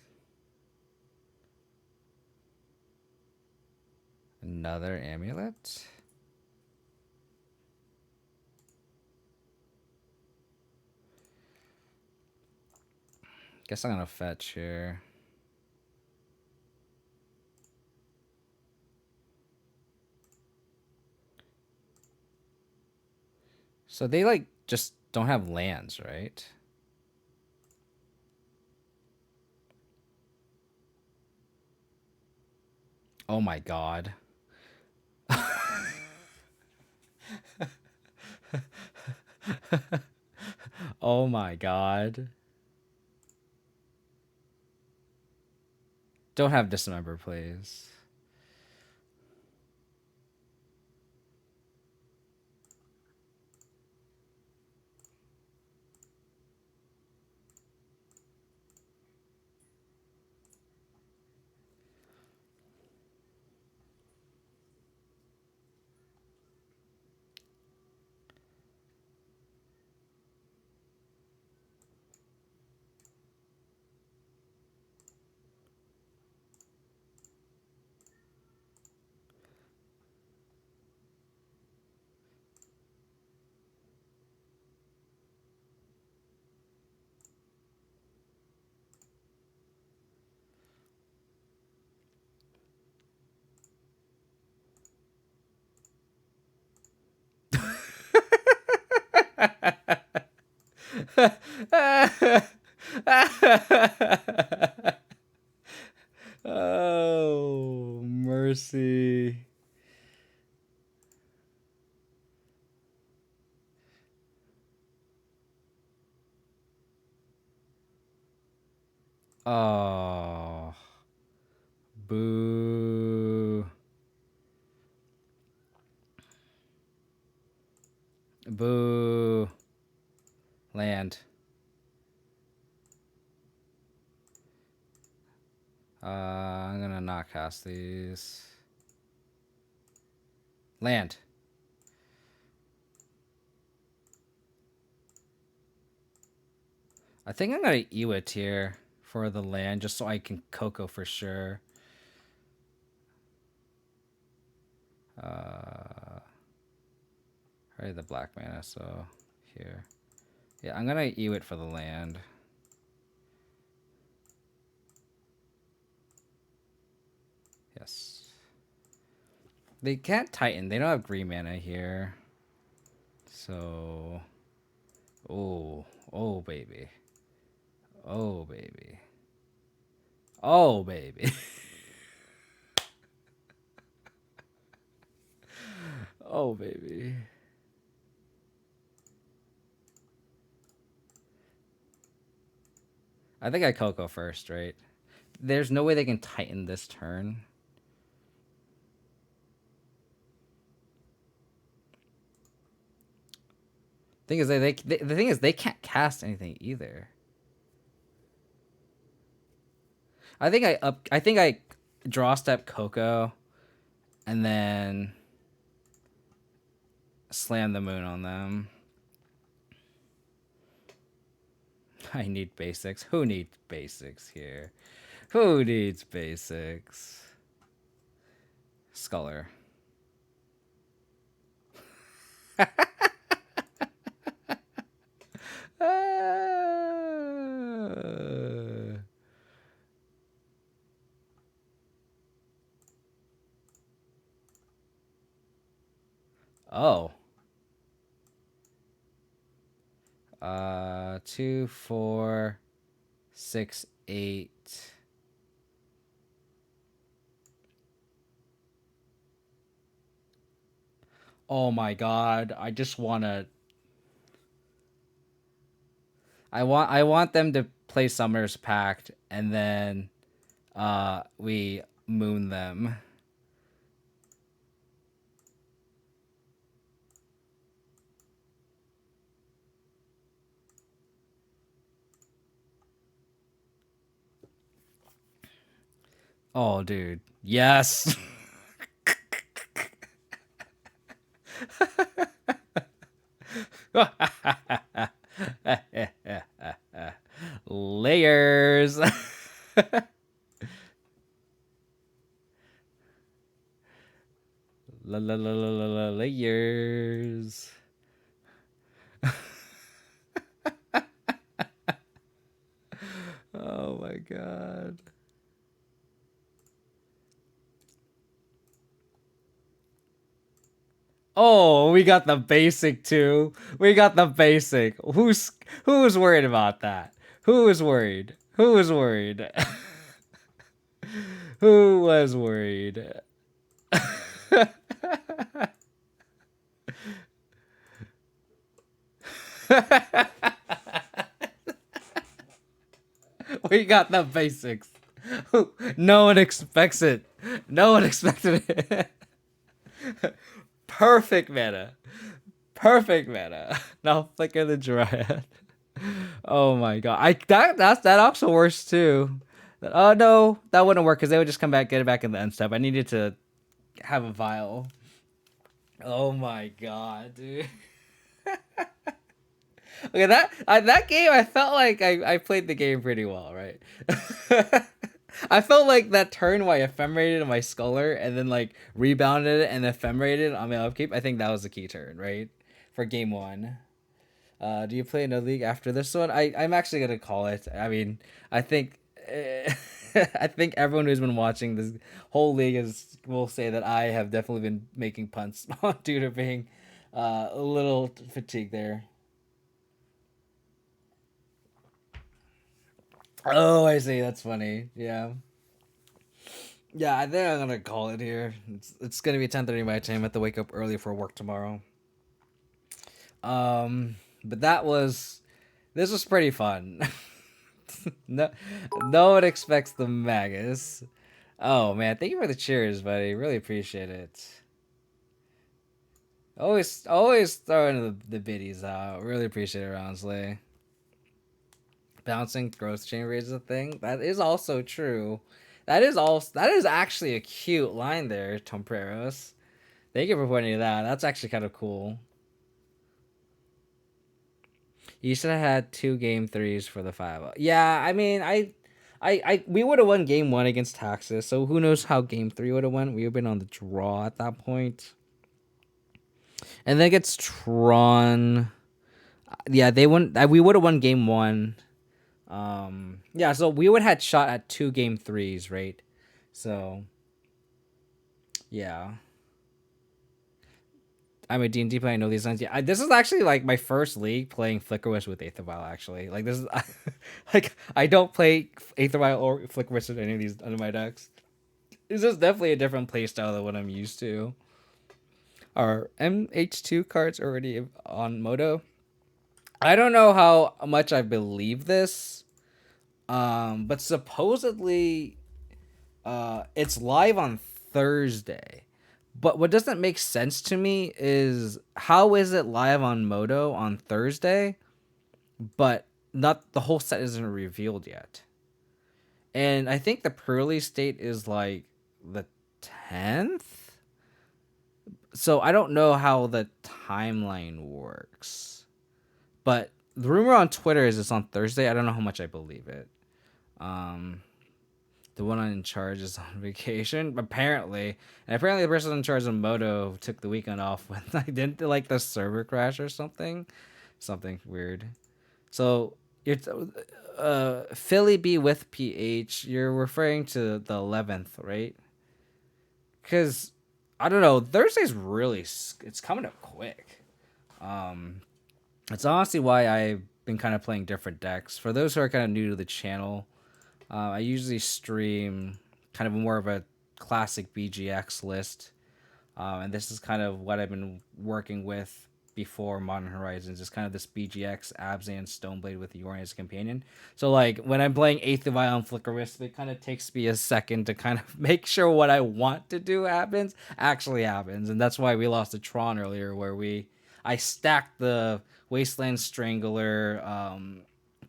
Another Amulet. Guess I'm gonna fetch here. So they like just don't have lands, right? Oh my god. Oh my god. Don't have Dismember, please. Oh, mercy. Oh. Boo. Boo. Land. I'm gonna not cast these. Land. I think I'm gonna Ewit here for the land, just so I can Coco for sure. Already the black mana, so here. Yeah, I'm gonna Ewit for the land. Yes. They can't Titan. They don't have green mana here. So... Oh. Oh, baby. Oh, baby. Oh, baby. Oh, baby. I think I Coco first, right? There's no way they can Titan this turn. Thing is, the thing is, they can't cast anything either. I think I draw step Coco, and then slam the moon on them. I need basics. Who needs basics here? Who needs basics? Sculler. Oh. 2, 4, 6, 8. Oh my god! I just wanna. I want them to play Summer's Pact and then, we moon them. Oh, dude. Yes. Layers. Layers. Oh my god. Oh, we got the basic too. We got the basic. Who was worried about that? Who was worried? Who was worried? Who was worried? We got the basics. No one expects it. No one expected it. Perfect meta. Perfect meta. Now flicker the Dryad. Oh my god. That also works too. Oh no, that wouldn't work because they would just come back, get it back in the end step. I needed to have a vial. Oh my god, dude. Okay, that game, I felt like I played the game pretty well, right? I felt like that turn where I ephemerated my Sculler and then like rebounded it and ephemerated on my upkeep. I think that was the key turn, right? For game 1. Do you play another league after this one? I'm actually gonna call it. I mean, I think I think everyone who's been watching this whole league will say that I have definitely been making punts due to being a little fatigued there. Oh, I see. That's funny. Yeah. Yeah, I think I'm gonna call it here. It's gonna be 10:30 my time. I have to wake up early for work tomorrow. But this was pretty fun. No, no one expects the Magus. Oh man, thank you for the cheers, buddy. Really appreciate it. Always throwing the biddies out. Really appreciate it, honestly. Bouncing growth chain rate is a thing. That is also true. That is actually a cute line there, Tompreros. Thank you for pointing that. That's actually kind of cool. You should have had 2 game 3s for the 5. Yeah, I mean, we would have won game 1 against Taxes. So who knows how game 3 would have went? We would have been on the draw at that point. And then against Tron, yeah, they won. We would have won game 1. Yeah, so we would have had shot at 2 game 3s, right? So yeah. I'm a D&D player. I know these lines. Yeah, this is actually like my first league playing Flickerwish with Aether Vial. Actually, like this is like I don't play Aether Vial or Flickerwish with any of these under my decks. This is definitely a different play style than what I'm used to. Are MH2 cards already on Moto? I don't know how much I believe this, but supposedly, it's live on Thursday. But what doesn't make sense to me is how is it live on Moto on Thursday, but not the whole set isn't revealed yet. And I think the pre-release date is like the 10th. So I don't know how the timeline works. But the rumor on Twitter is it's on Thursday. I don't know how much I believe it. The one in charge is on vacation, apparently. And apparently the person in charge of Moto took the weekend off when I didn't like the server crash or something. Something weird. So you're Philly B with PH, you're referring to the 11th, right? Because I don't know, Thursday's really it's coming up quick. It's honestly why I've been kind of playing different decks. For those who are kind of new to the channel, I usually stream kind of more of a classic BGX list. And this is kind of what I've been working with before Modern Horizons. Is kind of this BGX Abzan Stoneblade with Yorion as a companion. So like when I'm playing Eighth of Ion Flickerwisp, it kind of takes me a second to kind of make sure what I want to do actually happens. And that's why we lost to Tron earlier, where I stacked the Wasteland Strangler,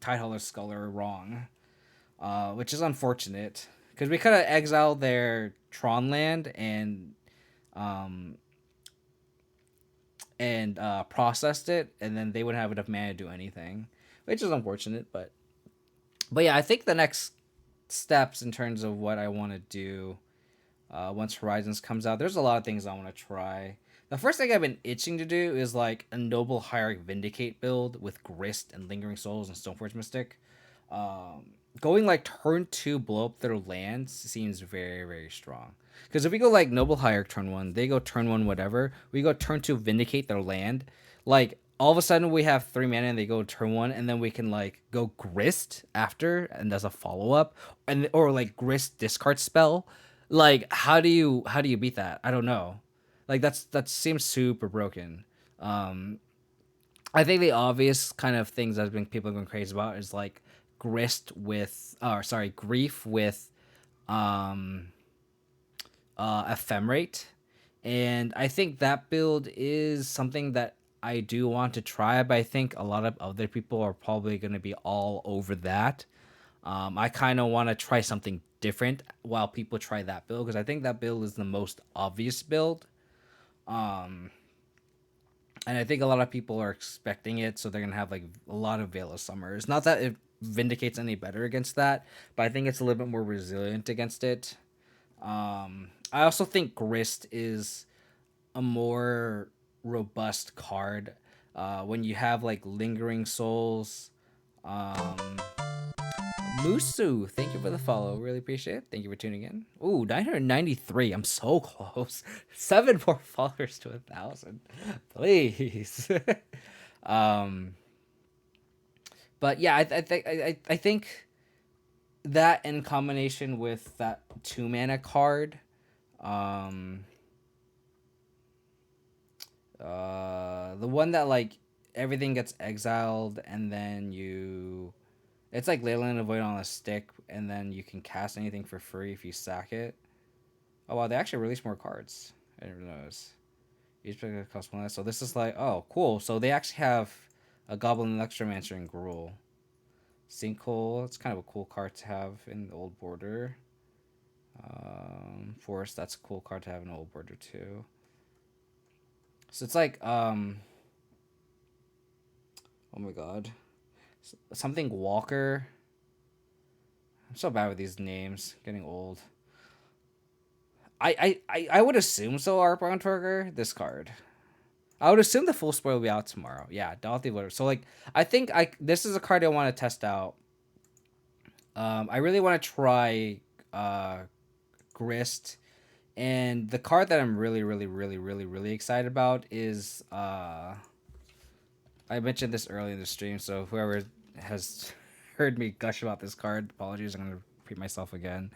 Tidehauler Sculler wrong. Which is unfortunate because we could have exiled their Tron land um, and processed it, and then they wouldn't have enough mana to do anything, which is unfortunate. But yeah, I think the next steps in terms of what I want to do once Horizons comes out, there's a lot of things I want to try. The first thing I've been itching to do is like a Noble Hierarch Vindicate build with Grist and Lingering Souls and Stoneforge Mystic. Going like turn 2 blow up their lands seems very, very strong. Because if we go like Noble Hierarch turn 1, they go turn 1 whatever, we go turn 2 Vindicate their land, like all of a sudden we have 3 mana and they go turn 1, and then we can like go Grist after and as a follow up, and or like Grist discard spell. Like how do you beat that? I don't know. Like that seems super broken. I think the obvious kind of things that people have been crazy about is like grief with um ephemerate. And I think that build is something that I do want to try, but I think a lot of other people are probably going to be all over that. I kind of want to try something different while people try that build, because I think that build is the most obvious build. Um, and I think a lot of people are expecting it, so they're gonna have like a lot of Veil of Summers. Not that it vindicates any better against that, but I think it's a little bit more resilient against it. I also think Grist is a more robust card when you have like Lingering Souls. Um, Musu, thank you for the follow. Really appreciate it. Thank you for tuning in. Ooh, 993. I'm so close. 7 more followers to 1,000. Please. um, but yeah, I think that in combination with that 2 mana card, um, the one that like everything gets exiled and then it's like Leyland Avoid on a stick, and then you can cast anything for free if you sack it. Oh wow, they actually released more cards. I didn't notice. Each pick costs 1 less. So this is like, oh cool. So they actually have a Goblin Electromancer and Gruul. Sinkhole, it's kind of a cool card to have in the old border. Forest, that's a cool card to have in the old border too. So it's like, oh my god, something Walker. I'm so bad with these names, getting old. I would assume so. Arpon Torger, this card. I would assume the full spoil will be out tomorrow. Yeah, Dorothy Woodard. So like, I think this is a card I want to test out. I really want to try Grist, and the card that I'm really excited about is I mentioned this early in the stream, so whoever has heard me gush about this card, apologies, I'm gonna repeat myself again.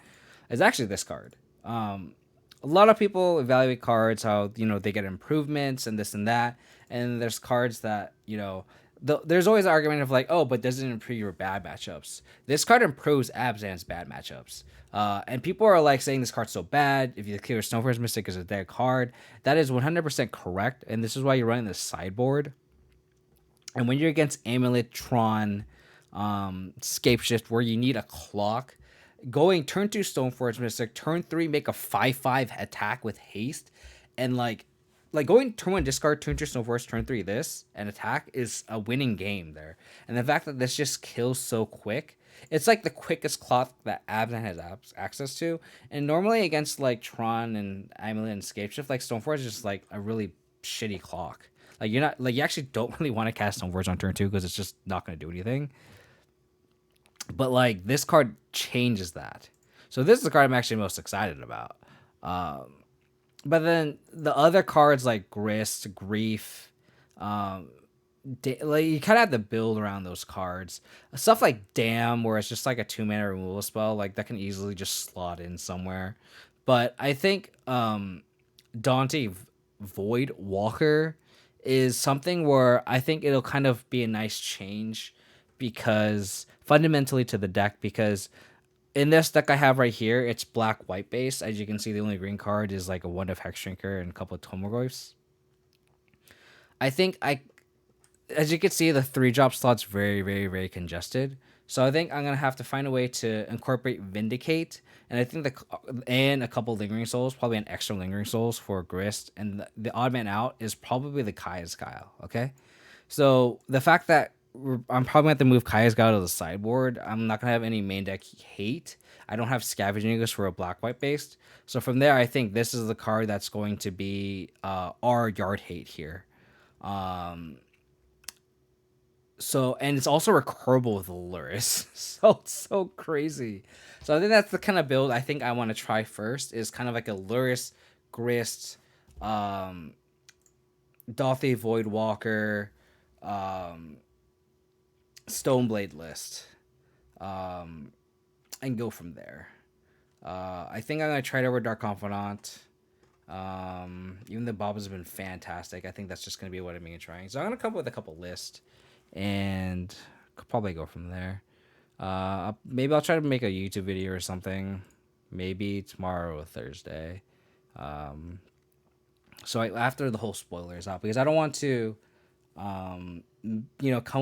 Is actually this card. A lot of people evaluate cards how they get improvements and this and that, and there's cards that there's always an argument of like, oh, but doesn't it improve your bad matchups? This card improves Abzan's bad matchups. And people are like saying this card's so bad. If you clear Stoneforge Mystic is a dead card, that is 100% correct, and this is why you're running the sideboard. And when you're against Amulet, Tron, Scapeshift, where you need a clock, going turn 2 Stoneforge Mystic, turn 3 make a 5/5 attack with haste, and like going turn 1 discard, turn 2 Stoneforge, turn 3 this, and attack is a winning game there. And the fact that this just kills so quick, it's like the quickest clock that Abzan has access to. And normally against like Tron and Amulet and Scapeshift, like Stoneforge is just like a really shitty clock. Like you're not like you actually don't really want to cast Stoneforge on turn 2 because it's just not going to do anything. But like this card changes that. So this is the card I'm actually most excited about. But then the other cards like Grist, Grief, like you kind of have to build around those cards. Stuff like Damn, where it's just like a 2-mana removal spell, like that can easily just slot in somewhere. But I think Dante Void Walker is something where I think it'll kind of be a nice change because fundamentally to the deck, because in this deck I have right here, it's black-white base. As you can see, the only green card is like a 1 of Hex Shrinker and a couple of Tomoglyphs. I think as you can see, the 3-drop slot's very congested. So I think I'm gonna have to find a way to incorporate Vindicate, and I think and a couple Lingering Souls, probably an extra Lingering Souls for Grist, and the odd man out is probably the Kaya's Guile. Okay, so the fact that I'm probably going to have to move Kaya's Guile to the sideboard. I'm not going to have any main deck hate. I don't have Scavenging Ooze for a black-white based. So from there, I think this is the card that's going to be our yard hate here. So, and it's also recurable with Luris. So it's so crazy. So I think that's the kind of build I think I want to try first, is kind of like a Luris, Grist, Dothe Voidwalker, Stoneblade list, and go from there. I think I'm gonna try it over Dark Confidant. Even though Bob has been fantastic, I think that's just gonna be what I'm gonna trying. So I'm gonna come up with a couple lists, and could probably go from there. Maybe I'll try to make a YouTube video or something. Maybe tomorrow or Thursday. So after the whole spoiler is out, because I don't want to come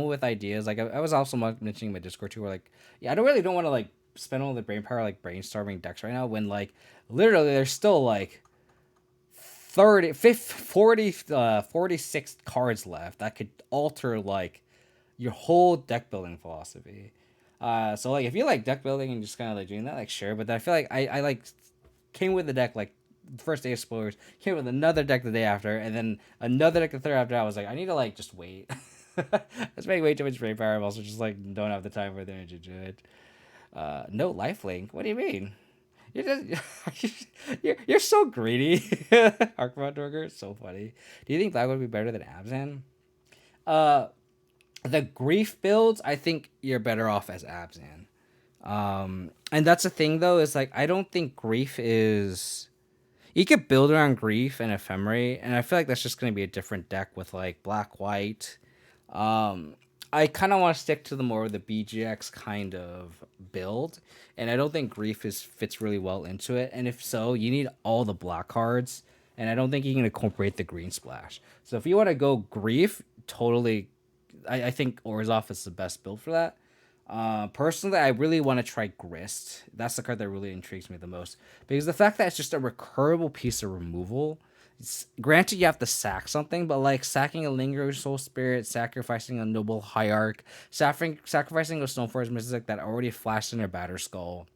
up with ideas. Like I was also mentioning in my Discord too, where like, yeah, I don't want to like spend all the brain power like brainstorming decks right now when like literally there's still like 46 cards left that could alter like your whole deck building philosophy. So like if you like deck building and just kind of like doing that, like sure, but I feel like I like came with the deck like the first day of spoilers, came with another deck the day after, and then another deck the third after. I was like, I need to like just wait. Let's make way too much brain power. I'm also just like don't have the time or the energy to do it. No lifelink. What do you mean? You're just you're so greedy. Archimon Dorger, so funny. Do you think that would be better than Abzan? The Grief builds, I think you're better off as Abzan. And that's the thing though, is like I don't think Grief is. You could build around Grief and Ephemerate, and I feel like that's just going to be a different deck with like black white. I kind of want to stick to the more of the BGX kind of build, and I don't think Grief fits really well into it. And if so, you need all the black cards, and I don't think you can incorporate the green splash. So if you want to go Grief, totally, I think Orzhov is the best build for that. Personally, I really want to try Grist. That's the card that really intrigues me the most because the fact that it's just a recurable piece of removal. Granted, you have to sack something, but like sacking a Lingering Soul Spirit, sacrificing a Noble Hierarch, sacrificing a Stoneforge Mystic that already flashed in their Batter Skull.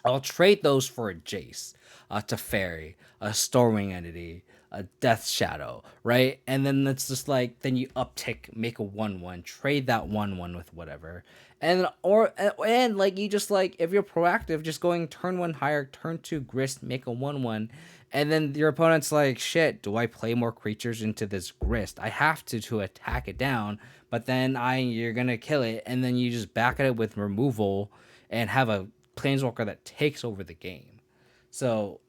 I'll trade those for a Jace, a Teferi, a Stormwing Entity, a Death Shadow, right? And then it's just like, then you uptick, make a 1/1, trade that 1/1 with whatever. And like you just like, if you're proactive, just going turn 1 higher, turn 2 Grist, make a 1/1. And then your opponent's like, shit, do I play more creatures into this Grist? I have to attack it down, but then you're gonna kill it, and then you just back at it with removal and have a Planeswalker that takes over the game. So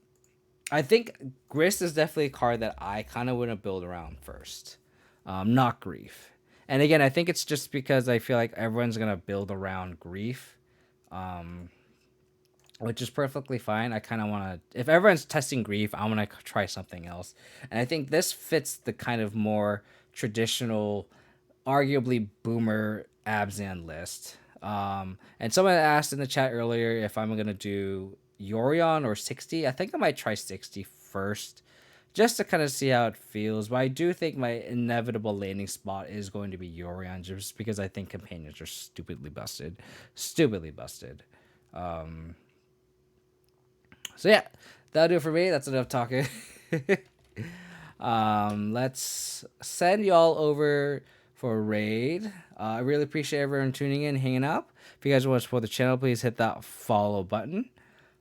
I think Grist is definitely a card that I kind of want to build around first, not Grief. And again, I think it's just because I feel like everyone's gonna build around Grief, which is perfectly fine. I kind of want to, if everyone's testing Grief, I want to try something else. And I think this fits the kind of more traditional, arguably boomer Abzan list. And someone asked in the chat earlier if I'm gonna do Yorion or 60. I think I might try 60 first, just to kind of see how it feels. But I do think my inevitable landing spot is going to be Yorion, just because I think companions are stupidly busted. So yeah, that'll do it for me. That's enough talking. Let's send y'all over for a raid. I really appreciate everyone tuning in, hanging out. If you guys want to support the channel, please hit that follow button.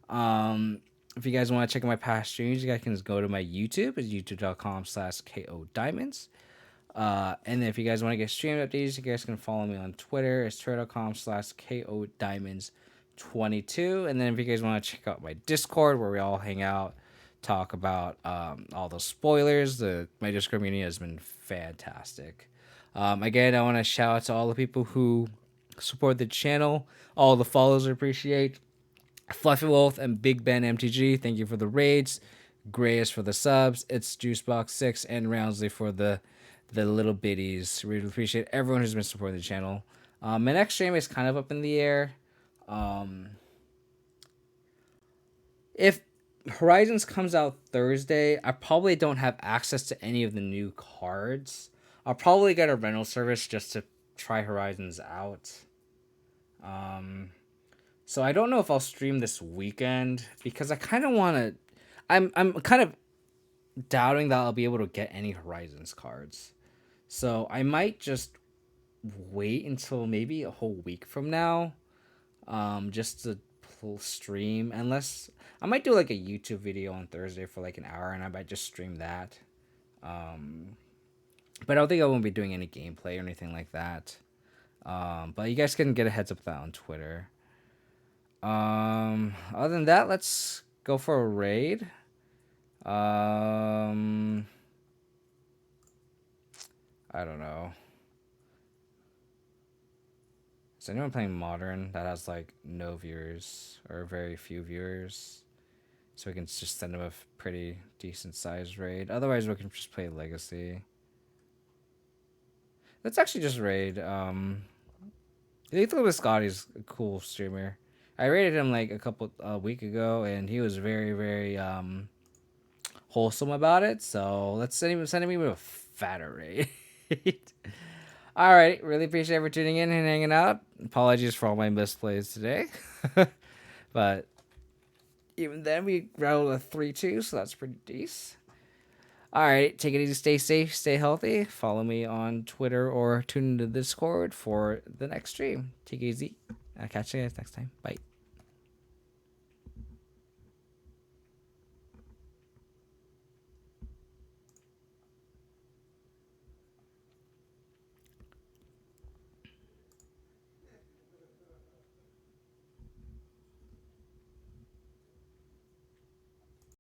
If you guys want to check out my past streams, you guys can just go to my YouTube. It's youtube.com/KO Diamonds. And then if you guys want to get stream updates, you guys can follow me on Twitter. It's twitter.com/KO Diamonds 22. And then if you guys want to check out my Discord, where we all hang out, talk about all the spoilers, my Discord community has been fantastic. Again, I want to shout out to all the people who support the channel, all the follows I appreciate. Fluffy Wolf and Big Ben MTG, thank you for the raids. Grayus for the subs. It's Juicebox6 and Roundsley for the little biddies. Really appreciate everyone who's been supporting the channel. My next stream is kind of up in the air. If Horizons comes out Thursday, I probably don't have access to any of the new cards. I'll probably get a rental service just to try Horizons out. So I don't know if I'll stream this weekend because I kind of want to. I'm kind of doubting that I'll be able to get any Horizons cards. So I might just wait until maybe a whole week from now, just to stream. Unless I might do like a YouTube video on Thursday for like an hour, and I might just stream that. But I don't think I won't be doing any gameplay or anything like that. But you guys can get a heads up with that on Twitter. Other than that, let's go for a raid. I don't know. Is anyone playing Modern that has like no viewers or very few viewers? So we can just send them a pretty decent sized raid. Otherwise, we can just play Legacy. Let's actually just raid. Lethal Biscotti's a cool streamer. I rated him like a week ago, and he was very, very wholesome about it. So let's send him with a fatter raid. All right, really appreciate everyone tuning in and hanging out. Apologies for all my misplays today, but even then we rolled a 3-2, so that's pretty decent. All right, take it easy, stay safe, stay healthy. Follow me on Twitter or tune into Discord for the next stream. Take it easy. I'll catch you guys next time. Bye.